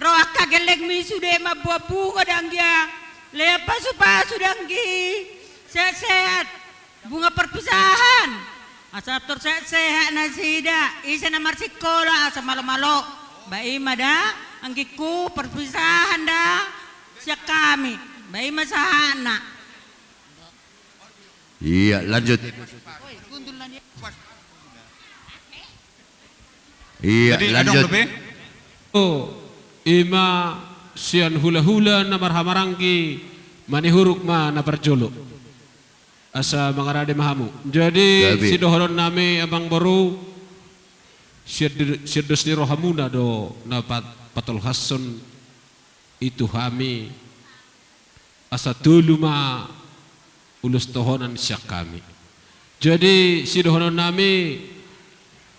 roh kageleng mi sude mabuah-bunga danggia lepas pasu danggi sehat-sehat bunga perpisahan asap sehat-sehat nasida isa na marsikola asa malo-malo baima da anggiku perpisahan da siya kami baima sahana. Iya, lanjut. Iya, lanjut. Oh, ima sian hula-hula na marhamarangki manihuruk ma na perjolo asa mangarade mahamu jadi si dohoron nami abang baru siados ni rohamuna do na patol hason itu hami asa tulu ma ulus tohonan syak kami jadi si dohoron nami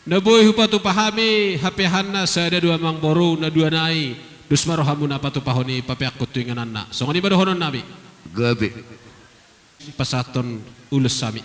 naboy hupatu pahami hapehanna sada dua mang baru na dua nai dus marohamun apa tu pahoni papiak kutuingan anak. Songani badohonon nabi. Gabi. Pasaton ulus sami.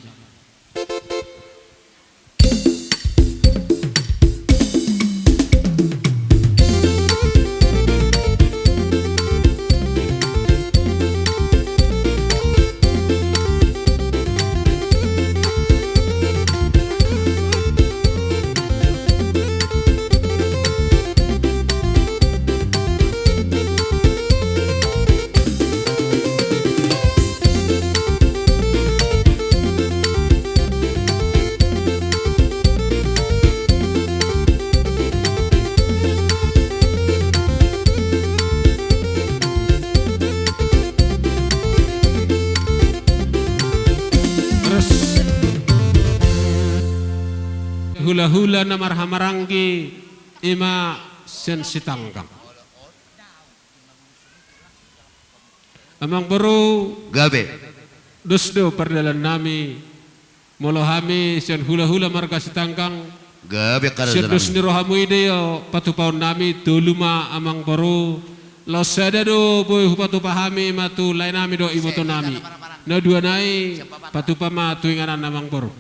Hula-hula na marhamaranggi ima sensitangkang. Amang baru gabe. Dusdo perdalan nami molohami sen hula-hula marga sitangkang. Gabe karena. Sedus ni rohamu ideo patupaon nami tuluma amang baru. Lo sadado boy patupahami matu lain nami do imoto nami. Na dua nai patupama tuinganan amang baru.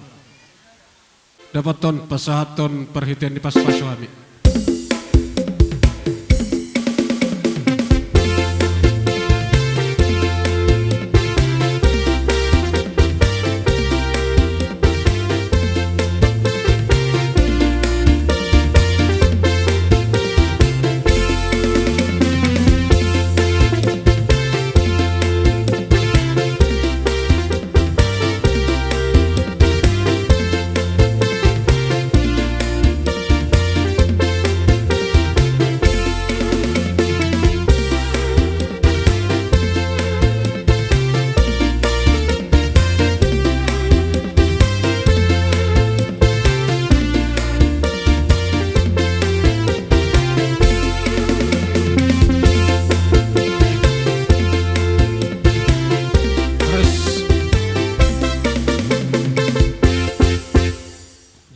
Dapat ton pasahaton perhitian di pas-pasu kami.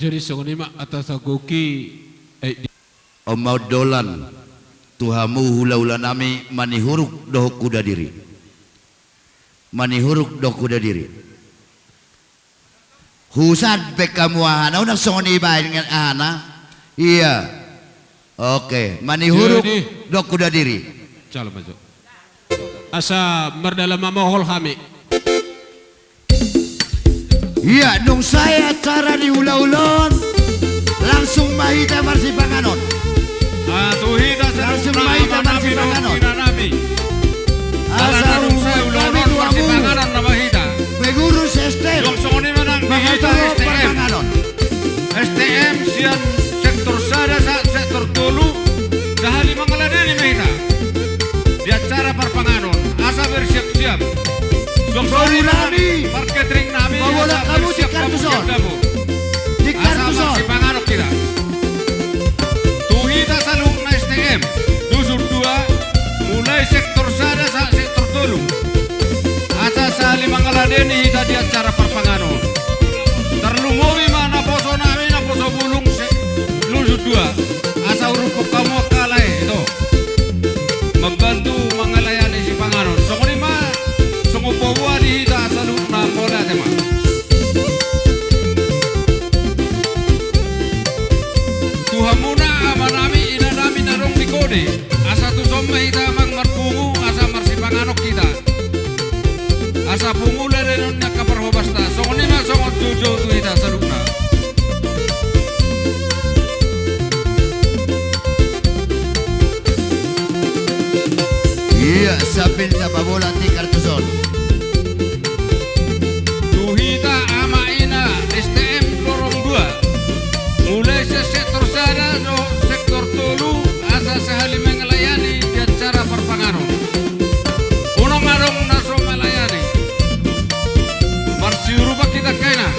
Jadi songonima atas agoki Omaudolan tuhamu hula-hula nami manihuruk doh kuda diri. Manihuruk doh kuda diri. Husad bekamuahana unang songoni bayan dengan ana. Iya. Oke, manihuruk dok kuda diri. Calon maju. Asa merdalam mamohol hami. Iya, nung saya cara di ula-ulon langsung mahita marsi panganon. Tuhida langsung mahita marsi panganon. Asa kami tuamu. panganon na mahita. Peguru STM. Yung songoni manang mahita STM. STM siyan sektor sada sa sektor tulu sahali mangaladeni mahita. Di acara parpanganon asa bersiap-siap. Sorry nami. Marketing nami. Bawa kamu di kartuson. Di kartuson. Asa panganok kita. Tuhita sa loob na STM. Dusur 2 mulai sektor sada sa sektor tulu. Asa sa limangaladeni hita di acara parpanganon. Terlungowi mana poso nami na poso bulung lusur 2. Asa urupok kamu kalay ito. Membantu mengelayani si panganon. Songoni ma songopowa di hita sa loob na mola tema. Tuhan muna amanami inanami narong dikode. Asa tu somma hita mang marpungu asa marsi panganok kita. Asa pungula renon na kaparhobasta. Songoni na songot jojo tu hita sa loob na. Iya, sapin sa babola di kartuson. Tuhita amaina STM lorong 2. Mulai sa sektor sada no sektor tulu asa sahali mengelayani di acara perpanganon. Unong arong naso melayani. Marsiurupa kita kaina.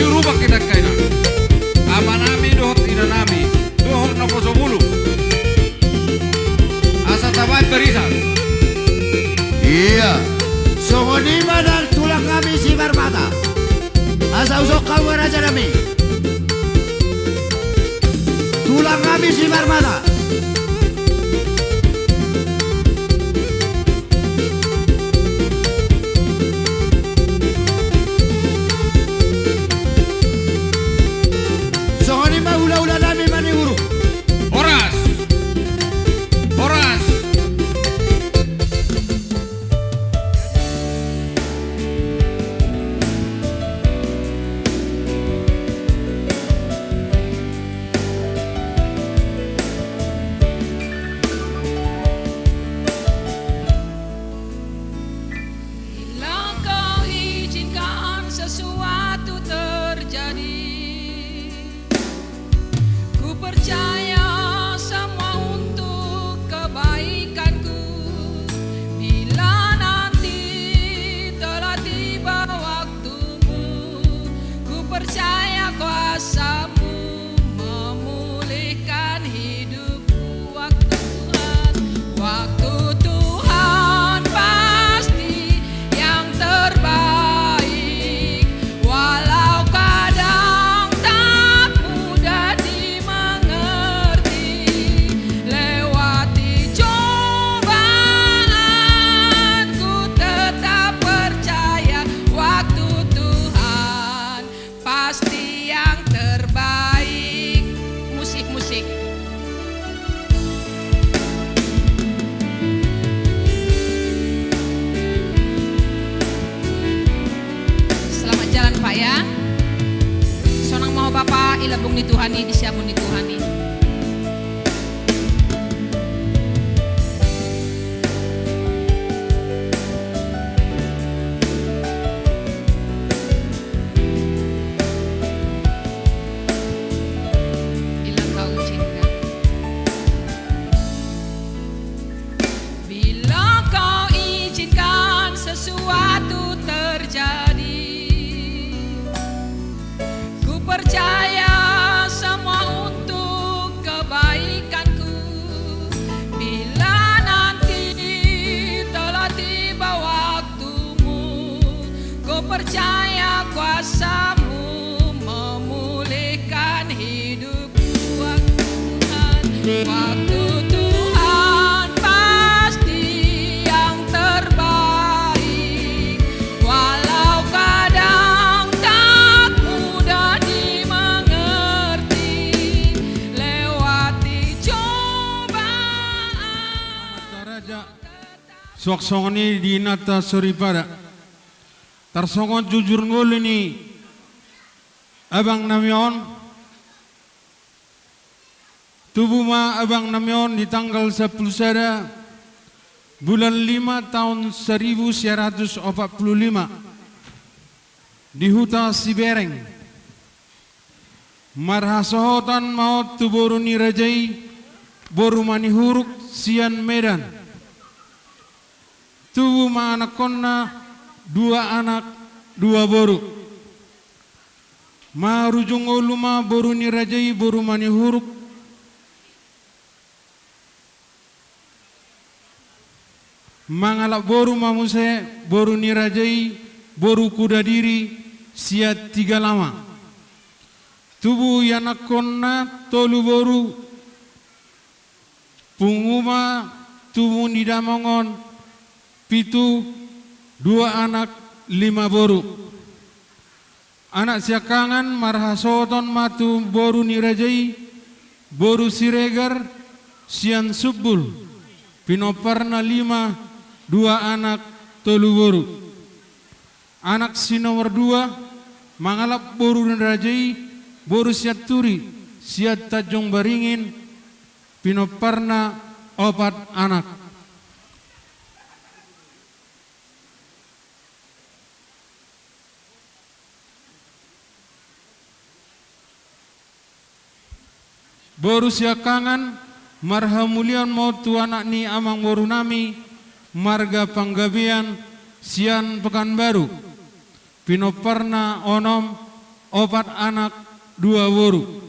rubak kita kaina. Amanami dohot inanami, dohot na posomulu. Asa tabat barisan. Iya. Songonima dan tulang kami si Marmata. Asa usok kamu raja nami. Tulang kami si Marmata. Songonima ula-ula nami manihuru. Horas. Horas. Bila kau izinkan sesuatu terjadi, ku percaya semua untuk kebaikanku. Bila nanti telah tiba waktumu, ku percaya kuasamu memulihkan hidupku. Waktu Tuhan pasti yang terbaik, walau kadang tak mudah dimengerti. Lewati cobaan, ku tetap percaya waktu Tuhan pasti yang terbaik. Musik-musik. Selamat jalan Pak ya. Sonang mau Bapak ilabung di Tuhani, disiapun di Tuhani. Bila kau izinkan. Bila kau izinkan sesuatu terjadi, ku percaya semua untuk kebaikanku. Bila nanti telah tiba waktumu, ku percaya kuasamu memulihkan hidupku. Waktu Tuhan pasti yang terbaik, walau kadang tak mudah dimengerti. Lewati cobaan. Raja Swaksongoni di nata soripada. Tarsongon jujur ngul ini abang namion. Tubuh ma abang namion di tanggal 10 sada bulan 5 tahun 1945 di Huta Sibereng. Marhasohotan maut tu boru ni rajai boru mani huruk sian Medan. Tubuh ma anak konna 2 anak 2 boru. Ma rujung uluma boru ni rajai boru mani huruk. Mangalak boru mamuse boru ni rajai boru kuda diri siat 3 lama. Tubuh yanak konna tolu boru. Punguma tubuh ni damongon pitu 2 anak 5 boru. Anak siakangan marhasoton matu boru ni rajai boru siregar sian subbul pinoparna 5 2 anak tolu boru. Anak si nomor 2 mangalap boru ni rajai boru siat turi siat tajong baringin pinoparna 4 anak. Boru siakangan marhamulian mau tu anak ni amang boru nami marga panggabian sian Pekanbaru pinoparna onom opat anak 2 boru.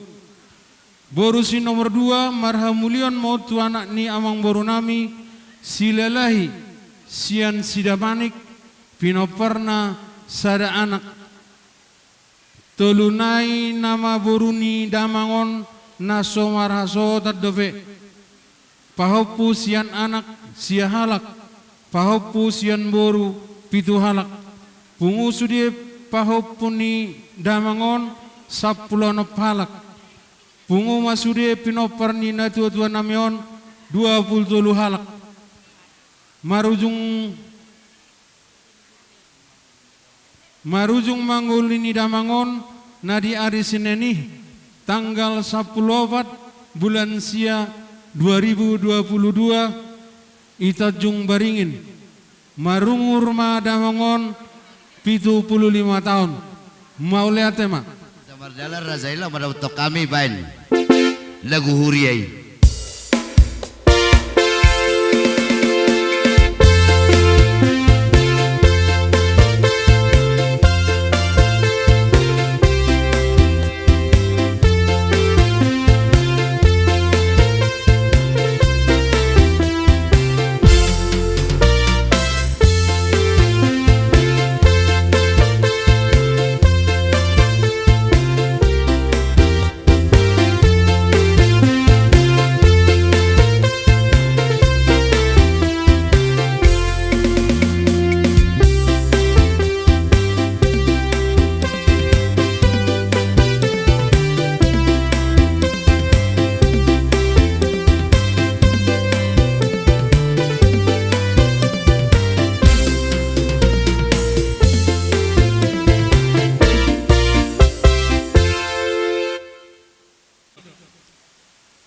Boru si nomor 2 marhamulion mau tu anak ni amang boru nami silalahi sian sidamanik pinoperna sada anak tolunai nama boruni damangon naso marhaso tadove pahopu sian anak sia halak pahopu sian boru pitu halak pungu sudie pahopu ni damangon 10 halak pungu masudie pinoper ni na tua namion 20 halak marujung manggulini damangon nadi ari sineni tanggal 10 bulan sia 2022 itajung baringin marungur ma damangon 75 tahun mau lihat tema Mardalar Razaila menautok kami bain lagu huriai.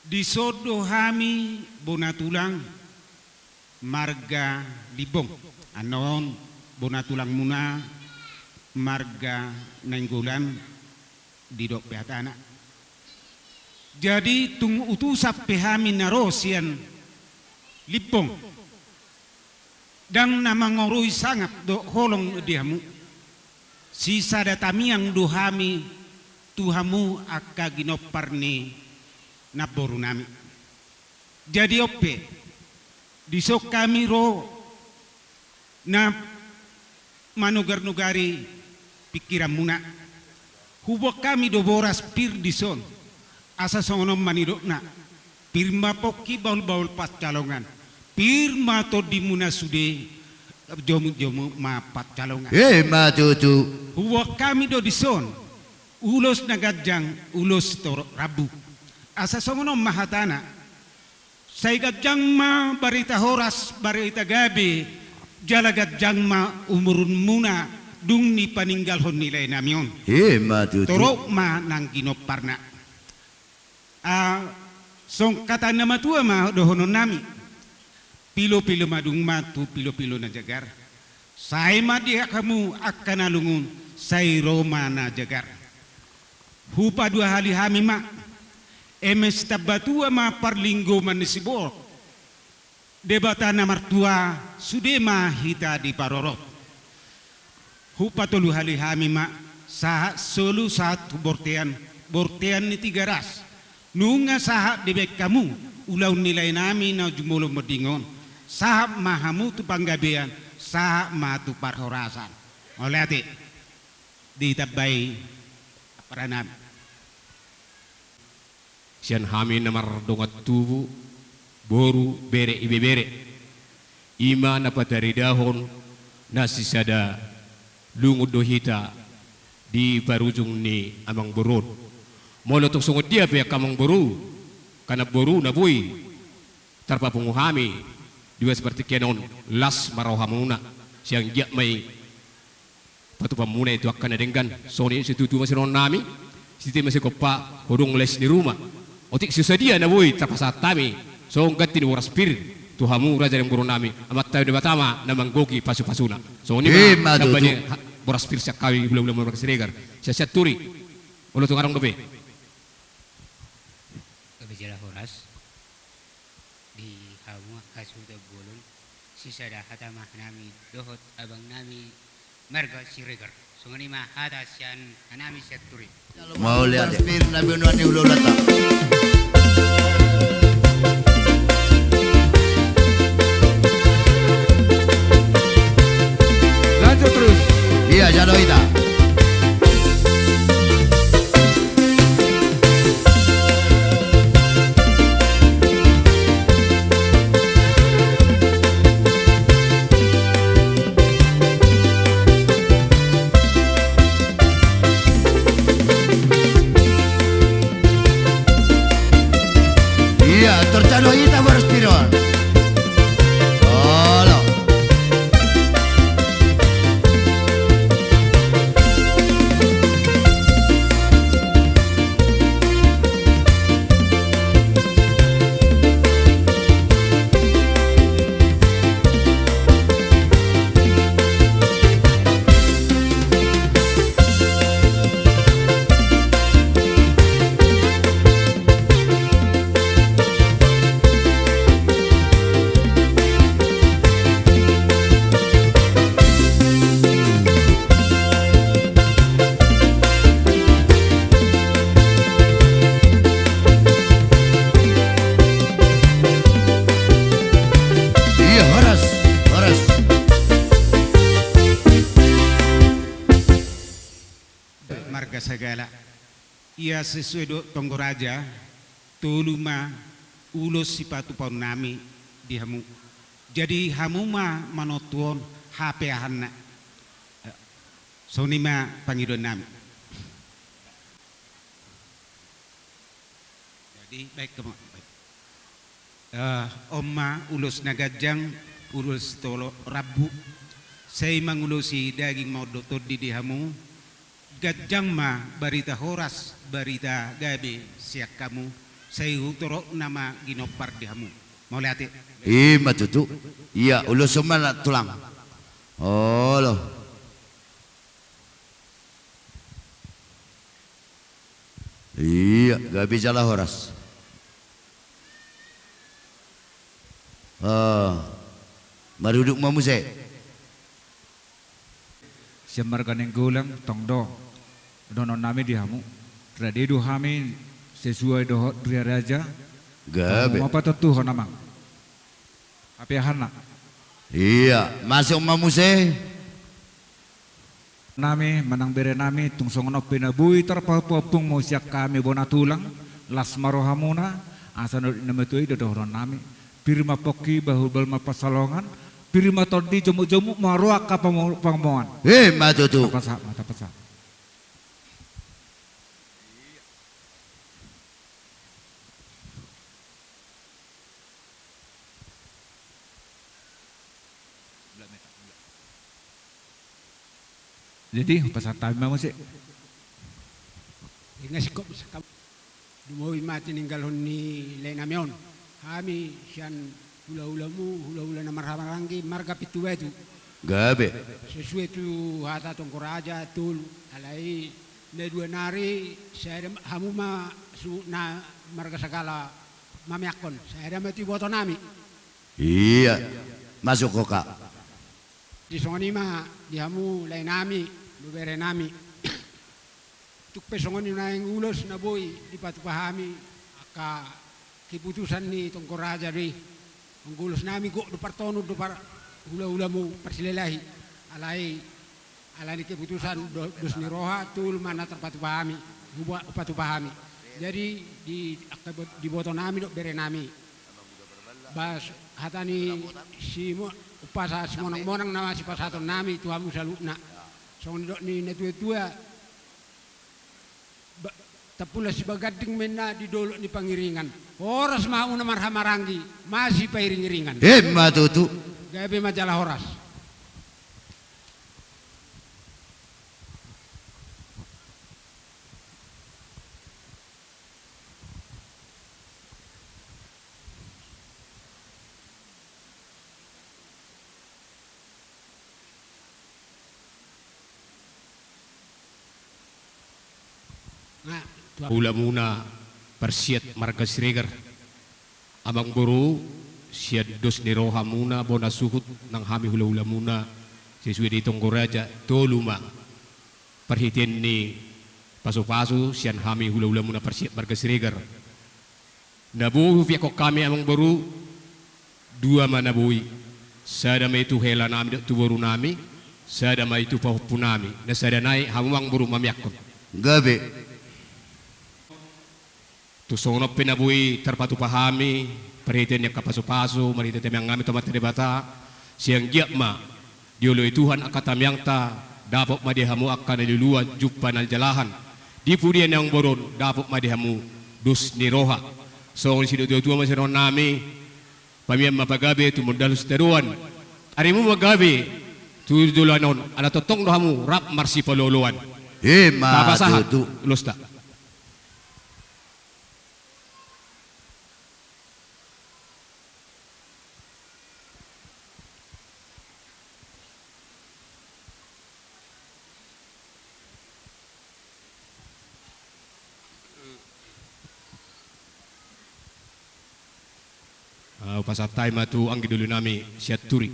Disodo hami bonatulang marga libong anon bonatulang muna marga nenggolan didok behatana. Jadi tung utusap pehami narosian libong dan nama ngorui sangat do holong diamu sisa datamiang duhami tuhamu akka ginoparni na boru nami. Jadi ope disok kami ro na manugar-nugari pikiran muna hubok kami do boras pir dison asa songonom manidok na pirma poki baul-baul pas calongan pirma to di muna sude jomu-jomu ma pat calongan Ma cucu hubok kami do dison ulos nagajang ulos to rabu asa songono mahatana saigat jangma barita horas barita gabi jalagat jangma umurun muna dung ni paninggal hon nilai namion Ma cucu torok ma nang ginoparna song kata nama tua ma dohonon nami pilo-pilo madung matu pilo-pilo na jagar sai ma dia kamu akan alungun sai roma na jagar hupa 2 hali hami ma emes tabatua ma parlinggo manisibor debata na martua sudema hita di parorot hupatulu hali hami ma saha solu satu bortean ni 3 ras nunga saha debek kamu ulau nilai nami na jumolo medingon saha mahamu tu panggabean saha ma tu parhorasan oleh ati ditabai paranam sian hami namar dongat tubu boru bere ibe bere ima napa dari dahon nasi sada lungud dohita di barujung ni amang burun molo tok sungut dia pe kamang boru kana boru na bui tarpa punguhami dua seperti kenon las marohamuna siang dia mai patu pamuna itu akan adenggan soni situ tu masih non nami situ masih kopa hurung les di rumah otik susadia na boy tapasat tami so ngati ni waras pir tuhamu raja yang guru nami amat tahu debatama namang goki pasu-pasuna so ni ma nabani waras pir sakawi belum mereka seregar siasat turi ulo tungarang dobe kebicara horas di hamu kasuda bolon sisa dah hatamah nami dohot abang nami marga siregar Songanima hada sian anami seturi. Mau lihat bir nabi nuani ululata. Lanjut terus. Iya, Janoita. Iya, Janoita berspiron. Halo. Iya, Horas. Marga Sagala. Ia sesuai do Tonggoraja, tuluma ulos sipatu paunami di hamu. Jadi hamu ma manotuon HP ahanna. Sonima pangidon nami. Jadi baik teman. Oma ulos nagajang ulos tolo rabu. Saya mengulosi daging mau dokter di hamu. Gajang ma barita Horas barita gabe siak kamu saya utoro nama ginopar di hamu mau lihat ya? Iya, matutu. Iya, ulus semua tulang. Oh loh. Iya, gak bisa lah Horas. Mari duduk mamu saya. Siamar kaneng gulang tongdo. Donon nami di hamu. Tradidu hami sesuai dohot pria raja. Gabe. Apa tuh namang? Apa hana? Iya, masuk mamu saya. Nami menang bere nami tungsongono pinabui terpapung musiak kami bona tulang las marohamuna asano inametui dodoron nami pirma poki bahu balma pasalongan pirma todi jemu-jemu maruak ka pamoan. Matutu. Mata pesa. Jadi pasal tabi mau sih. Ingat kok sekam. Dumawi mati ninggalon ni lenamion. Kami sian hula-hula na marhamaranggi marga pitu itu. Gabe. Sesuai tu hata Tonggoraja tul alai na dua nari saya hamu ma su na marga Sagala mamiakon. Saya mati boto nami. Iya. Masuk kok Kak. Di songoni ma di hamu lain nami. Bubere nami tuk pesongoni na yang ulos na boy di patupahami aka keputusan ni Tonggoraja ri ang ulos nami kok do partono do par hula-hula mo persilelahi alai ni keputusan dos ni roha tul mana terpatupahami buat patupahami jadi di boto nami do bere nami bas hatani si upasa si monang-monang nama si pasaton nami tuhamu salukna so ni netua-tua tapula si bagading mena di dolo ni pangiringan Horas mau na marhamaranggi masih pairing-iringan matutu gabe majalah Horas Hula muna persiat marga Sregar abang buru siad dos ni roha muna bona suhut nang hami hula-hula muna sesuai di Tonggoraja toluma perhitian ni pasu-pasu sian kami hula-hula muna persiap margasirigar. Nabuhu via kok kami amang baru dua mana bui. Sada may itu hela nami tu baru nami, sada may itu pahupu nami. Na sada nai hamang baru mamiyakot. Gabi. Tusonop pinabui terpatu pahami perhitian yang kapasu-pasu marita temang ngami tomat bata siang giap ma diului Tuhan akatam yang ta dapat madihamu akan diluluan jumpa nal jalahan di pudian yang boron dapat madihamu dus ni roha so si tua masih ron nami pamiam mapagabe tu modal seteruan arimu magabe tu dulanon ana totong dohamu rap marsi paloluan ma tu lusta. Pasatay matu ang gidulo nami siya turi.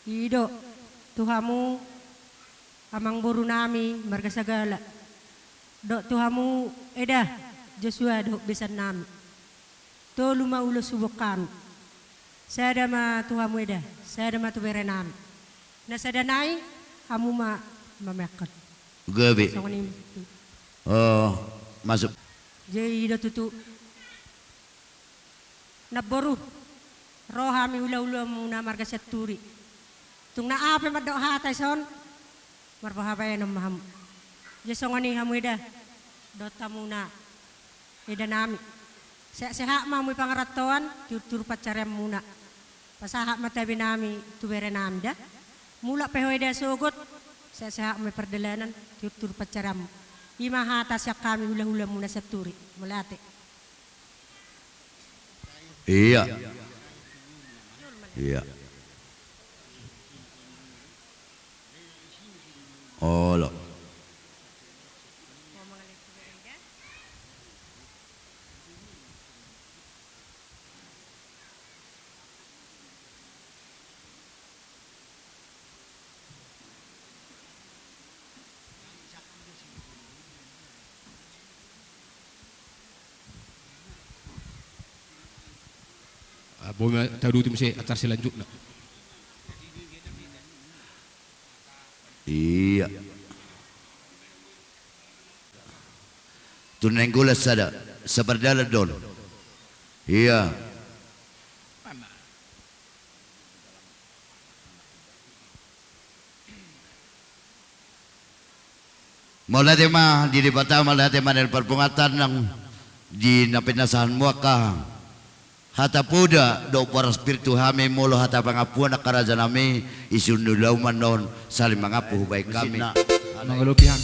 Ido, Tuhamu amang buru nami marga sagala. Do Tuhamu edah Joshua do besan nami. To luma ulo subukan. Saya dama Tuhamu edah, saya dama tu berenam. Na sada nai hamu ma mamekat. Gabi. Oh, masuk. Jadi ido tutu. Naboru. Rohami ula-ula muna marga seturi. Tung na apa madok hatay son. Marpahabay ng maham. Jasongani hamu edah. Dota muna. Eda nami. Sehat mamu pangaratuan tur pacarem muna. Pasahak matabi nami tu bere namda. Mula pehoy eda sogot. Sehat may perdelanan tur pacarem. Ima hatas yak kami hula-hula muna sa turi. Mulate. Iya. Iya. Oh lo. Bumi tahu tu mesti atar selanjutnya. Iya. Tunenggulas sada seperdala don. Iya. Mula tema di dibata mula tema dari perpungatan ng di napinasahan mo ka. Hata puda do para spiritu hami molo hata pangapuan na karaja nami isunulaw manon saling mangapu baik kami. Mengelupihan.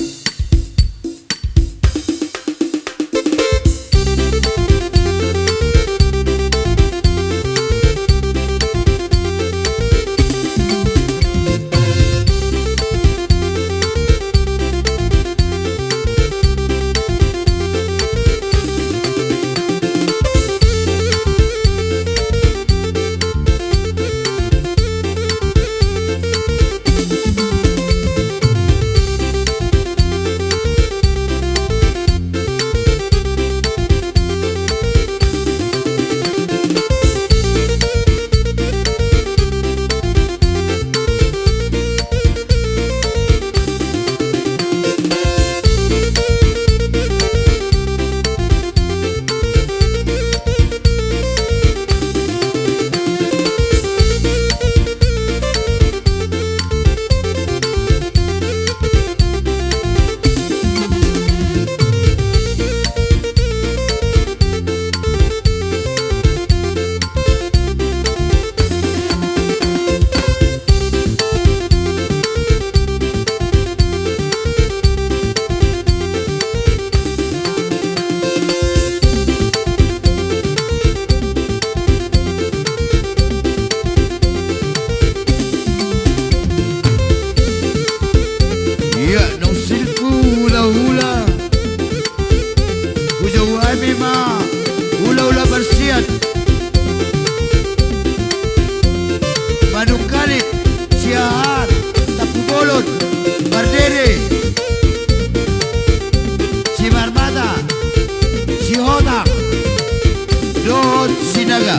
Dot Sinaga.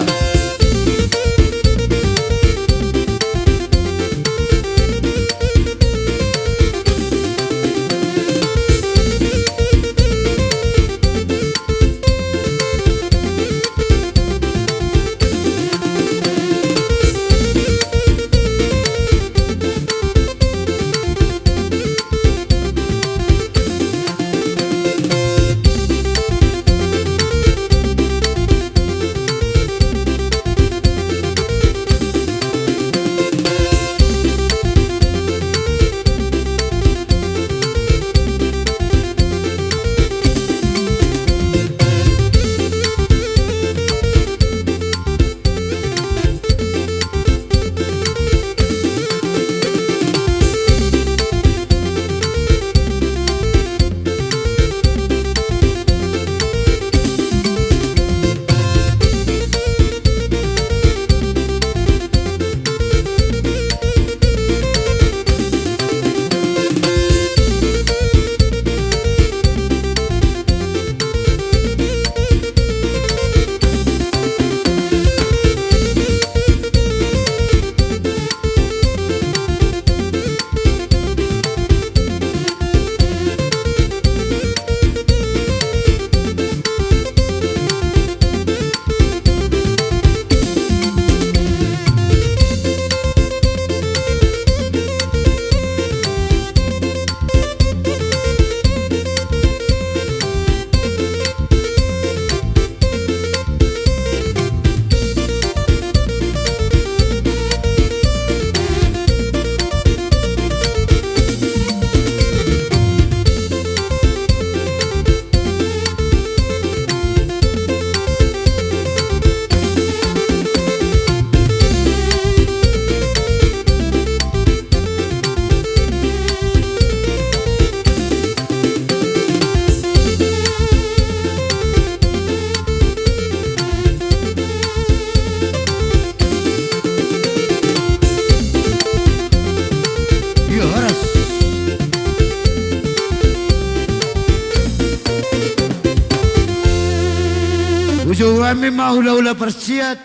Ujo kami mau hula-hula persiat.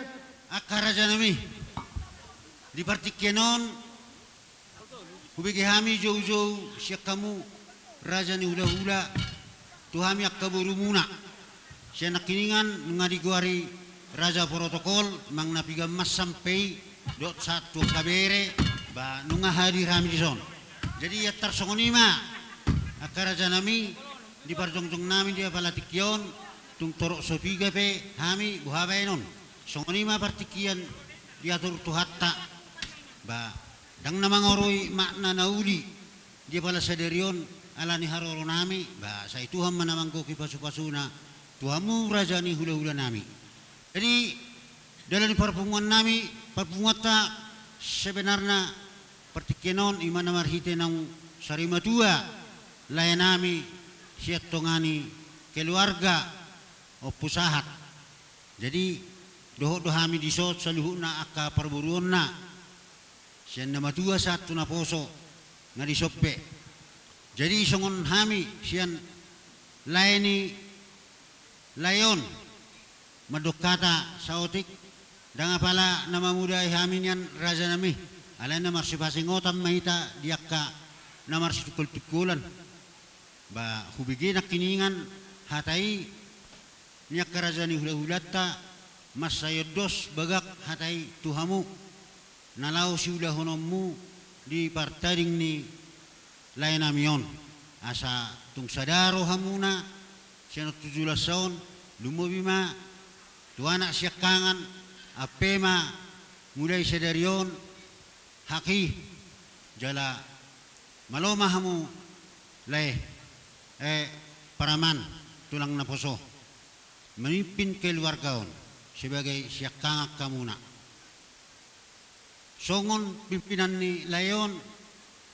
Akaraja nami di partikenon hubigi hami jauh-jauh siak kamu raja ni hula-hula tuhami akaburu muna siya nakiningan ngadi guari raja protokol mang napiga mas sampai dot satu kabere ba nunga hadir hami di son jadi ya tarsongonima akaraja nami di parjong-jong nami dia palatikyon tung torok sopiga pe hami buhabay non songonima partikian diatur tuhatta ba dang namangoroy makna nauli dia pala saderion ala ni haroro nami ba sa ituham manamangko kipasu-pasuna tuhamu raja ni hula-hula nami jadi dalam perpunguan nami perpunguata sebenarnya partikianon imana marhite nang sarimatua layan nami siat tongani keluarga o pusahat jadi doho dohami disot saluhuna aka perburuonna sian nama tua satu na poso nga disoppe jadi songon hami sian layani layon madokata saotik danga pala nama muda hami nian raja nami alay na marsipasingotam mahita diakka na marsitukul-tukulan ba hubigi nakiningan hatai niak raja ni hula-hulata mas sayodos bagak hatai tuhamu nalau si udah honommu di partading ni lain amion asa tung sadaro hamuna siano 17 tahun lumobima tuanak siakangan apema mulai sadarion haki jala maloma hamu leh paraman tulang naposo memimpin keluargaon sebagai siakangak kamuna songon pimpinan ni layon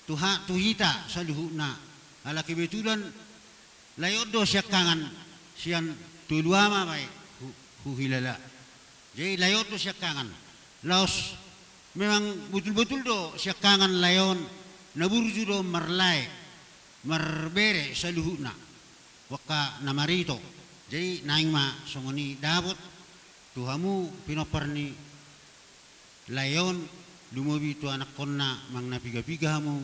tuhita saluhuna ala kebetulan layon do siakangan sian tuluama baik huhilala jadi layon do siakangan laos memang betul-betul do siakangan layon naburju do marlai marbere saluhuna waka namarito jadi naing ma songoni dabot Tuhamu pinoparni layon lumobi tu anak konna mang napiga-piga hamu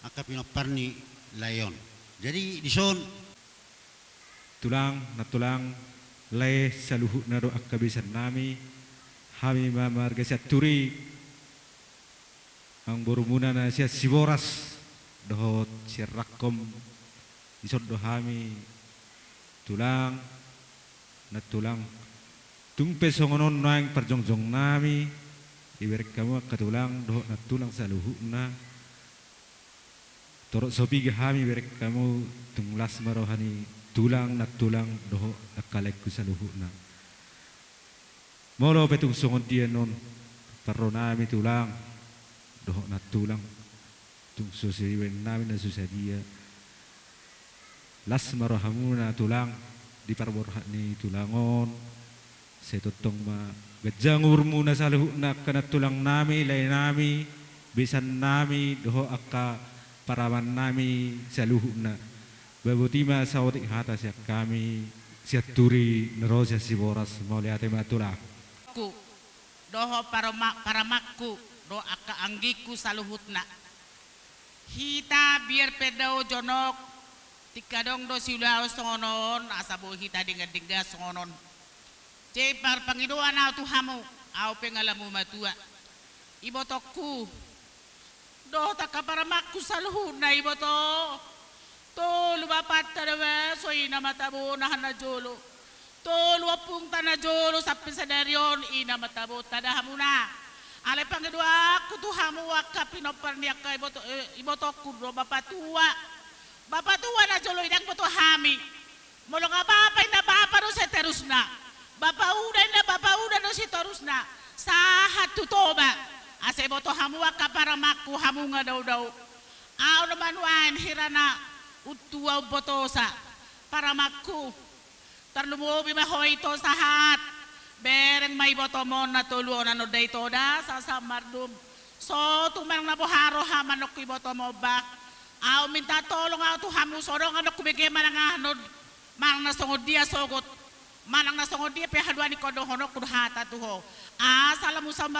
aka pinoparni layon. Jadi dison tulang na tulang lay saluhu na do akabisan nami hami mamarga siya turi ang burumuna na siya siboras dohot siya rakom isod do hami tulang na tulang tung pesongonon na ang parjongjong nami iberik kamu katulang dohot na tulang saluhu na torot sopi hami iberik kamu tung las marohani tulang na tulang doho nakalek ku saluhu na molo petung songon dia non parro nami tulang doho na tulang tung sosiwen nami na susadia las marohamu na tulang di parborhat ni tulangon setotong ma gajang urmu na saluhu na kana tulang nami lay nami bisan nami doho akka paraman nami saluhu na babutima sautik hata siya kami siya turi nero siya siboras mau lihat matulak ku doho paramakku do aka anggiku saluhutna hita biar pedao jonok tikadong do siulao songonon asabo hita dingga songonon cepar pangidoan au tuhamu au pengalamu matua ibotokku do taka paramakku saluhutna iboto tolu bapat tadawe soi nama tabo nahana jolo tolu apung tanah jolo sampai sadarion ina matabo tadahamuna ale pangedua aku tuh hamu wakapinopar niaka ibotokku do bapak tua na jolo idang boto hami molong apa ina bapak do seterusna bapak udah do seterusna sahat tutoba ase boto hamu wakaparamaku hamu ngadau-dau au namanuan hirana utua botosa para makku terlumu bimahoy to sahat bereng may botomon na tuluon ano day toda sa samardum so tumang na boharo haman ako ibotomo ba aw minta tolong aw tu hamu sorong ano kubigay manang anod manang nasongod dia sogot manang nasongod dia pehadwa ni kodo hono kudhata tuho salamu sa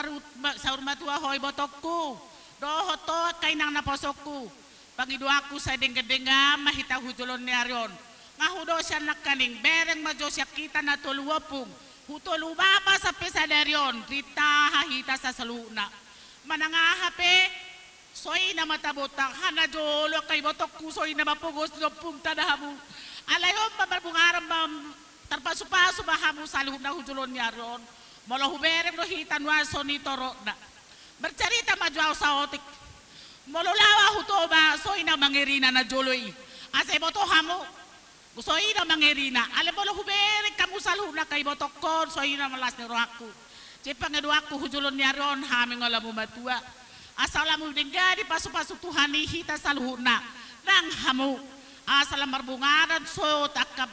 urmatua hoy botokku doho to kay nang naposokku Pangiduaku sa dengga-dengga mahita hujulon ni Arion. Ngahudo siya nakaning bereng majo siya kita na tuluwapong. Hutulubaba sa pesadarion. Rita hahita sa saluna. Manangahape soy na matabotang hanajolo kay botok ku soy na mapugos lopong tadahamu. Alayon mabarbungaram tarpasupaso bahamu sa luhub na hujulon ni Arion. Molo hubereng no hitan waso ni toro na. Bercerita majuaw sa otik. Mololawa hutoba soy na mangerina na joloy ase boto hamu soy na mangerina ale bolo hubere kamu salhu na kay botok kon soy na malas ni rohaku cepang eduaku hujulon ni Aron hami ngolamu matua asalamu denggari pasu-pasu tuhani hita salhu na nang hamu asalam marbungaran so takap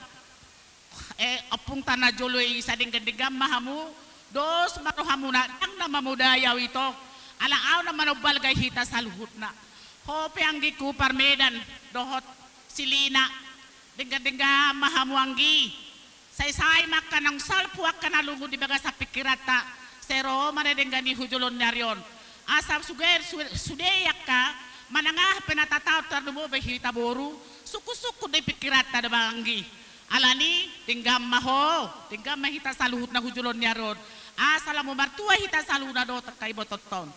opung tanah joloy sa dengga-dengga mahamu dos marohamu na nang namamudayaw ito Ala-aw na manubal gay hita sa luhut na. Hope ang giku parmedan dohot silina. Dengga-dengga mahamuanggi. Say-say maka ng salpuak ka na lungo di baga sa pikirata. Sero manadengga ni hujulon naryon. Asam sudeyak ka manangah penatataw tardumo bay hita boru. Suku-suku di pikirata na banggi. Alani tinggam maho. Tinggam mahita sa luhut na hujulon naryon. Asalamu martua hita sa luhut na do takay bototon.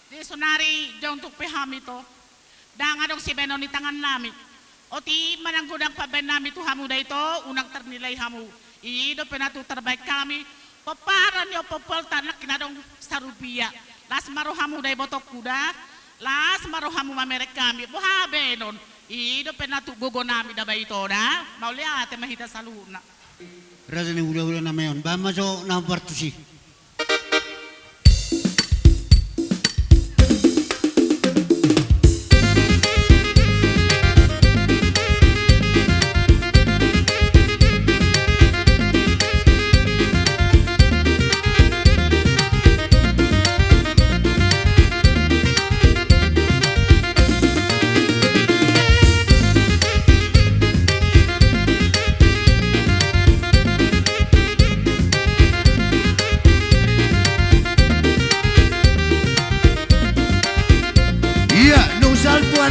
Di sunari jong tukpehami to dangadong si benon ni tangan nami o ti mananggudang paben nami to hamu da ito unang ternilay hamu ido penatu terbaik kami paparan yo popol tanak kinadong sarubia las maro hamu da botok kuda las maro hamu mamerek kami buha benon ido penatu gogo nami da ba ito da maulia ate mahita saluna raja ni hula-hula na mayon ba maso na partusi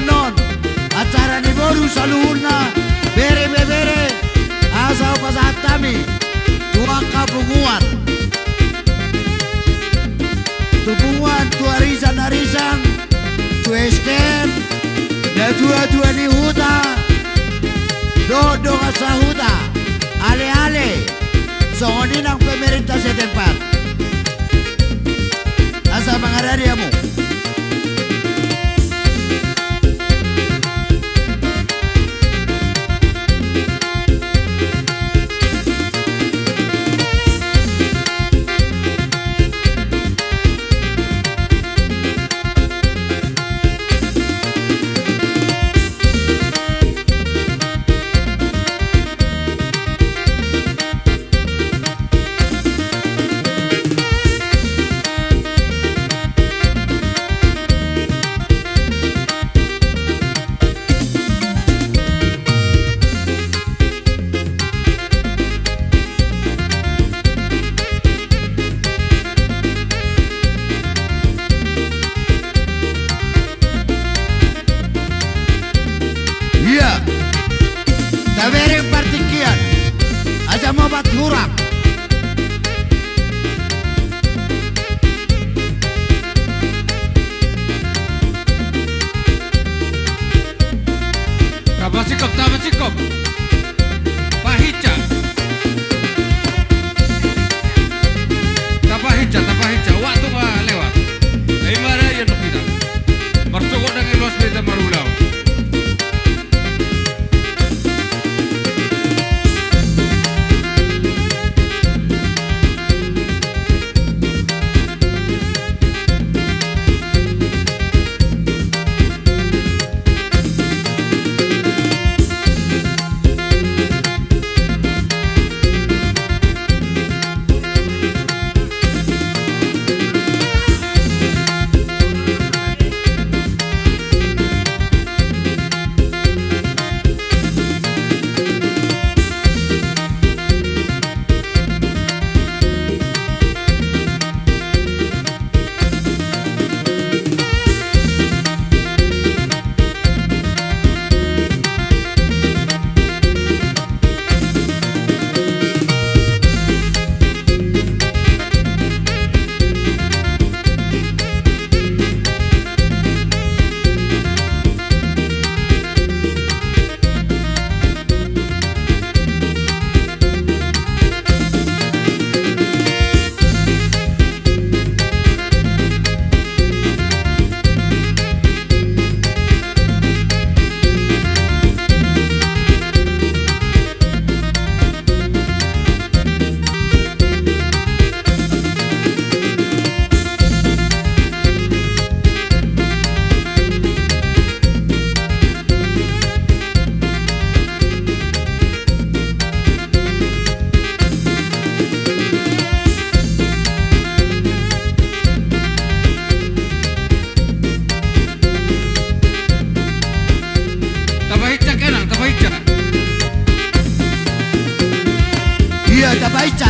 non acara ni boru saluhurna bere asal pasatami tua kabunguan tubunguan tu arisan tu estem dan dua ni huta do asa huta ale songoni nang pemerintah setempat asa mangarariamu.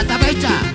Tabaica.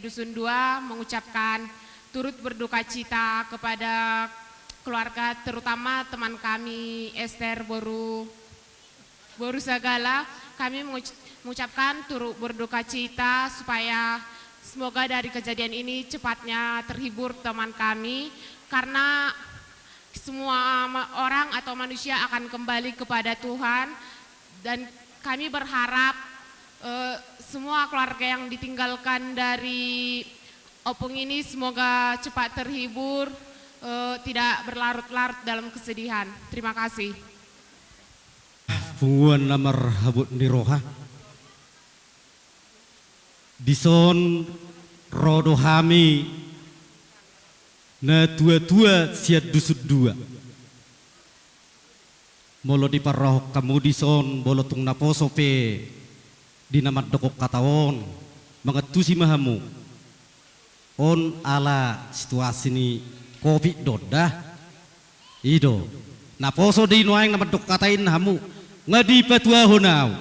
Dusun 2 mengucapkan turut berduka cita kepada keluarga, terutama teman kami Esther Boru Sagala. Kami mengucapkan turut berduka cita supaya Semoga dari kejadian ini cepatnya terhibur teman kami, karena semua orang atau manusia akan kembali kepada Tuhan, dan kami berharap semua keluarga yang ditinggalkan dari opung ini semoga cepat terhibur, tidak berlarut-larut dalam kesedihan. Terima kasih. Punguan namar habut niroha dison rodo hami na tua-tua siat dusut dua molo di paroh kamu dison bolo tung naposo pe di namat dokok katawon mangetusi mahamu on ala situasi ni kopi dodah ido naposo di nuang namat dok katain hamu ngadi patua honau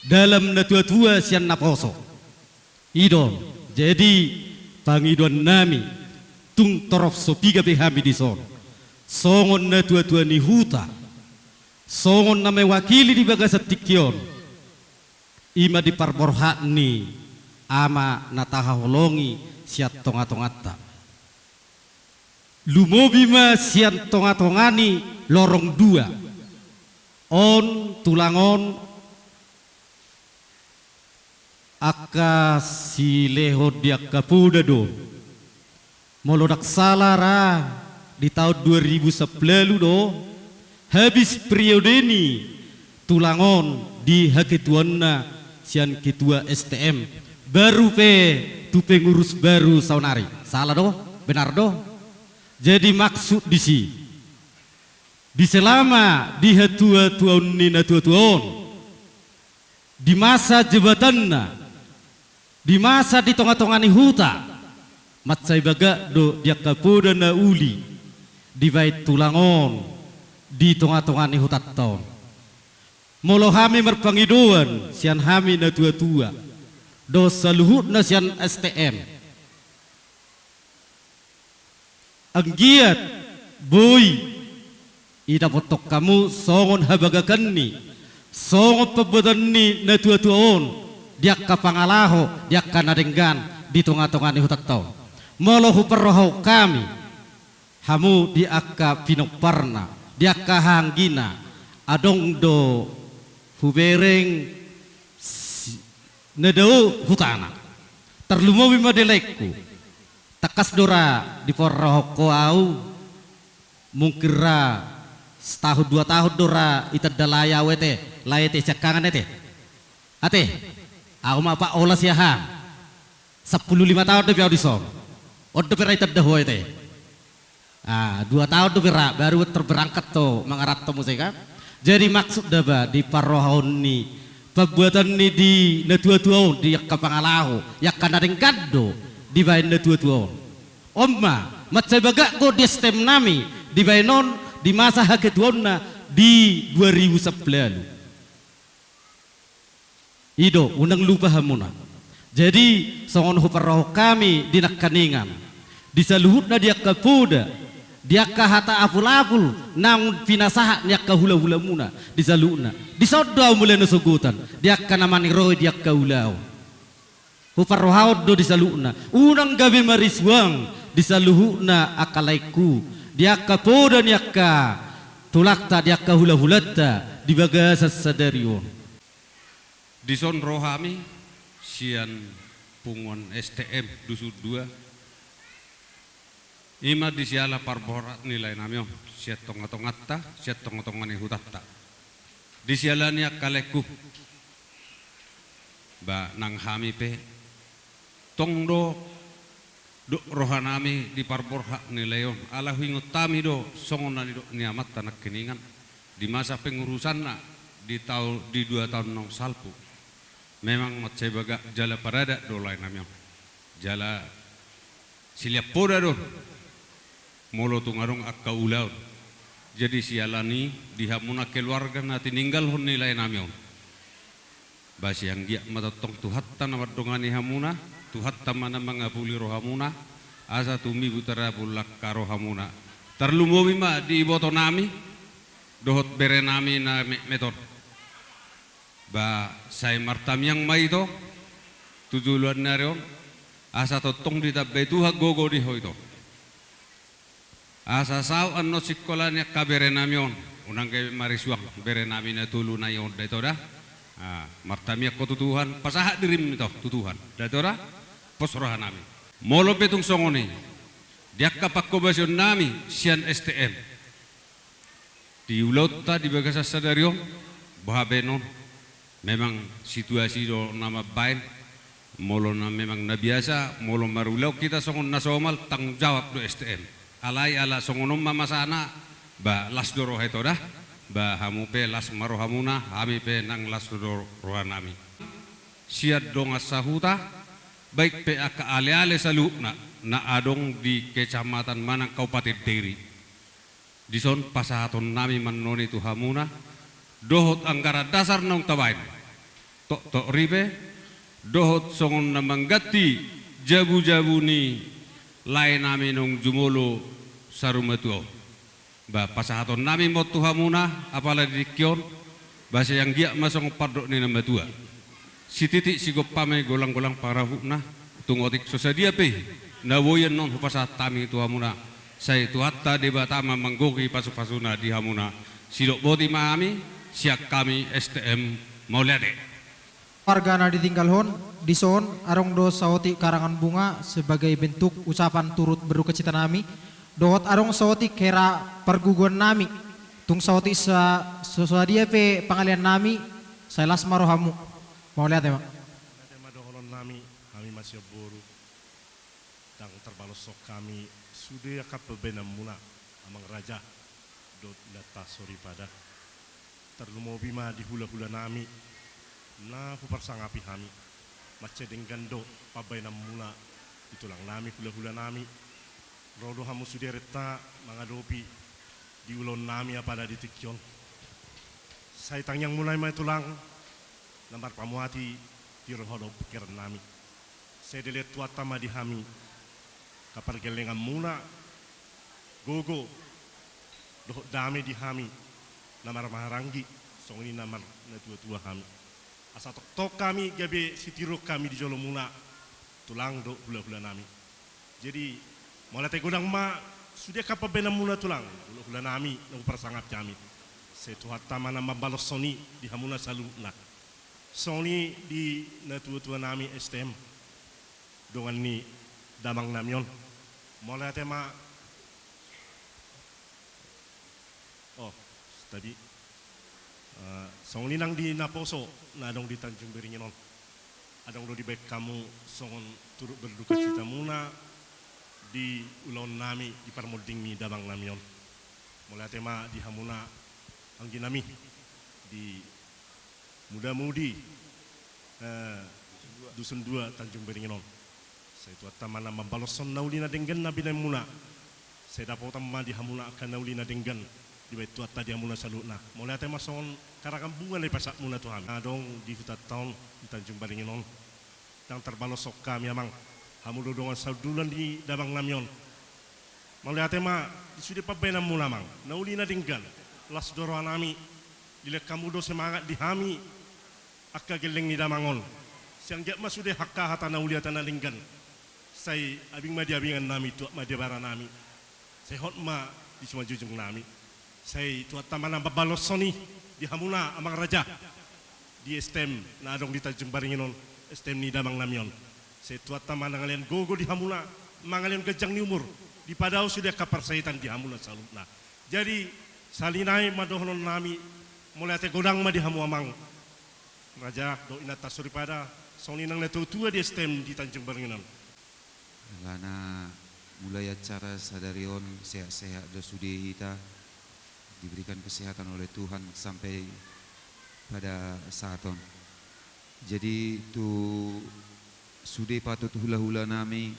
dalam na tua-tua sian naposo ido jadi pangidon nami tung torof sopiga behami dison songon na tua-tua ni huta songon na mewakili di bagasat tikyon ima di parborhat ni ama natahaholongi siat tonga-tongata lumobima sian tonga-tongani lorong dua on tulangon aka si leho diak kapuda do molodak salara di tahun 2010 do habis periode ini tulangon di hakituanna sian ketua STM baru pe tu pengurus baru saunari salah do benar do jadi maksud di si di selama di hatua-tuan nina tua-tuan di masa jabatanna di masa di tonga-tongani huta matsai baga do diak kapuda na uli di bait tulangon di tonga-tongani hutat taon molo hami merpangidoan sian hami na tua-tua do saluhut na sian STM anggiat boy ida potok kamu songon habagakan ni songon pebedan ni na tua-tuaon diak kapangalaho diak kanadenggan di tonga-tonga ni hutat tau molohu perrohau kami hamu diak pinoparna diak hanggina adong do hubereng nedau hutana terlumowi madelekku takas dora di perrohau koau mungkira setahun 2 tahun dora itadalaya wete layete cakangan ete ate aku mah pak olas ya ha 15 tahun de audison odde pera itadda hoete 2 tahun de pera baru terberangkat to mangarat to musika jadi maksud daba di parohon ni perbuatan ni di natua-tua di kapangalahu yak kanadeng kaddo di bain natua-tua omma macai bagak go di stem nami di bainon di masa haketuonna di 2011 ido unang lupa hamuna jadi songon huparoh kami di nakkaningan di saluhutna dia kapuda dia kahata apul-apul nang pinasaha dia kahula-hula muna di saluhutna di sodau mulai nasugutan dia kanamani roy dia kaulau huparoh do di saluhutna unang gabi mariswang di saluhutna akalaiku dia kapuda dia ka tulakta dia kahula-hulata di bagasa sadarion Dison rohami sian pungon STM dusun 2 ima disiala parborat nilai namyo siat tonga-tongata siat tonga-tongani hutatta disialania kaleku ba nang hami pe tongdo do rohanami di parborha nilayon ala hingot tami do songonani do niamat tanak keningan di masa pengurusanna di 2 tahun nong salpu memang macai baga jala parada do lain namanya jala siliap poda do molo tungarong akka ulau jadi sialani dihamuna keluarga nati ninggal hon nilai namanya basi yang gia matatong tuhatta namat dongani hamuna tuhatta mana mangapuli rohamuna asa tumi butara bulak karo hamuna terlumowi ma di iboto nami dohot berenami na metor ba say martam yang may to tujulan na rin asa totong di tabbe tuha gogo di hoito asa sau anno sikolanya kabere namion unang ke marisuang bere nami na tulu na yon dito dah martamia ko tutuhan pasaha dirim ito tutuhan dito dah posrohan nami molo petung songoni dia kapakobasyon nami sian STM di ulauta di bagasa sadario bahabenon memang situasi do nama bain molo na memang na biasa molo marulau kita songon nasomal tanggung jawab do STM alai ala songonom mama sana ba las doro heto dah ba hamu pe las maro hamuna hami pe nang las doro rohanami siat dong asahuta baik pe aka ale-ale salukna na adong di kecamatan Manang Kabupaten Deri di son pasahaton nami manoni tu hamuna dohot anggara dasar nong tabain tok ribe dohot songon na manggati jabu-jabu ni lain nami nong jumolo sarumatuo ba pasahaton nami mot tuhamuna apalagi dikion bahasa yang giak masong pardok ni nama tua si titik si gopame golang-golang para hukna tungotik sosadia pe nawoyen non hupasat tami tuhamuna saya tuhatta debatama manggoki pasu-pasuna di hamuna sidok boti mami siak kami STM Maulade wargana ditinggalhon dison arong do saoti karangan bunga sebagai bentuk ucapan turut berduka cita nami dohot arong saoti kera perguguan nami tung saoti sesuadia pe pangalian nami saya las marohamu mau lihat ya mak dohonon nami masih boru dan terbalosok kami sudah kapebena muna amang raja dot data sorry pada terlumobima di hula-hula nami na puparsangapi hami macet dengan do pabai nam mula itulang nami hula-hula nami rodo hamu sudereta mangadopi di ulon nami apa ada di tikyon saya tang yang mulai mai tulang lambar pamuati di rohodo pikiran nami saya dilihat tuatama di hami kapal gelengan muna gogo doh dami di hami namar maharangi songini namar na tua-tua hami asa tok kami gabe sitiro kami di jolo muna tulang do hula-hula nami jadi mulai godang ma sudah kapabena muna tulang hula-hula nami nang persangap kami setuhat tamana mabalos soni di hamuna saluna soni di na tua-tua nami STM dongan ni damang namion mulai tema oh tadi songon nang di Naposo na adong di Tanjung Beringin non adong do di baik kamu songon turut berduka cita muna di ulon nami di parmolding mi damang namion mulai tema di hamuna anggi nami di muda-mudi dusun 2 Tanjung Beringin non saya tuat tamana mambaloson naulina denggan nabi dan muna saya dapat tamma di hamuna akan naulina denggan di bait tuat tadi amuna saluna mulai tema songon karangan bunga dari pasak muna tuhan adong di hutan tahun di Tanjung Beringin non yang terbalosok kami amang hamu dodongan saudulan di damang namion mulai tema sudah pabena muna mang naulina denggan las doro anami dilek kamu do semangat di hami akka geleng ni damangon siang jak mas sudah hakka hata naulia tanah denggan saya abing madi abingan nami tuak madi bara nami saya hot ma di semua jujung nami saya tuat tamana babalos soni di hamuna amang raja di STM na adong di Tanjung Beringin non STM ni damang namion saya tuat tamana ngalian gogo di hamuna mangalian gejang ni umur di padau sudah kapar saitan di hamuna salutna jadi salinai madohonon nami mulai te godang ma di hamu amang raja do inata suri pada soni nang netu tua di STM di Tanjung Beringin non lana mulai acara sadarion sehat-sehat do sudi kita diberikan kesehatan oleh Tuhan sampai pada saaton. Jadi tu sudah patut hula-hula nami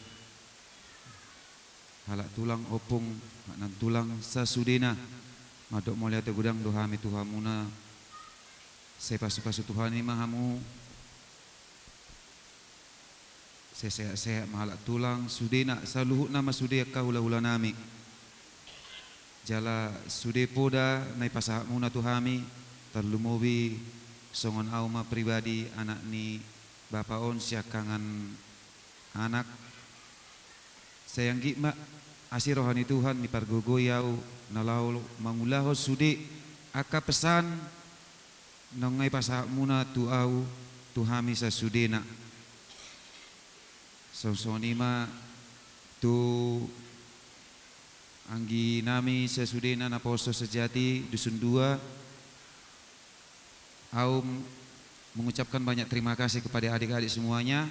halak tulang opung nan tulang sasudena madok mulia te gudang dohami tuhamuna saya pasu-pasu Tuhan ini mahamu saya sehat mahalak tulang sudena saluhut nama sudah ka hula-hula nami jala sude poda nai pasahak muna tuhami terlumobi songon auma pribadi anak ni bapa on siakangan anak sayang gikma asih rohani Tuhan ni pargogoyau nalau mangulaho sudi aka pesan nongai pasak muna tuau tuhami sasudena sosonima tu anggi nami sasudena naposo sejati dusun 2 au mengucapkan banyak terima kasih kepada adik-adik semuanya.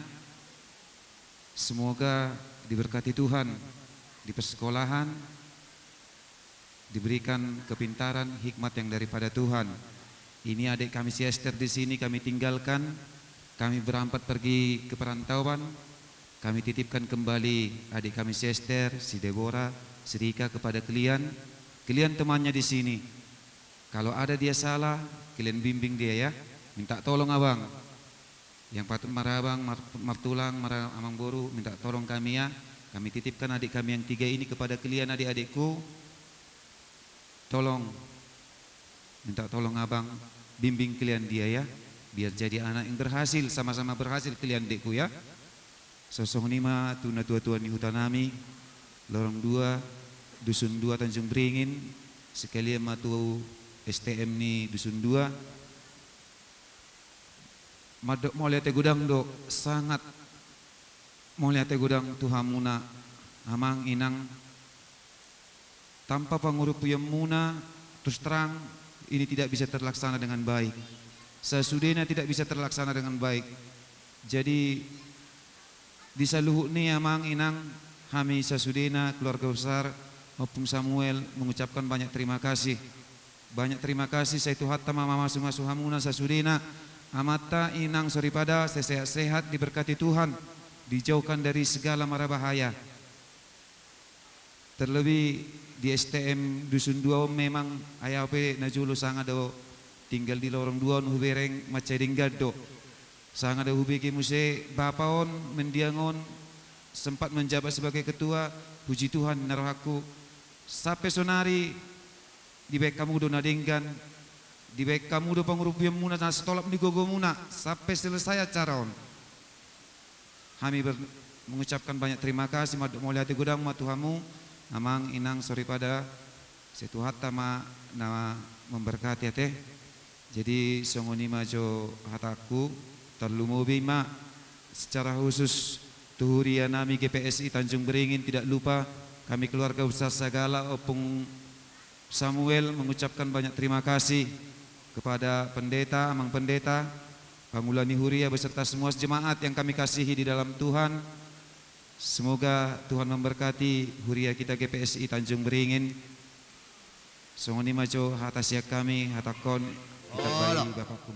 Semoga diberkati Tuhan di persekolahan, diberikan kepintaran, hikmat yang daripada Tuhan. Ini adik kami si Esther di sini kami tinggalkan, kami berempat pergi ke perantauan, kami titipkan kembali adik kami si Esther, si Deborah, si Rika kepada kalian temannya di sini. Kalau ada dia salah, kalian bimbing dia ya. Minta tolong abang. Yang patut marah abang, martulang, marah amang boru, minta tolong kami ya. Kami titipkan adik kami yang 3 ini kepada kalian adik-adikku. Tolong, minta tolong abang, bimbing kalian dia ya. Biar jadi anak yang berhasil, sama-sama berhasil kalian adikku ya. Sosok nima tuna tua-tua di hutan nami, lorong 2, dusun 2 Tanjung Beringin, sekalian matu STM ni dusun 2. Madok mau lihat gudang dok sangat mau lihat gudang Tuhan muna amang inang tanpa pengurup yang muna terus terang ini tidak bisa terlaksana dengan baik. Sesudahnya tidak bisa terlaksana dengan baik. Jadi di saluhuk ni amang inang kami sesudahnya keluarga besar Opung Samuel mengucapkan banyak terima kasih. Banyak terima kasih saya Tuhan mama masuh hamuna sesudahnya. Amata inang soripada sehat-sehat diberkati Tuhan, dijauhkan dari segala mara bahaya. Terlebih di STM dusun 2 memang ayah pe najulu sangat do tinggal di lorong 2 nu bereng macedinggad do. Sangat do hubiki muse bapaon mendiangon sempat menjabat sebagai ketua, puji Tuhan naruh aku sampai sonari di baik kamu do nadinggan di baik kamu do pengurupian muna dan setolap di gogo muna sampai selesai acara on. Kami mengucapkan banyak terima kasih maduk mulia hati gudang matuhamu amang inang sori pada setu hatta ma nama memberkati teh. Jadi songoni majo hataku terlumubi ma secara khusus tuhuria nami GPSI Tanjung Beringin tidak lupa kami keluarga besar segala Opung Samuel mengucapkan banyak terima kasih kepada pendeta, amang pendeta, Pangulani Huria beserta semua jemaat yang kami kasihi di dalam Tuhan. Semoga Tuhan memberkati Huria kita GPSI Tanjung Beringin. Songoni majo hatasia kami, hatakon, kita bayi Bapakku.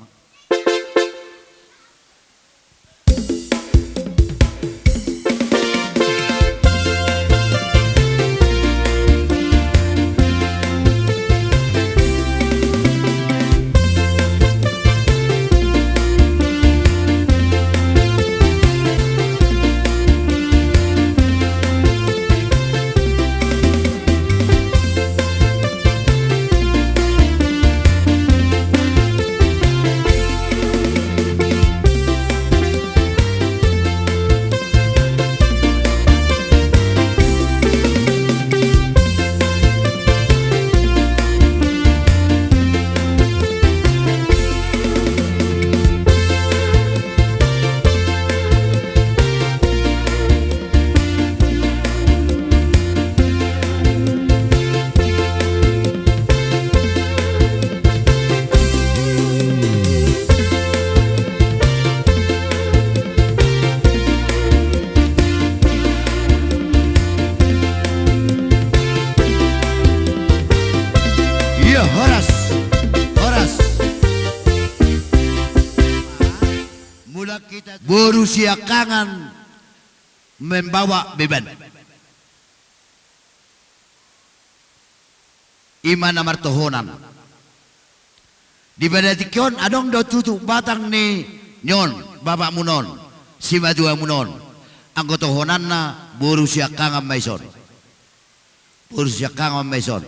Berusia kangen membawa beban. Iman amar tohonan. Di badatikion adong do tutuk batang ni nyon bapak munon si madua munon. Anggo tohonan na berusia kangen maison. Berusia kangen maison.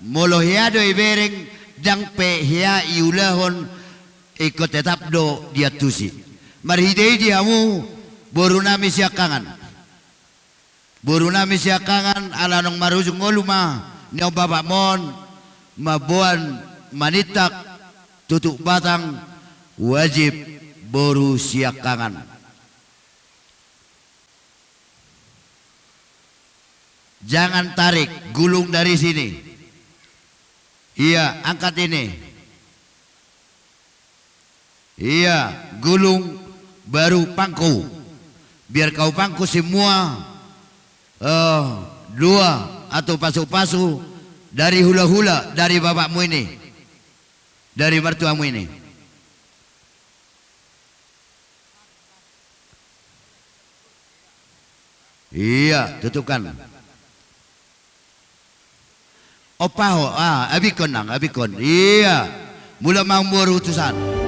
Molohiado ibereng dang pe hia iulahon ikut tetap do dia tusi. Marhidei diamu boru nami siakangan. Boru nami siakangan ala nong marujung ngoluma nyaw bapak mon mabuan manitak tutuk batang wajib boru siakangan. Jangan tarik, gulung dari sini. Iya, angkat ini. Iya, gulung baru pangku. Biar kau pangku semua dua atau pasu-pasu dari hula-hula dari bapakmu ini, dari mertuamu ini. Iya, tutupkan. Opaho, abikon nang, abikon. Iya, mula mau utusan.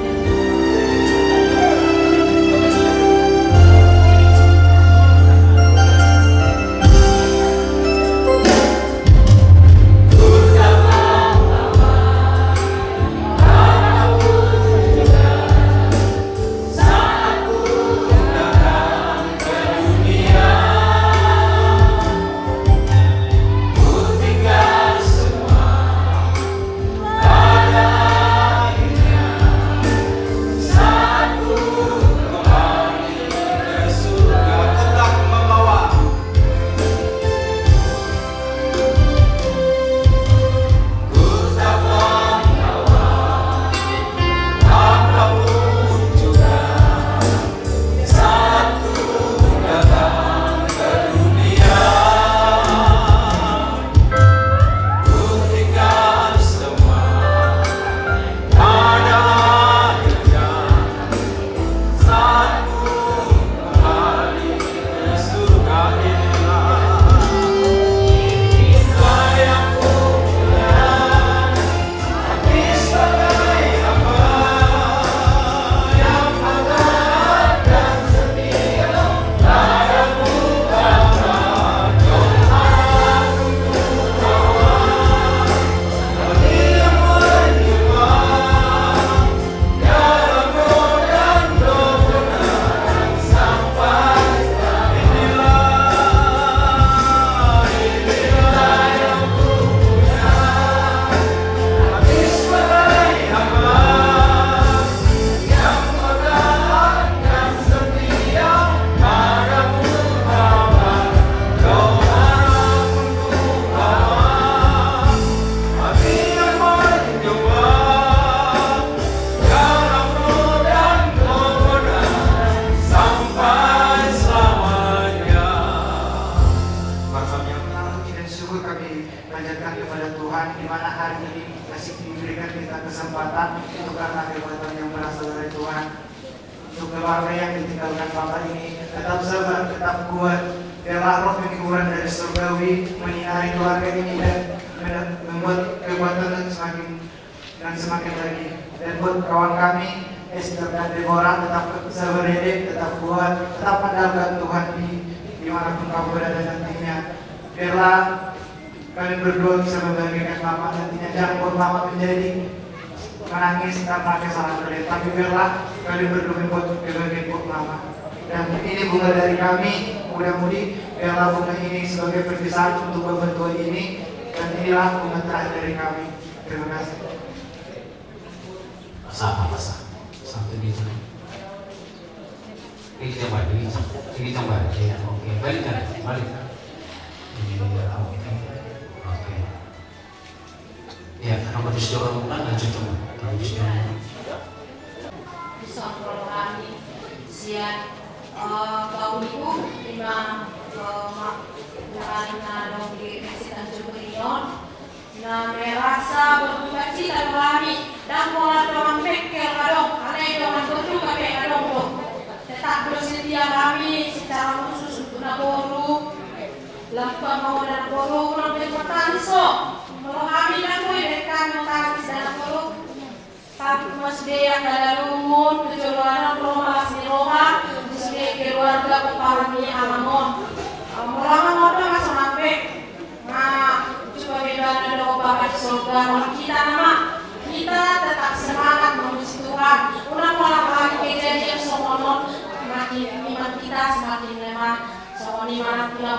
Kita tetap semangat memuji Tuhan. Unang malam hari kejadian somonon makin iman kita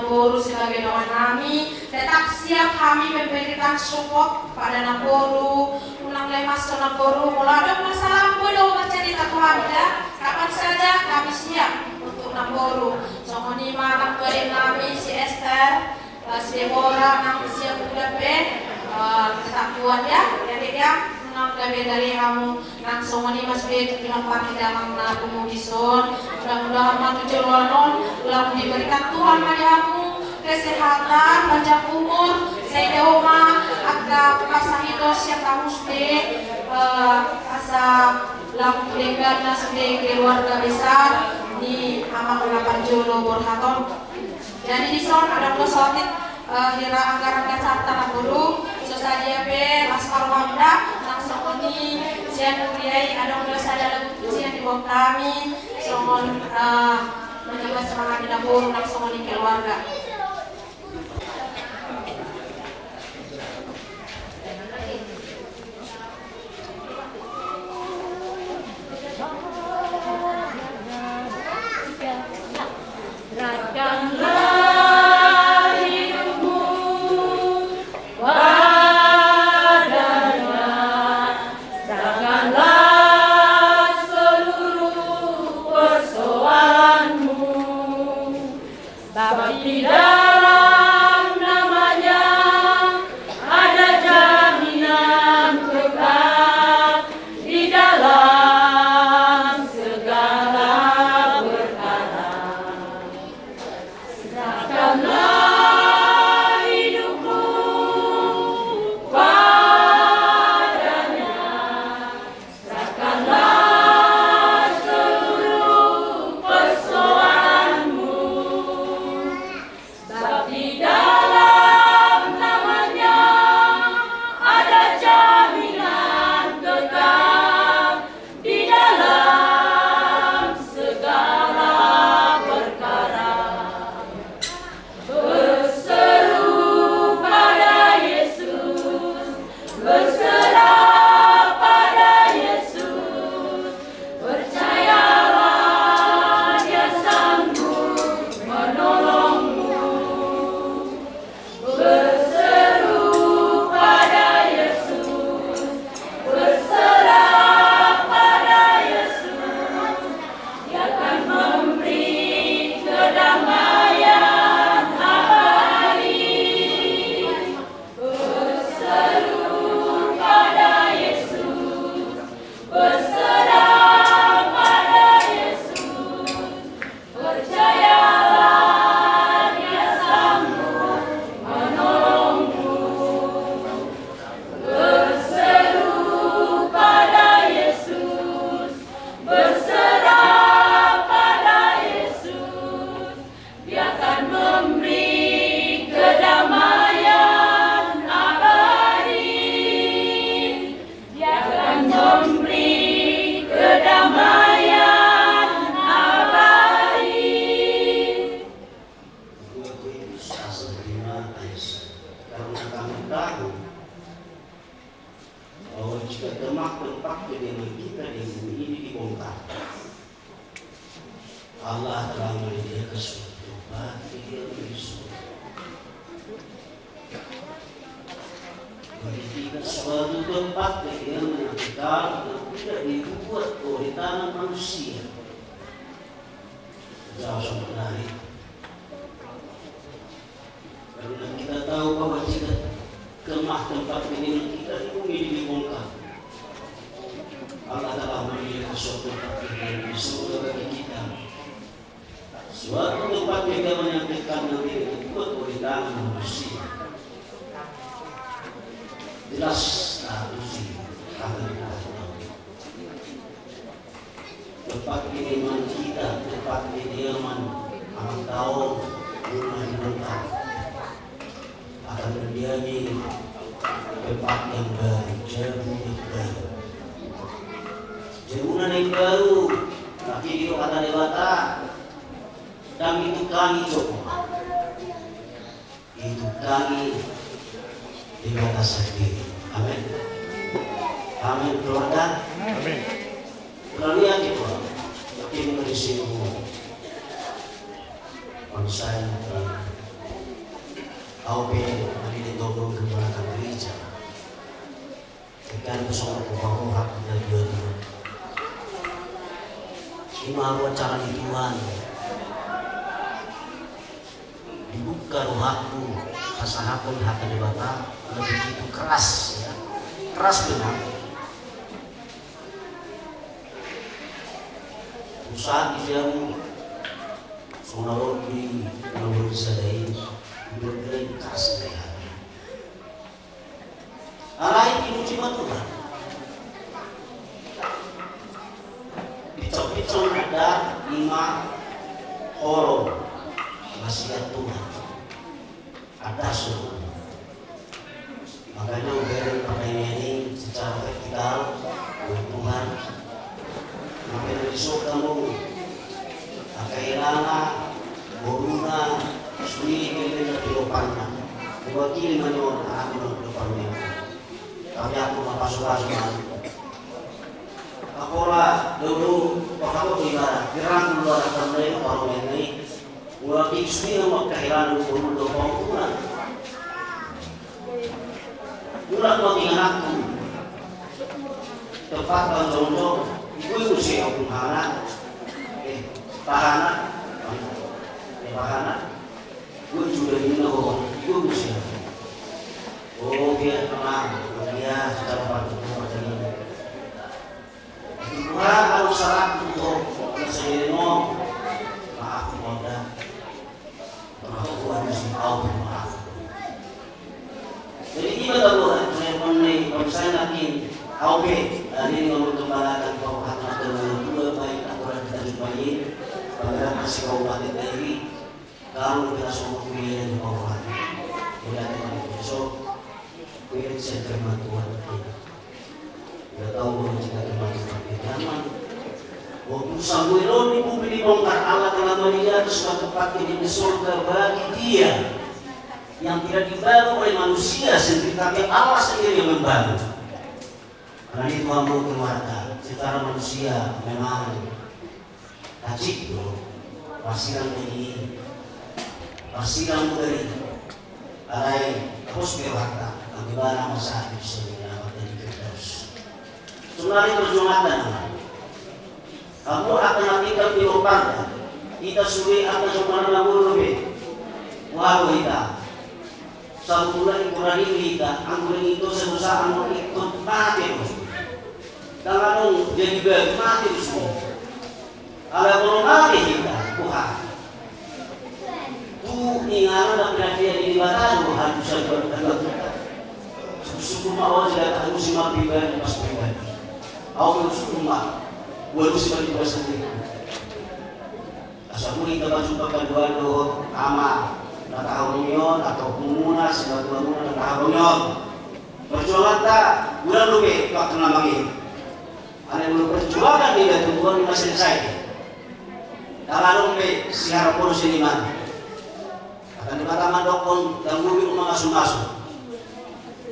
Naboru sebagai doa kami. Tetap siap kami memberikan support pada Naboru. Ulang lemas ke Naboru. Muladok masalah bodoh bercerita Tuhan ya. Kapan saja kami siap untuk Naboru. Songoni malam beri kami si Esther, si Deborah, nang siap udah tetap kuat ya. Jadi ya. Nang gawe dari kamu nang songoni mas be bilang pati dalam na kumudison mudah-mudahan matu jolonon ulang diberikan Tuhan padamu kesehatan panjang umur sedeoma agak pasahitos yang kamu sudah asa lampu lenggarna sudah keluarga besar di amak ulapan jolo borhaton. Jadi di son ada pesotit hira anggaran kasar tanah guru saja be aspar wamda langsung ini siang kuriai ada dosa dalam ujian di bawah kami songon menjaga semangat di dapur langsung ini keluarga. Allah telah menyediakan suatu tempat dia berisuh. Menyediakan suatu tempat yang menyenangkan dan tidak dibuat oleh tangan manusia. Jauh sebenarnya. Karena kita tahu bahwa jika kemah tempat ini kita dipenuhi dibongkar. Allah telah menyediakan suatu tempat yang berisuh bagi kita. Suatu tempat yang menyampaikan yang tidak dibuat oleh tangan manusia. Jelas status akan dilakukan. Tempat kediaman kita, tempat kediaman anak tahun rumah dibongkar akan menjadi tempat yang baru, jauh yang baru. Jauhan yang baru, tapi di kata dewata. Dan itu kami coba. Itu kami di atas sendiri. Amin. Amin keluarga. Amin. Kalau lihat itu, makin berisiko. Bangsa yang AOP Malilindong Keberatan Gereja. Ikan besok aku hak dan dua-dua. Lima buat cara di Tuhan. Dibuka rohaku, pasal aku lihat di bata lebih begitu keras, ya. Keras benar. Usaha dijamu, sonarok di nomor sadai, berbeda keras daya. Arai dimuji Tuhan. Picok-picok ada 5 horor wasiat Tuhan. Ada suruh. Makanya uberin pertanyaan ini secara vertikal Tuhan. Mungkin besok kamu akairana, boruna, suni kembali ke depannya. Diwakili menyon aku di depannya. Tapi aku masuk-masuk. Apola dulu pakau ibarat gerang luar kamre orang ini ulah kismi nama kehilangan pun do pangkulan ulah mati anakku tempat kanjong ibu sih aku hana tahana gue juga ini loh ibu sih oh dia tenang dia secara patuh macam ini Tuhan kalau salah untuk sendiri mau maaf moda terlalu Tuhan mesti tahu maaf. Jadi kita tahu saya pernah saya nanti AOP ini ngomong kembalakan kau hati dua baik aturan kita jumpai pada masih kabupaten Dairi kalau kita semua kuliah di bawah kuliah dengan besok kuliah saya terima Tuhan. Kita tahu bahwa jika termasuk zaman waktu Samuel ibu dibongkar Allah telah melihat suatu tempat di surga bagi dia yang tidak dibangun oleh manusia sendiri tapi Allah sendiri yang membangun. Karena itu kamu keluarga secara manusia memang tajik loh pasiran ini pasiran dari alai terus berwarta bagaimana masa hidup sendiri dari Kristus. Sebenarnya perjuangan kamu akan matikan di lubang kita sulit akan cuma namun lebih walau kita sambulan ikuran kita angguran itu sebesar anggur itu mati dan lalu jadi mati semua kalau belum mati kita Tuhan tuh ingat dan perhatian di batas Tuhan bisa berkata suku mau tidak harus mati pribadi pas pribadi aku rumah, walau sebagai dua sendiri. Asal kita berjumpa kedua doa ama, nakahunion atau kumuna sebagai kumuna nakahunion. Perjuangan tak, bulan lebih waktu namanya. Ada yang perjuangan di dalam Tuhan masih selesai. Kalau lebih siar pun sini mana? Akan dikatakan dokon dan bumi masuk-masuk.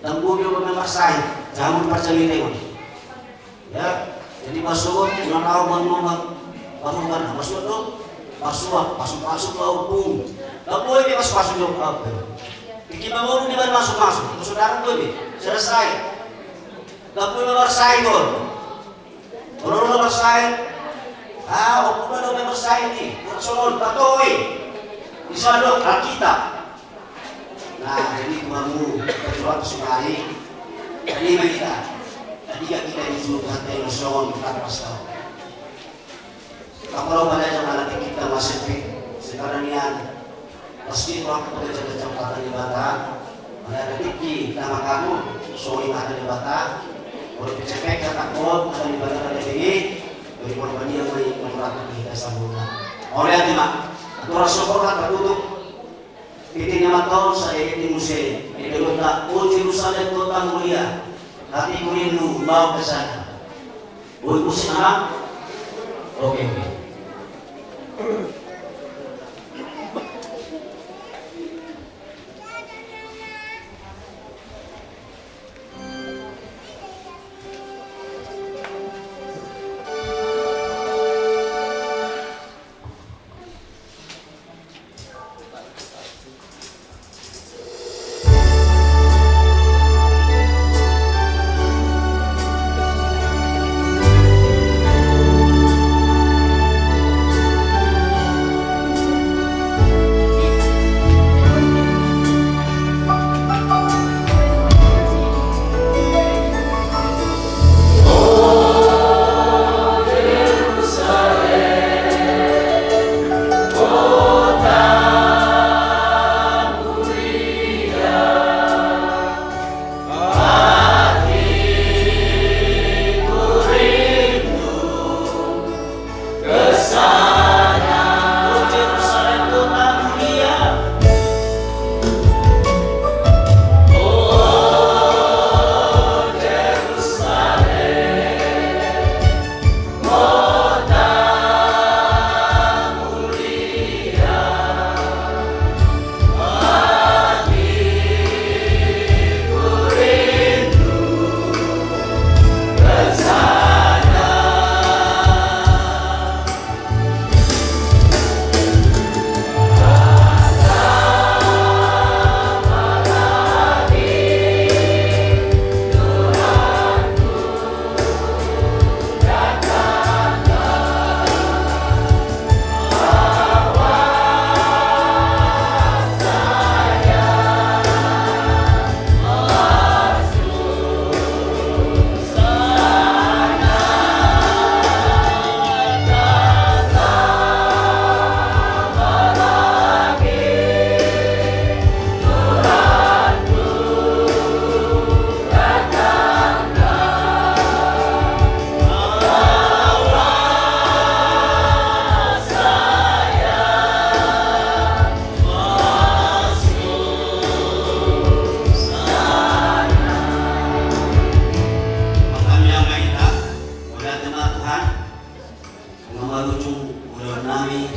Dan bumi memaksain, jangan percaya ya, jadi masuk bulan awal bangun masuk tuh masuk laupung nggak boleh dia masuk jauh apa bikin bangun di mana masuk saudara boleh selesai nggak boleh selesai tuh kalau selesai aku udah selesai nih soal katoi bisa dong Alkitab nah jadi Tuhanmu berjuang sekali ini kita ketika kita disuruh hati Rasul kita pasti tahu. Kalau pada zaman kita masih sekarang yang pasti orang bekerja kecepatan di bata, ada tiki nama kamu, soal ada di bata, kalau PCP kata kod ada di bata ada tinggi, dari korban yang menyerahkan kita sambungan. Oleh lima, aturan sekolah tertutup. Ini 5 tahun saya di museum, di Kota Jerusalem kota mulia. Hatiku rindu mau ke sana. Ibu sekarang? Oke.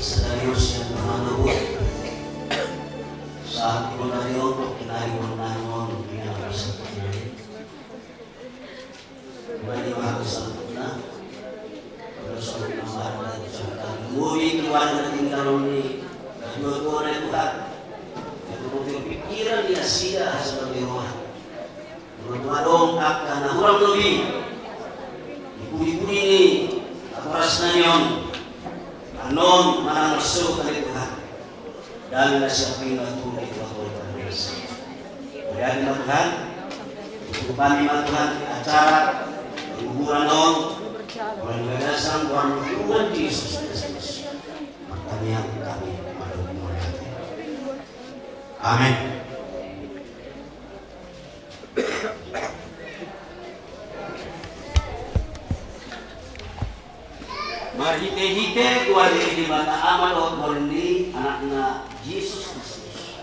Serius yang menanggul saat dari untuk kinari menanggul dengan rasa percaya. Bagi maha sempurna, bersama gambar dan usahakan. Mui keluarga tinggal ini, dua-dua Tuhan. Yang mempunyai pikiran dia sia sebagai roh. Mengadong karena kurang lebih ibu-ibu ini aku rasanya anon mana masuk kali Tuhan dan nasihatin batu di Tuhan terbiasa. Kemudian Tuhan cukup kami Tuhan acara kuburan dong orang gagasan orang Tuhan Yesus Kristus. Pertanyaan kami amin. Marhite-hite keluarga di mata amal orni anaknya Yesus Kristus.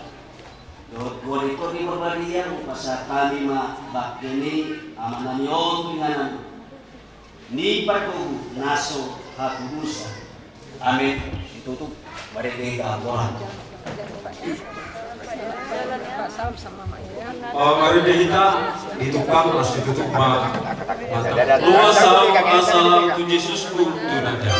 Dua itu di berbalian pasal kami bak ini amanan yon pinganan ni parku naso hakudusa. Amin. Ditutup mereka Tuhan. Mari kita ditukang harus ditutup mata. Luasa asal tu Yesusku tunada.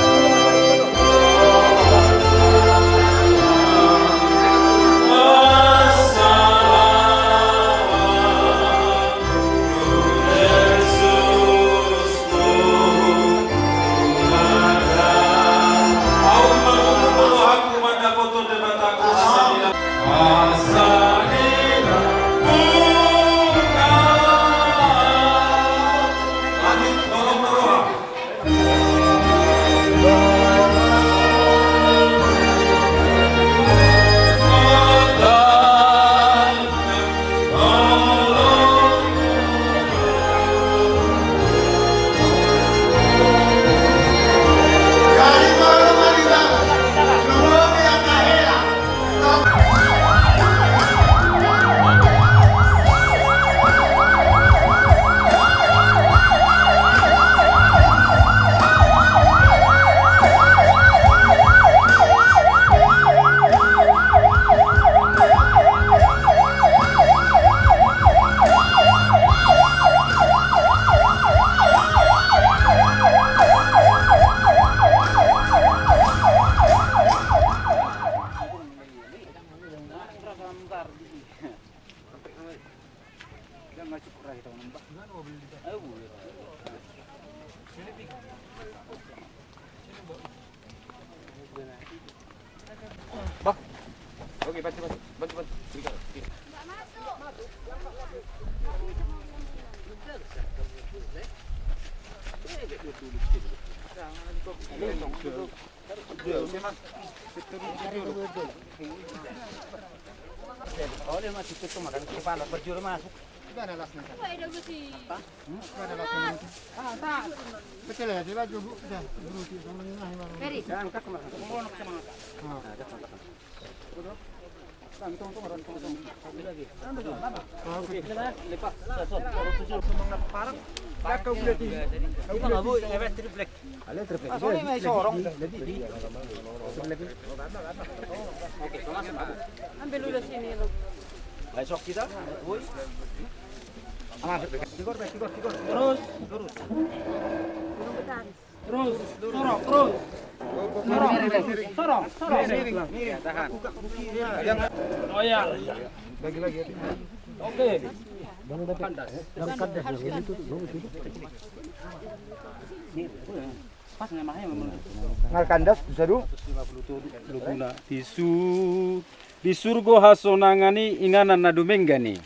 Ambil udah sini lu. Besok kita, woi. Tigor. Terus. Terus. Sorong. Miring. Tahan. Oh ya. Lagi. Oke. Yang kandas itu. Pas ngamahnya ngal kandas seru 50 guna di surga hasonangani inganan nadumenggani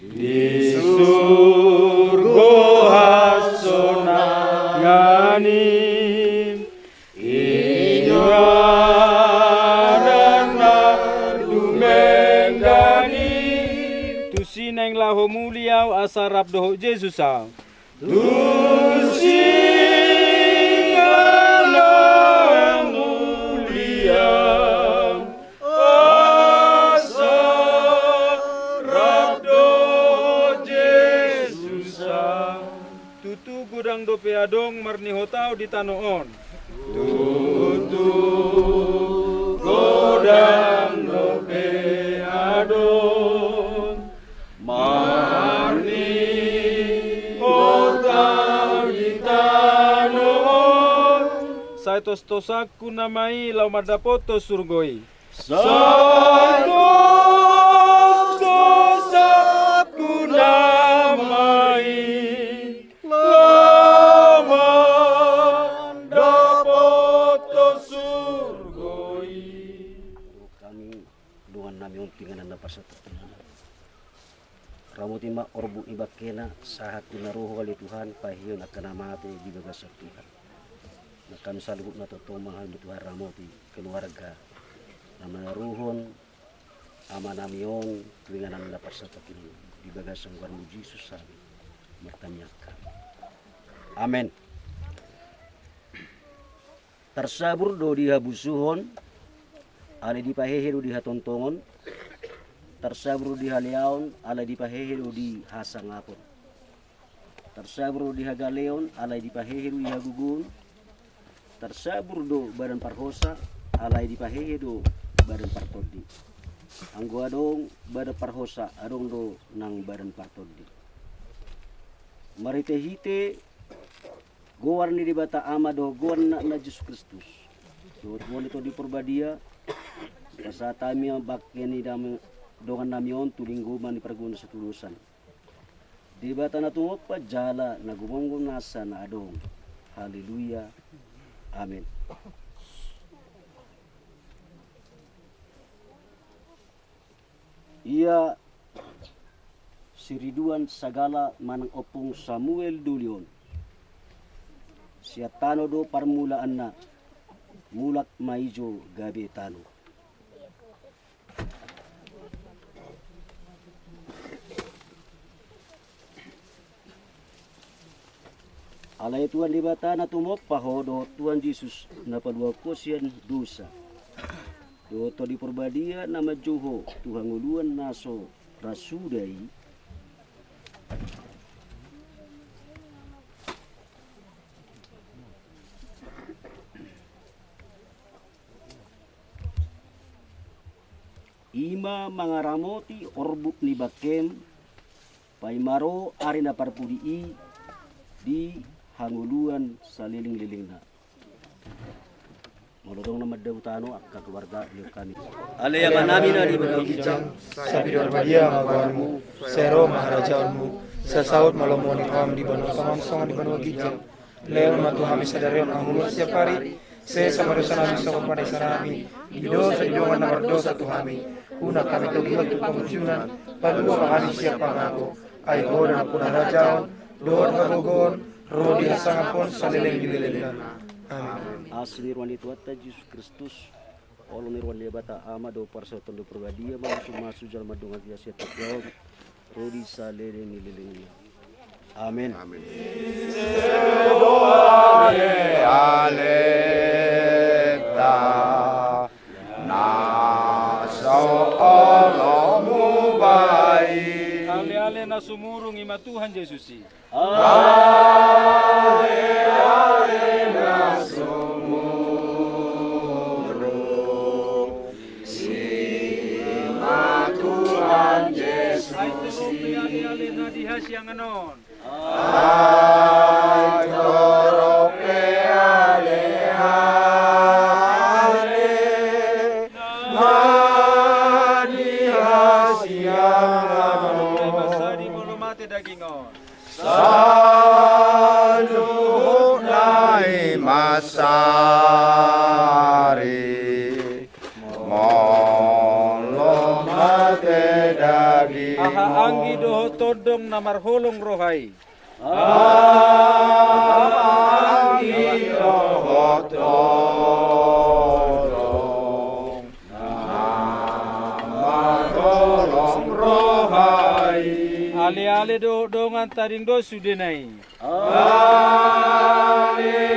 di surga hasonangani inganan nadumenggani tusineng laho muliau asarap doho Jesusa tusi gudang dope adong marni hotau di tanoon tutu dan lobe adon marni otak ditanon saitos tosaku namai lau madapoto surgoi saitos tosaku namai lau madapoto surgoi kami duan nami umpingan anda pasat ramutima orbu ibakena sahat dinaruh oleh Tuhan pahiyon akan amate di bagas Tuhan. Na kami salubut na totoo mahal ni Tuhan ramuti keluarga na menaruhon ama namion tuwingan ang dapat sa takin di bagas ang warmo Jesus sabi martanyak kami. Amen. Tersabur do dihabusuhon ale di paheheru dihatontongon tersabru di haleon alai di paheheru di hasangapon tersabru di hagaleon alai di paheheru di hagugun tersabru do badan parhosa alai di paheheru badan partodi anggo adong badan parhosa adong do nang badan partodi marite hite gowar ni di bata amado gowar na Jesus Kristus do itu di perbadia pasatami ang bakyan ni dami dongan namion tulingguman ni perguna sa tulusan. Di bata na tungok pa jala na gumonggon nasa na adong. Haleluya. Amen. Ia siriduan sagala manang opong Samuel Dulion. Siya tano do parmulaan na mulak maijo gabi tano. Alay Tuhan di bata na tumok pahodo Tuhan Yesus na padua ko siyan dosa. Doto di perbadia na majuho Tuhan nguluan naso rasuday. Ima mangaramoti orbuk ni bakem paimaro ari na parpudii di hanguluan saliling-liling na. Molodong na madawtano ak keluarga liu kami. Alaya manami na di bagijang sabi dorbadia magawanmu sero maharajaanmu sasaut malomoni ham di banu samangsong di banu gijang leo matu hami sadarion angulun setiap hari se samarusan kami sama pada sarami ido sa idongan na mardosa tu hami una kami tugihan tu pengujunan padua kami siapa ngaku ay hodan aku narajaon doon hagogon rodi hasangapon salileng-liling na. Amin. Asli ruan itu atta Jesus Kristus. Olo ni ruan bata ama do parsa tondo perbadia masuk jalan madungan dia setiap jauh. Rodi salileng-liling. Amin. Amin. Aleta naso olomu baik. Ale-ale na sumurong ima Tuhan Yesusi. Ale-ale na sumurong ima Tuhan Yesusi. Ay tuloy ale-ale na dihas yang anon. Ay torope ale-ale na dihas yang dagingon. Saluhut nai masari molong mate daging. Aha anggi doho todong namar holong rohai. Anggi doho todong namar holong rohai. Ale-ale do dongan taring do sudenai. Ale-ale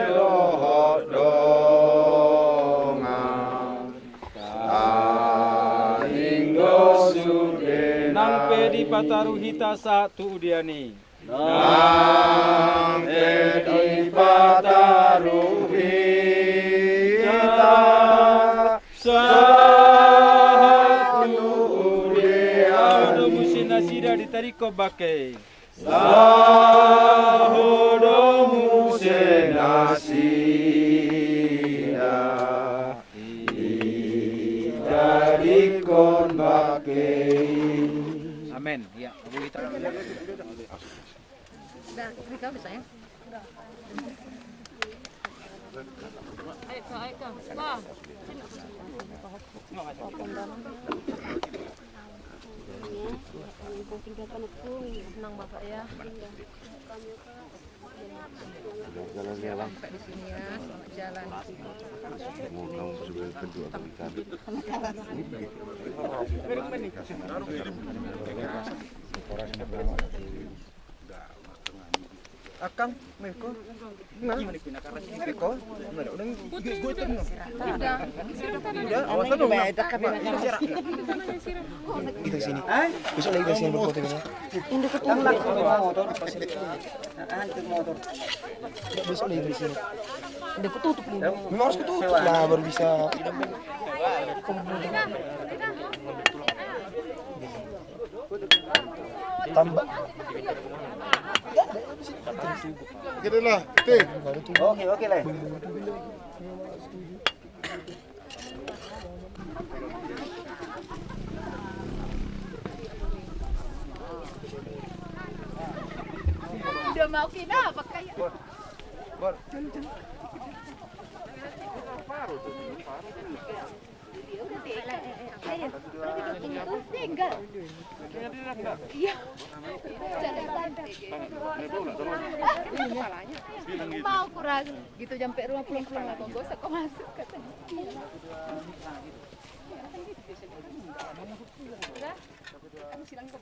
do dongan taring do sudenai. Nang pedi pataru hita satu udiani. Nang pedi pataru hita ko bake. Sahodomu senasida Idadikon bake. Amin. Ya, Abu kita. Udah, Rika bisa ya? Udah. Ayo Kak. Wah. Tinggalkan itu, senang Bapak ya. Jalan ya bang. Sampai di sini ya, selamat jalan. Mau kamu sudah kedua kali kali. Akang, Meko, gimana pinakaran sini Meko? Nggak udah gue tuh. Udah, awas dong. Beda kan kita sini. Besok lagi sini fotonya. Ini ketemu motor pasti. Motor. Besok lagi di sini. Udah ketutup nih. Memang harus ketutup lah baru bisa. Tambah. Gede lah, teh. Oke lah. Udah mau kina apa kayak? Iya. Mau kurang gitu sampai rumah pulang lah, gak usah kau masuk katanya. Udah, kamu silang kok.